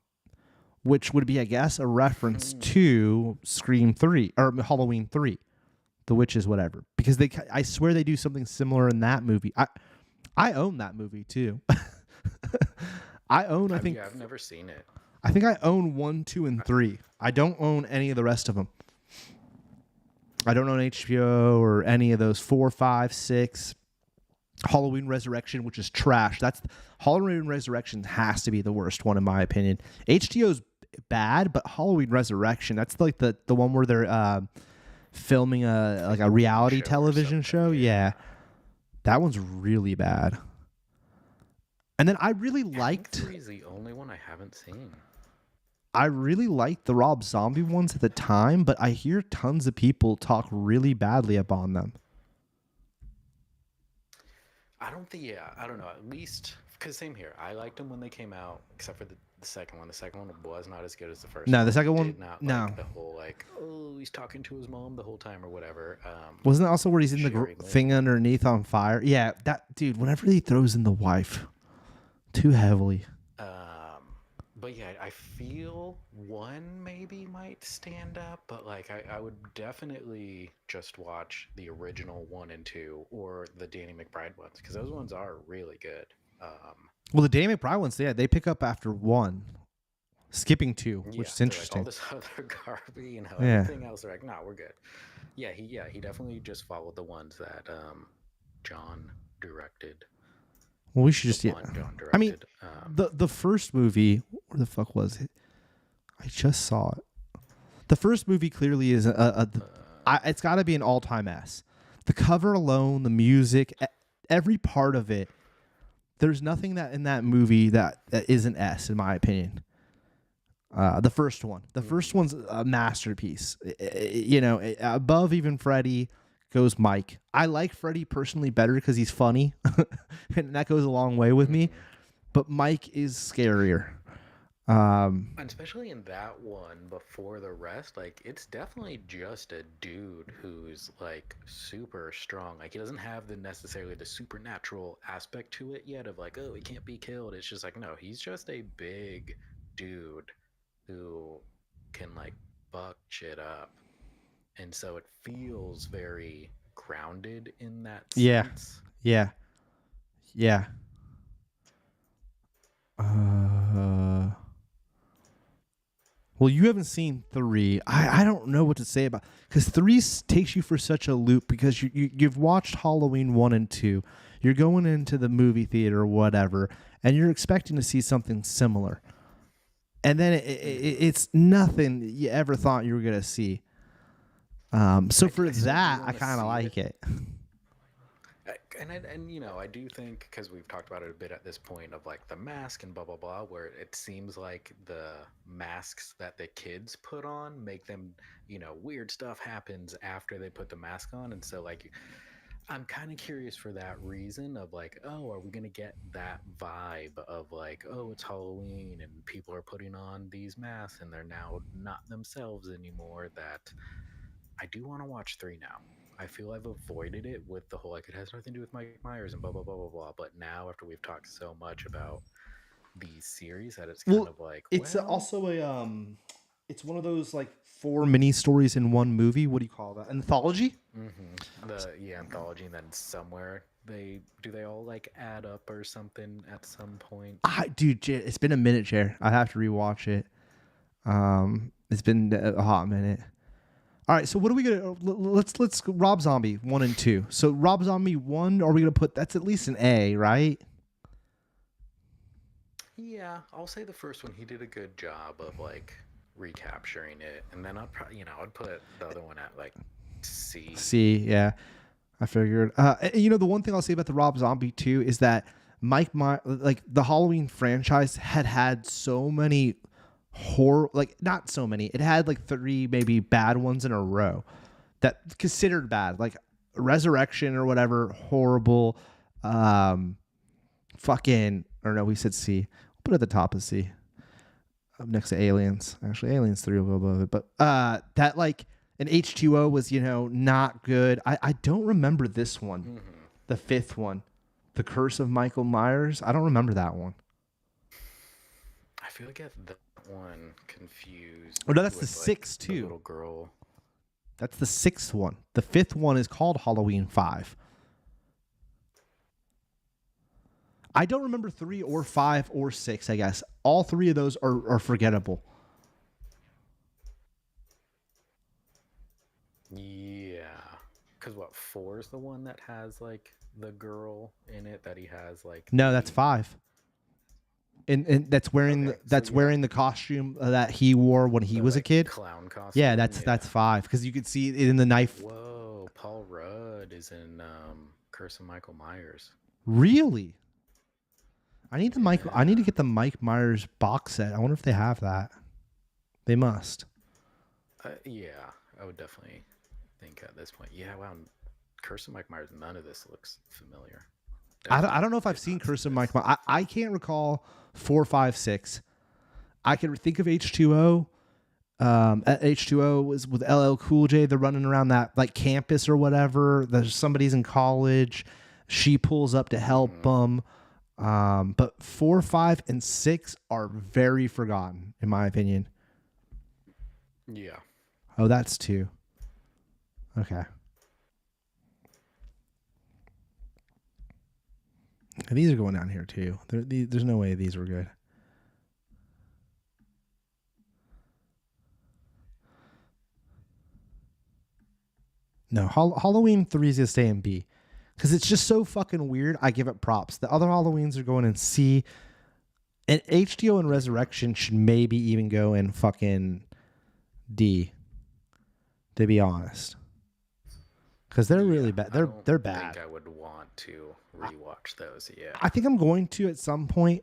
which would be, I guess, a reference to Scream 3 or Halloween 3, the witches, whatever. Because I swear they do something similar in that movie. I own that movie too. I think I've never seen it. I think I own 1, 2, and 3. I don't own any of the rest of them. I don't own HBO or any of those 4, 5, 6. Halloween Resurrection, which is trash. Halloween Resurrection has to be the worst one in my opinion. HTO's bad, but Halloween Resurrection, that's like the one where they're filming a reality television show. Yeah. That one's really bad. And then I really liked. 3 is the only one I haven't seen. I really liked the Rob Zombie ones at the time, but I hear tons of people talk really badly about them. I don't know. At least, because same here. I liked them when they came out, except for the second one. The second one was not as good as the first one. No, the second one, Did not no. like the whole, he's talking to his mom the whole time or whatever. Wasn't it also where he's in the thing underneath on fire? Yeah, that dude, whenever he throws in the wife too heavily. But I feel 1 maybe might stand up, but I would definitely just watch the original 1 and 2 or the Danny McBride ones, because those ones are really good. Well, the Danny McBride ones, they pick up after 1, skipping 2, which is interesting. All this other garbage, everything else, they're like, no, we're good. Yeah, he definitely just followed the ones that John directed. Well, we should just I mean, the first movie, where the fuck was it? I just saw it. The first movie clearly is it's got to be an all-time S. The cover alone, the music, every part of it. There's nothing that in that movie that is an S, in my opinion. The first one. The first one's a masterpiece. Above even Freddy, goes Mike. I like Freddy personally better because he's funny, and that goes a long way with me. But Mike is scarier. And especially in that one, before the rest, like it's definitely just a dude who's like super strong. Like he doesn't have necessarily the supernatural aspect to it yet of like, oh, he can't be killed. It's just like, no, he's just a big dude who can like fuck shit up. And so it feels very grounded in that Yeah. sense. Yeah. Yeah. Well, you haven't seen 3. I don't know what to say about, because 3 takes you for such a loop because you've watched Halloween 1 and 2. You're going into the movie theater or whatever, and you're expecting to see something similar. And then it's nothing you ever thought you were going to see. So for that, I kind of like it. And you know, I do think, because we've talked about it a bit at this point of like the mask and blah blah blah, where it seems like the masks that the kids put on make them, you know, weird stuff happens after they put the mask on. And so like I'm kind of curious for that reason of like, oh, are we gonna get that vibe of like, oh, it's Halloween and people are putting on these masks and they're now not themselves anymore? That I do want to watch 3 now. I feel I've avoided it with the whole like it has nothing to do with Mike Myers and blah blah blah blah blah. But now after we've talked so much about these series, that it's kind of like, it's well, also it's one of those like 4 mini stories in one movie. What do you call that? Anthology? the anthology, and then somewhere they all like add up or something at some point. Dude, it's been a minute, Jer. I have to rewatch it. It's been a hot minute. All right, so what are we gonna let's Rob Zombie 1 and 2. So Rob Zombie 1, are we gonna put that's at least an A, right? Yeah, I'll say the first one he did a good job of like recapturing it, and then I'd probably I'd put the other one at like C. C, yeah, I figured. You know, the one thing I'll say about the Rob Zombie 2 is that like the Halloween franchise had so many horror, like not so many. It had like 3 maybe bad ones in a row that considered bad, like Resurrection or whatever, horrible. Fucking, or no, we said C. We'll put it at the top of C, up next to Aliens. Actually, Aliens 3 will go above it, but that like an H2O was not good. I don't remember this one, the 5th one, The Curse of Michael Myers. I don't remember that one. I feel like I have that one confused. Oh no, that's the with, 6th the too. little girl. That's the 6th one. The 5th one is called Halloween 5. I don't remember 3 or 5 or 6, I guess. All 3 of those are forgettable. Yeah. Because what, 4 is the one that has like the girl in it that he has like. No, that's 5. And that's wearing wearing the costume that he wore when he was a kid. Clown costume. Yeah, that's 5 because you could see it in the knife. Whoa, Paul Rudd is in Curse of Michael Myers. Really? I need to get the Mike Myers box set. I wonder if they have that. They must. Yeah, I would definitely think at this point. Yeah, wow. Curse of Mike Myers. None of this looks familiar. I don't know if I've seen Curse of Mike Myers. I can't recall 4, 5, 6. I can think of H2O. H2O was with LL Cool J. They're running around that like campus or whatever. There's somebody's in college. She pulls up to help them. But 4, 5, and 6 are very forgotten, in my opinion. Yeah. Oh, that's 2. Okay. And these are going down here too. There's no way these were good. No, Halloween 3 is going to stay in B. Because it's just so fucking weird. I give it props. The other Halloweens are going in C. And H2O and Resurrection should maybe even go in fucking D. To be honest. Because they're really bad. They're bad. I think I would want to rewatch those. Yeah. I think I'm going to at some point.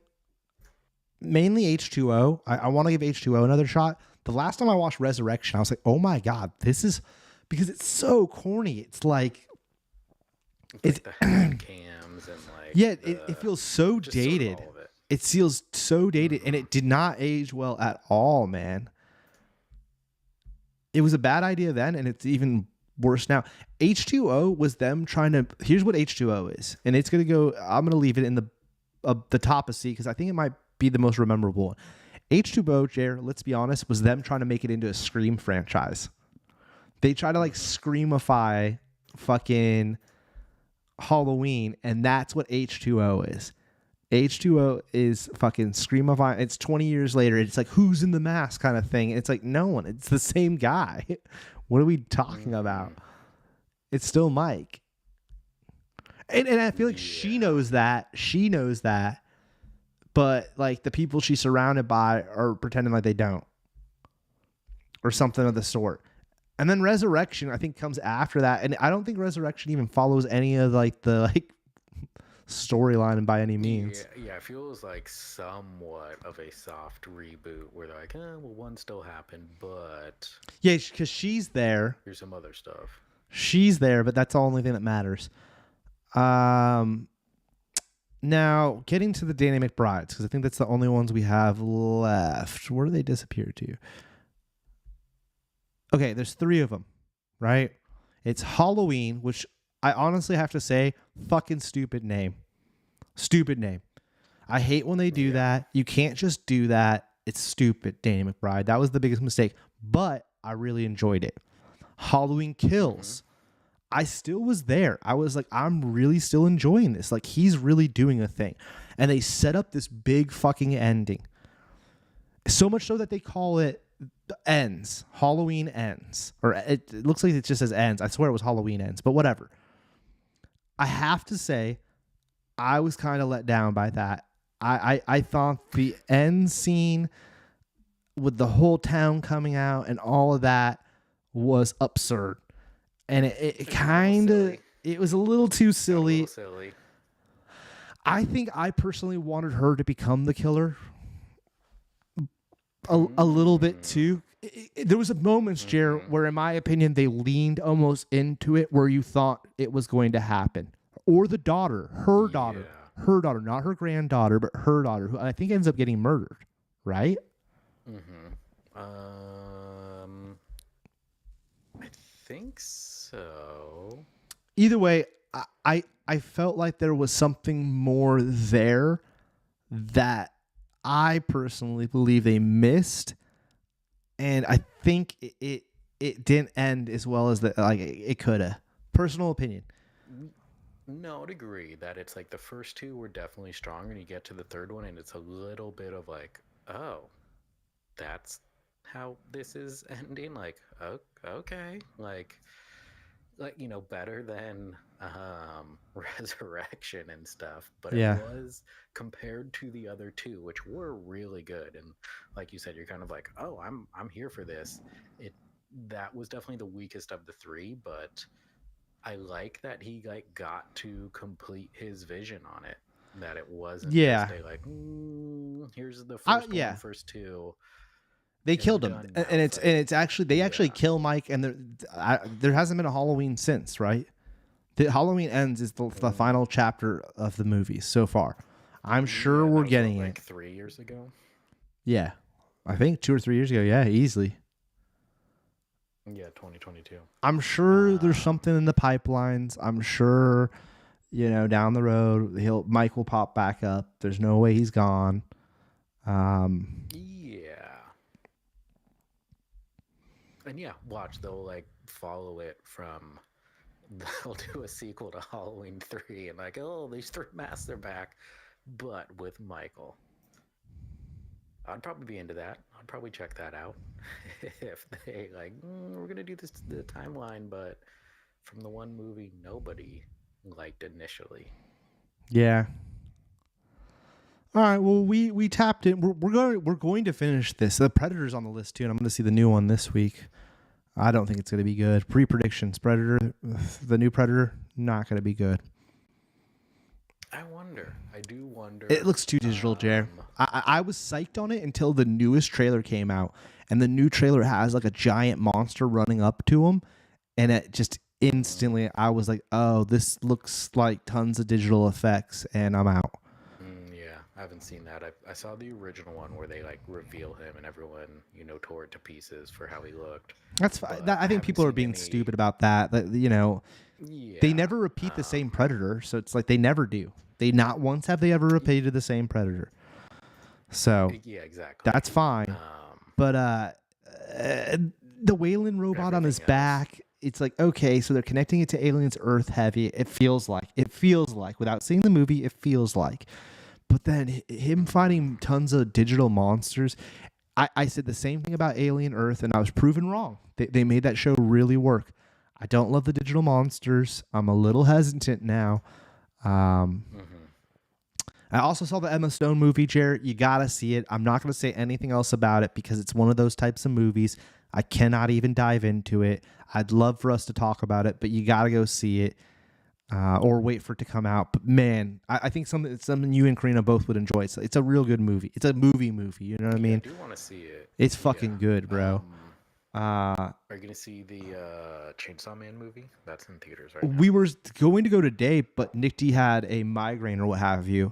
Mainly H2O. I want to give H2O another shot. The last time I watched Resurrection, I was like, oh my God, this is because it's so corny. It's like It's like the hand cams and like it feels so just sort of dated. all of it. It feels so dated, and it did not age well at all, man. It was a bad idea then, and it's even worse now. H2O was them trying to. Here's what H2O is, and it's gonna go. I'm gonna leave it in the top of C because I think it might be the most memorable one. H2O, Jer, let's be honest, was them trying to make it into a Scream franchise. They try to like Screamify fucking Halloween, and that's what H2O is. H2O is fucking Screamify. It's 20 years later. It's like, who's in the mask kind of thing. It's like, no one. It's the same guy. What are we talking about? It's still Mike. And I feel like she knows that. She knows that. But like the people she's surrounded by are pretending like they don't. Or something of the sort. And then Resurrection, I think, comes after that. And I don't think Resurrection even follows any of like the storyline by any means. Yeah, it feels like somewhat of a soft reboot where they're like, well, one still happened, but Yeah, because she's there. here's some other stuff. She's there, but that's the only thing that matters. Now, getting to the Danny McBrides, because I think that's the only ones we have left. Where do they disappear to? Okay, there's 3 of them, right? It's Halloween, which I honestly have to say, fucking stupid name. Stupid name. I hate when they do that. You can't just do that. It's stupid, Danny McBride. That was the biggest mistake, but I really enjoyed it. Halloween Kills. I still was there. I was like, I'm really still enjoying this. Like, he's really doing a thing. And they set up this big fucking ending. So much so that they call it Ends. Halloween Ends. Or it looks like it just says Ends. I swear it was Halloween Ends, but whatever. I have to say, I was kind of let down by that. I thought the end scene with the whole town coming out and all of that was absurd. And it kind of, it was a little too silly. A little silly. I think I personally wanted her to become the killer a little bit too. There was a moment, Jer, where in my opinion, they leaned almost into it where you thought it was going to happen. Or the daughter, her daughter, not her granddaughter, but her daughter, who I think ends up getting murdered, right? I think so. Either way, I felt like there was something more there that I personally believe they missed, and I think it didn't end as well as it could have. Personal opinion. No, I'd agree that it's like the first 2 were definitely stronger, and you get to the third one, and it's a little bit of like, oh, that's how this is ending. Like, okay, like better than Resurrection and stuff. But it was compared to the other 2, which were really good, and like you said, you're kind of like, oh, I'm here for this. That was definitely the weakest of the 3, but I like that he got to complete his vision on it. That it wasn't just a here's the first one, first 2. They killed him, and it's actually they actually kill Mike, and there hasn't been a Halloween since, right? The Halloween Ends is the final chapter of the movie so far. I'm sure we're getting it. 3 years ago. Yeah, I think 2 or 3 years ago. Yeah, easily. Yeah, 2022. I'm sure there's something in the pipelines. I'm sure, down the road, Mike will pop back up. There's no way he's gone. And watch, they'll follow it from, they'll do a sequel to Halloween 3 and these 3 masks are back, but with Michael. I'd probably be into that. I'd probably check that out if they we're gonna do this the timeline, but from the one movie nobody liked initially. Yeah. All right. Well, we tapped it. We're going to finish this. The Predator's on the list too, and I'm going to see the new one this week. I don't think it's going to be good. Pre-predictions: Predator, the new Predator, not going to be good. I do wonder. It looks too digital, Jer. I was psyched on it until the newest trailer came out, and the new trailer has a giant monster running up to him, and it just instantly I was like, oh, this looks like tons of digital effects, and I'm out. Yeah, I haven't seen that. I saw the original one where they like reveal him and everyone, tore it to pieces for how he looked. That's fine. But I think people are being stupid about that. Yeah. They never repeat the same predator, so it's like they never do. They not once have they ever repeated the same predator. So Yeah, exactly. that's fine. But the Wayland robot on his back, it's like, okay, so they're connecting it to Aliens Earth heavy. It feels like, without seeing the movie, it feels like. But then him fighting tons of digital monsters. I said the same thing about Alien Earth, and I was proven wrong. They made that show really work. I don't love the digital monsters. I'm a little hesitant now. I also saw the Emma Stone movie, Jared. You got to see it. I'm not going to say anything else about it because it's one of those types of movies. I cannot even dive into it. I'd love for us to talk about it, but you got to go see it or wait for it to come out. But man, I think something you and Karina both would enjoy. It's a real good movie. It's a movie. You know what I mean? I do want to see it. It's fucking good, bro. Are you going to see the Chainsaw Man movie? That's in theaters right now. We were going to go today, but Nick D had a migraine or what have you.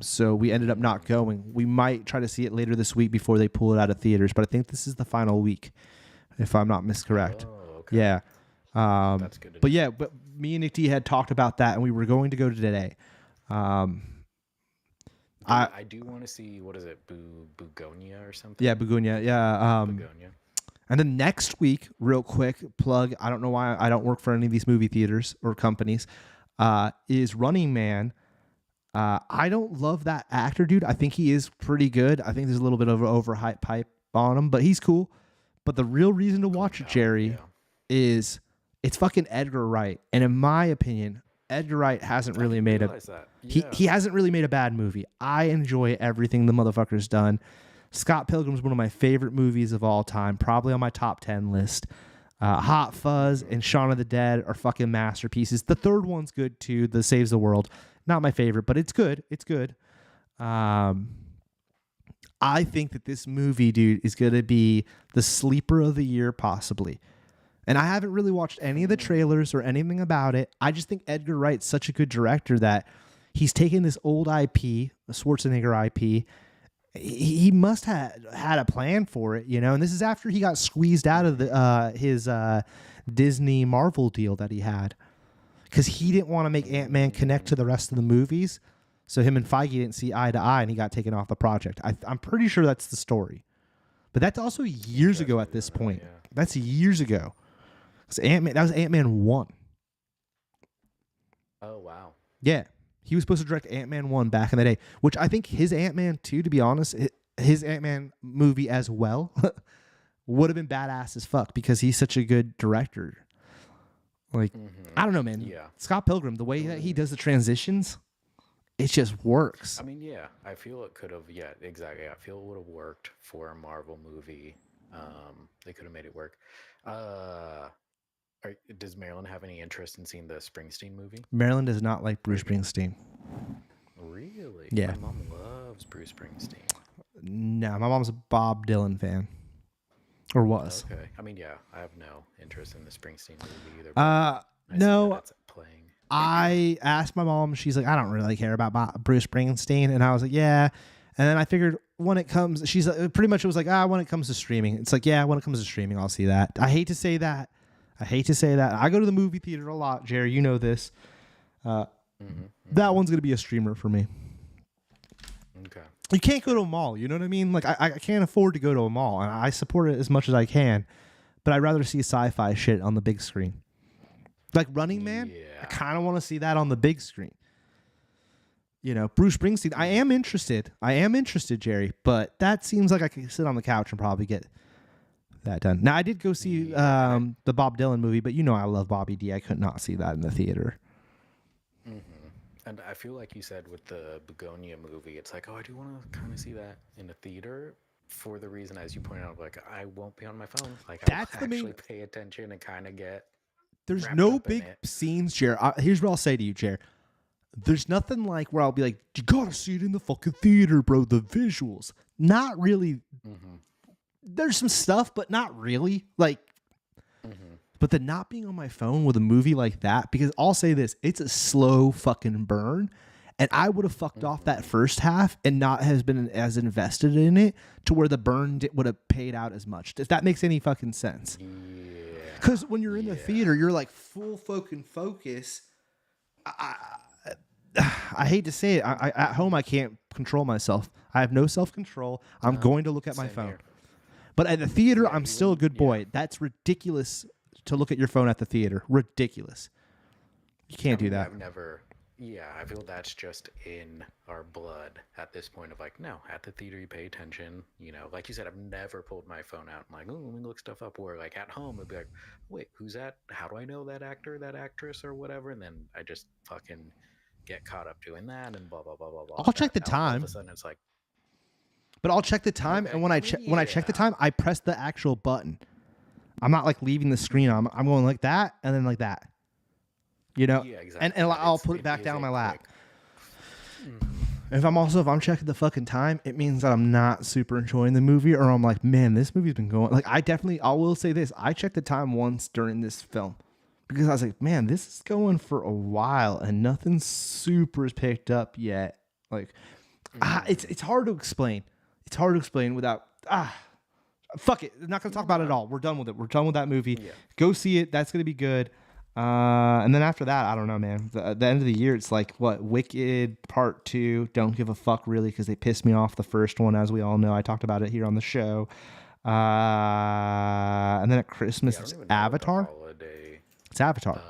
So we ended up not going. We might try to see it later this week before they pull it out of theaters, but I think this is the final week, if I'm not miscorrect. Oh, okay. Yeah. That's good. But yeah, but me and Nick D had talked about that, and we were going to go today. I do want to see, what is it, Bugonia or something? Yeah, Bugonia. Yeah. Bugonia. And then next week, real quick plug. I don't know why I don't work for any of these movie theaters or companies. Is Running Man. I don't love that actor, dude. I think he is pretty good. I think there's a little bit of an overhyped pipe on him, but he's cool. But the real reason to watch it, Jerry, is it's fucking Edgar Wright. And in my opinion, Edgar Wright hasn't really made he hasn't really made a bad movie. I enjoy everything the motherfucker's done. Scott Pilgrim's one of my favorite movies of all time, probably on my top 10 list. Hot Fuzz and Shaun of the Dead are fucking masterpieces. The third one's good too, The Saves the World. Not my favorite, but it's good. It's good. I think that this movie, dude, is going to be the sleeper of the year, possibly. And I haven't really watched any of the trailers or anything about it. I just think Edgar Wright's such a good director that he's taken this old IP, a Schwarzenegger IP. He must have had a plan for it, and this is after he got squeezed out of his Disney Marvel deal that he had. Because he didn't want to make Ant-Man connect to the rest of the movies. So him and Feige didn't see eye to eye, and he got taken off the project. I'm pretty sure that's the story. But that's also years ago at this point. Yeah. That's years ago. That was Ant-Man 1. Oh, wow. Yeah. He was supposed to direct Ant-Man 1 back in the day, which I think his Ant-Man 2, to be honest, his Ant-Man movie as well, would have been badass as fuck because he's such a good director. Like, I don't know, man. Yeah. Scott Pilgrim, the way that he does the transitions, it just works. I mean, yeah, I feel it could have, yeah, exactly. I feel it would have worked for a Marvel movie. They could have made it work. Does Marilyn have any interest in seeing the Springsteen movie? Marilyn does not like Bruce Springsteen. Really? Yeah. My mom loves Bruce Springsteen. No, my mom's a Bob Dylan fan. Or was. Okay. I mean, yeah, I have no interest in the Springsteen movie either. No. That's playing. I asked my mom, she's like, I don't really care about Bruce Springsteen. And I was like, yeah. And then I figured when it comes, she's like, pretty much it was like, when it comes to streaming. It's like, yeah, when it comes to streaming, I'll see that. I hate to say that. I go to the movie theater a lot, Jerry. You know this. That one's going to be a streamer for me. Okay. You can't go to a mall. You know what I mean? Like, I can't afford to go to a mall. And I support it as much as I can. But I'd rather see sci-fi shit on the big screen. Like Running Man, I kind of want to see that on the big screen. Bruce Springsteen, I am interested, Jerry. But that seems like I could sit on the couch and probably get that done. Now, I did go see the Bob Dylan movie, but I love Bobby D. I could not see that in the theater. And I feel like you said with the Begonia movie, it's like, I do want to kind of see that in a theater for the reason, as you pointed out, like I won't be on my phone. Like that's I'll actually pay attention and kind of get. There's no big scenes, Jer. Here's what I'll say to you, Jer. There's nothing like where I'll be like, you gotta see it in the fucking theater, bro. The visuals, not really. There's some stuff, but not really. Like, But the not being on my phone with a movie like that, because I'll say this, it's a slow fucking burn. And I would have fucked off that first half and not has been as invested in it to where the burn would have paid out as much. If that makes any fucking sense. Yeah. Because when you're in the theater, you're like full fucking focus. I hate to say it. At home, I can't control myself. I have no self-control. I'm going to look at my Same phone. here. But at the theater, Yeah, I'm you still a wouldn't- good boy. That's ridiculous to look at your phone at the theater. Ridiculous. You can't do that. I've never. Yeah, I feel that's just in our blood at this point of like, no, at the theater you pay attention. You know, like you said, I've never pulled my phone out and like, oh, let me look stuff up. Or like at home, it'd be like, wait, who's that? How do I know that actor, that actress, or whatever? And then I just fucking get caught up doing that and blah blah blah blah blah. I'll check the All of time. a sudden, it's like, But I'll check the time, Okay. and when I check the Yeah. time, I press the actual button. I'm not like leaving the screen. I'm going like that and then like that. You know, yeah, exactly. and I'll It's- put it back is down a my lap. quick- If I'm checking the fucking time, it means that I'm not super enjoying the movie, or I'm like, man, this movie's been going. Like, I will say this: I checked the time once during this film because I was like, man, this is going for a while and nothing super is picked up yet. Like, it's hard to explain. It's hard to explain without fuck it. I'm not gonna talk about it at all. We're done with it. We're done with that movie. Yeah. Go see it. That's gonna be good. And then after that, I don't know, man. The end of the year, it's like what Wicked Part 2. Don't give a fuck really because they pissed me off the first one, as we all know. I talked about it here on the show. And then at Christmas, Yeah, I it's don't even know what the Avatar. holiday. It's Avatar.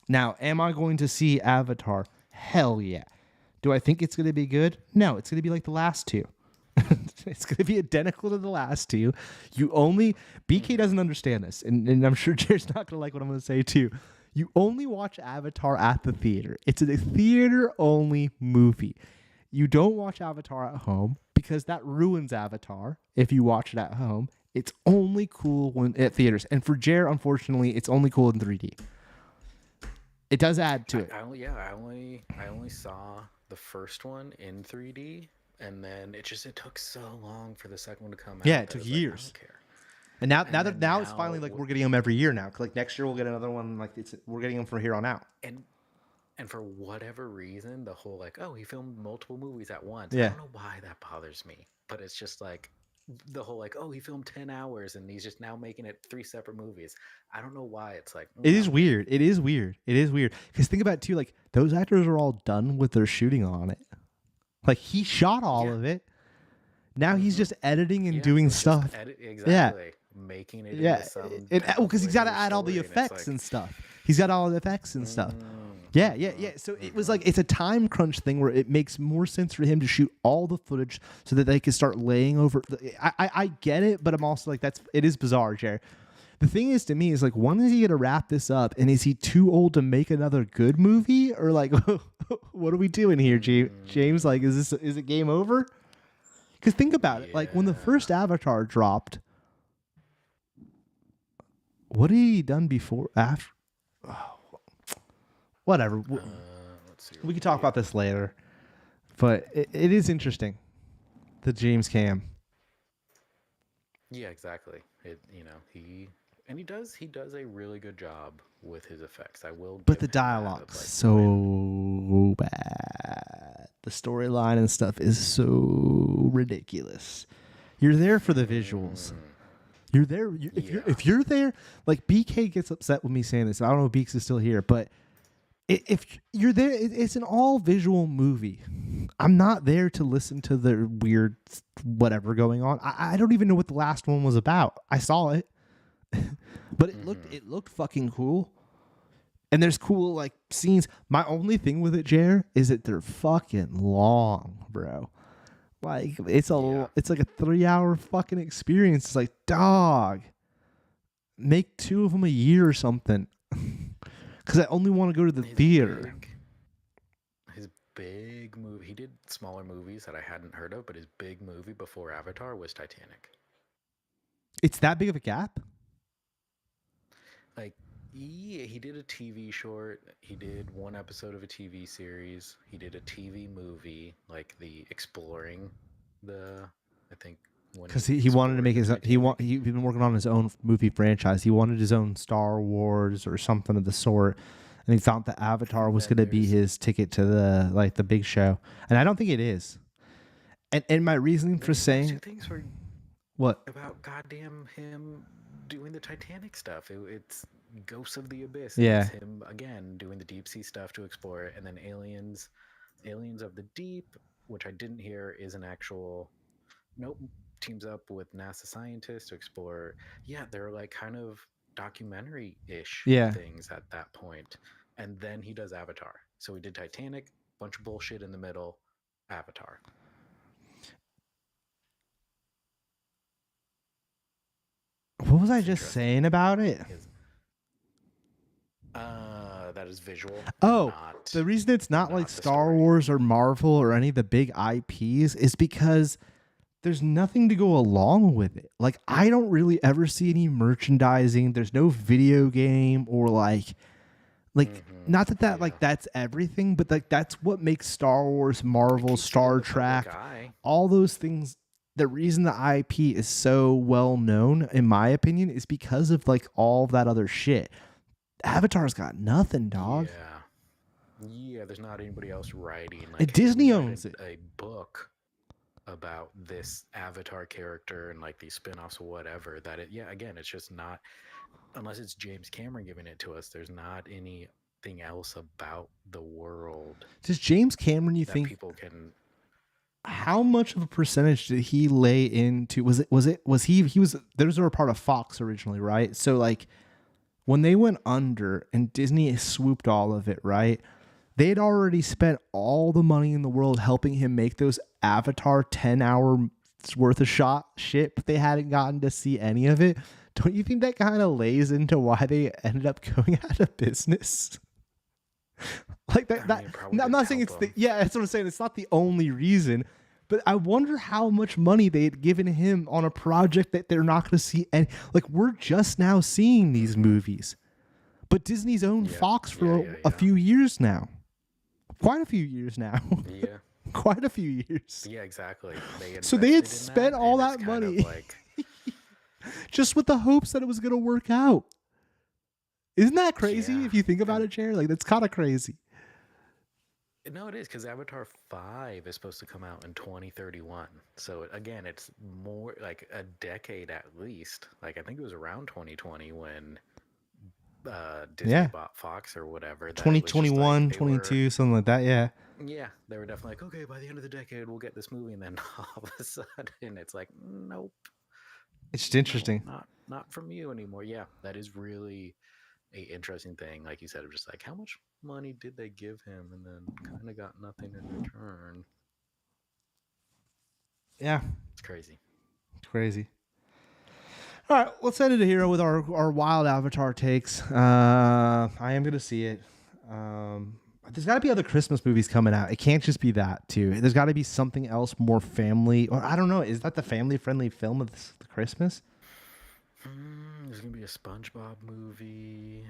Now, am I going to see Avatar? Hell yeah. Do I think it's going to be good? No, it's going to be like the last two. It's going to be identical to the last two. BK doesn't understand this, and I'm sure Jared's not going to like what I'm going to say too. You only watch Avatar at the theater. It's a theater-only movie. You don't watch Avatar at home because that ruins Avatar if you watch it at home. It's only cool when at theaters. And for Jared, unfortunately, it's only cool in 3D. It does add to it. I only saw the first one in 3D, and then it took so long for the second one to come out. Yeah, it that took I was like, I years. don't care. And now then it's finally like now- we're getting them every year now. Like next year we'll get another one. Like we're getting them from here on out. And for whatever reason, the whole like, oh, he filmed multiple movies at once. Yeah. I don't know why that bothers me, but it's just like the whole like, oh, he filmed 10 hours and he's just now making it 3 separate movies. I don't know why it's like. It is weird. It is weird. Because think about it too. Like those actors are all done with their shooting on it. Like he shot all Yeah. of it. Now he's just editing and Yeah, doing it's just stuff. exactly. Making it Yeah, into some because he's got to linear add all the story, and it's effects like, and stuff. He's got all the effects and stuff. Yeah. So it was like it's a time crunch thing where it makes more sense for him to shoot all the footage so that they can start laying over. I get it, but I'm also like it is bizarre, Jared. The thing is to me is like, when is he gonna wrap this up? And is he too old to make another good movie, or like, what are we doing here, James? Like, is it game over? Because think about it. Like when the first Avatar dropped. What had he done before? After? Whatever. Let's see. We can talk about this later. But it is interesting. The James Cam. Yeah, exactly. He does a really good job with his effects. I will. But give the him that of, dialogue's like, so bad. The storyline and stuff is so ridiculous. You're there for the visuals. You're there. If you're there, like BK gets upset with me saying this. I don't know if Beeks is still here, but if you're there, it's an all visual movie. I'm not there to listen to the weird whatever going on. I don't even know what the last one was about. I saw it, but it looked fucking cool. And there's cool like scenes. My only thing with it, Jer, is that they're fucking long, bro. Like it's like a 3-hour fucking experience. It's like, dog, make 2 of them a year or something. Because I only want to go to the theater. His big movie. He did smaller movies that I hadn't heard of, but his big movie before Avatar was Titanic. It's that big of a gap? Like, yeah, he did a TV short. He did 1 episode of a TV series. He did a TV movie, like the exploring the, I think, when Because he wanted to make his he'd been working on his own movie franchise. He wanted his own Star Wars or something of the sort, and he thought the Avatar And was then going to be there's- his ticket to the big show. And I don't think it is. And my reasoning for There's two saying things were what? about goddamn him doing the Titanic stuff. It's Ghosts of the Abyss. Yeah. It's him again doing the deep sea stuff to explore it, and then Aliens of the Deep, which I didn't hear is an actual. Nope. Teams up with NASA scientists to explore. Yeah, they're like kind of documentary-ish Yeah. things at that point. And then he does Avatar. So he did Titanic, bunch of bullshit in the middle, Avatar. What was I just Interesting. saying about it? That is visual. Oh, not the reason it's not like the Star story. Wars or Marvel or any of the big IPs is because there's nothing to go along with it. Like, I don't really ever see any merchandising. There's no video game or like not that like that's everything, but like that's what makes Star Wars, Marvel, keeps it in Star the public Trek, eye. all those things. The reason the IP is so well known, in my opinion, is because of like all that other shit. Avatar's got nothing, dog. Yeah, there's not anybody else writing. Like, And Disney we read owns it. A book about this Avatar character and like these spin-offs or whatever. That again, it's just not, unless it's James Cameron giving it to us. There's not anything else about the world. Does James Cameron, you that think, people can? how much of a percentage did he lay into? Was he was those were a part of Fox originally, right? So like when they went under and Disney swooped all of it, right? They'd already spent all the money in the world helping him make those Avatar 10-hour worth of shit, but they hadn't gotten to see any of it. Don't you think that kind of lays into why they ended up going out of business? Like that. I mean, I'm not saying it's that's what I'm saying. It's not the only reason, but I wonder how much money they had given him on a project that they're not going to see. And like, we're just now seeing these movies, but Disney's owned Fox for a few years now. Quite a few years now. Yeah. Quite a few years. Yeah, exactly. So they had invested in spent all and that it's kind of money like, just with the hopes that it was going to work out. Isn't that crazy if you think about it, Jared? Like, that's kind of crazy. no, it is, because Avatar 5 is supposed to come out in 2031. So again, it's more like a decade at least. Like, I think it was around 2020 when Disney bought Fox or whatever. 2021, 22, something like that, yeah. Yeah, they were definitely like, okay, by the end of the decade, we'll get this movie. And then all of a sudden, it's like, nope. It's just interesting. No, not from you anymore. Yeah, that is really a interesting thing. Like you said, of just like, how much money did they give him? And then kind of got nothing in return. Yeah. It's crazy. It's crazy. All right, let's end it here with our wild Avatar takes. I am going to see it. There's got to be other Christmas movies coming out. It can't just be that, too. There's got to be something else more family. Or I don't know. Is that the family-friendly film of Christmas? There's going to be a SpongeBob movie.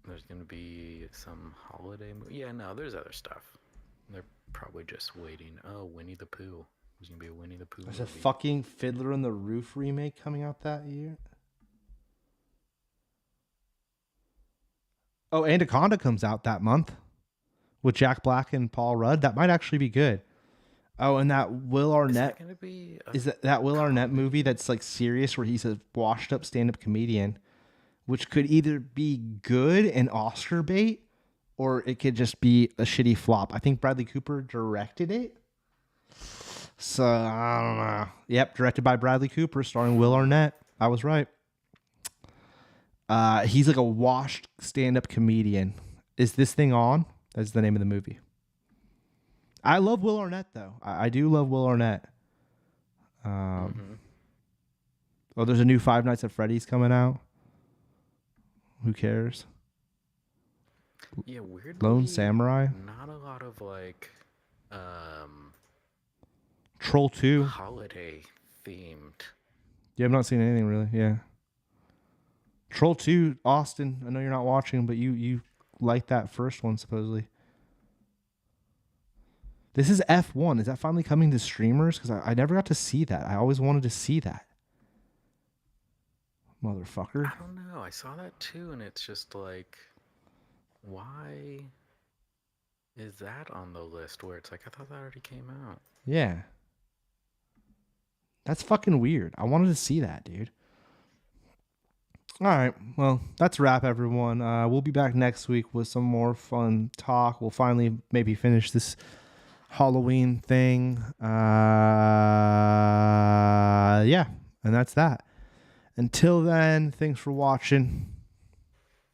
There's going to be some holiday movie. Yeah, no, there's other stuff. They're probably just waiting. Oh, Winnie the Pooh. There's going to be a Winnie the Pooh There's movie. a fucking Fiddler on the Roof remake coming out that year. Oh, Anaconda comes out that month with Jack Black and Paul Rudd. That might actually be good. Oh, and that Will Arnett is that Will Arnett movie that's like serious, where he's a washed-up stand-up comedian, which could either be good and Oscar bait, or it could just be a shitty flop. I think Bradley Cooper directed it. So, I don't know. Yep, directed by Bradley Cooper, starring Will Arnett. I was right. He's like a washed stand-up comedian. Is this thing on? That's the name of the movie. I love Will Arnett, though. I do love Will Arnett. Oh, there's a new Five Nights at Freddy's coming out. Who cares? Yeah, weirdly, Lone Samurai. Not a lot of like Troll 2. holiday themed. Yeah, I've not seen anything really. Yeah. Troll 2, Austin. I know you're not watching, but you liked that first one supposedly. This is F1. Is that finally coming to streamers? Because I never got to see that. I always wanted to see that. Motherfucker. I don't know. I saw that too, and it's just like, why is that on the list where it's like, I thought that already came out? Yeah. That's fucking weird. I wanted to see that, dude. All right. Well, that's a wrap, everyone. We'll be back next week with some more fun talk. We'll finally maybe finish this Halloween thing. Yeah. And that's that. Until then, thanks for watching.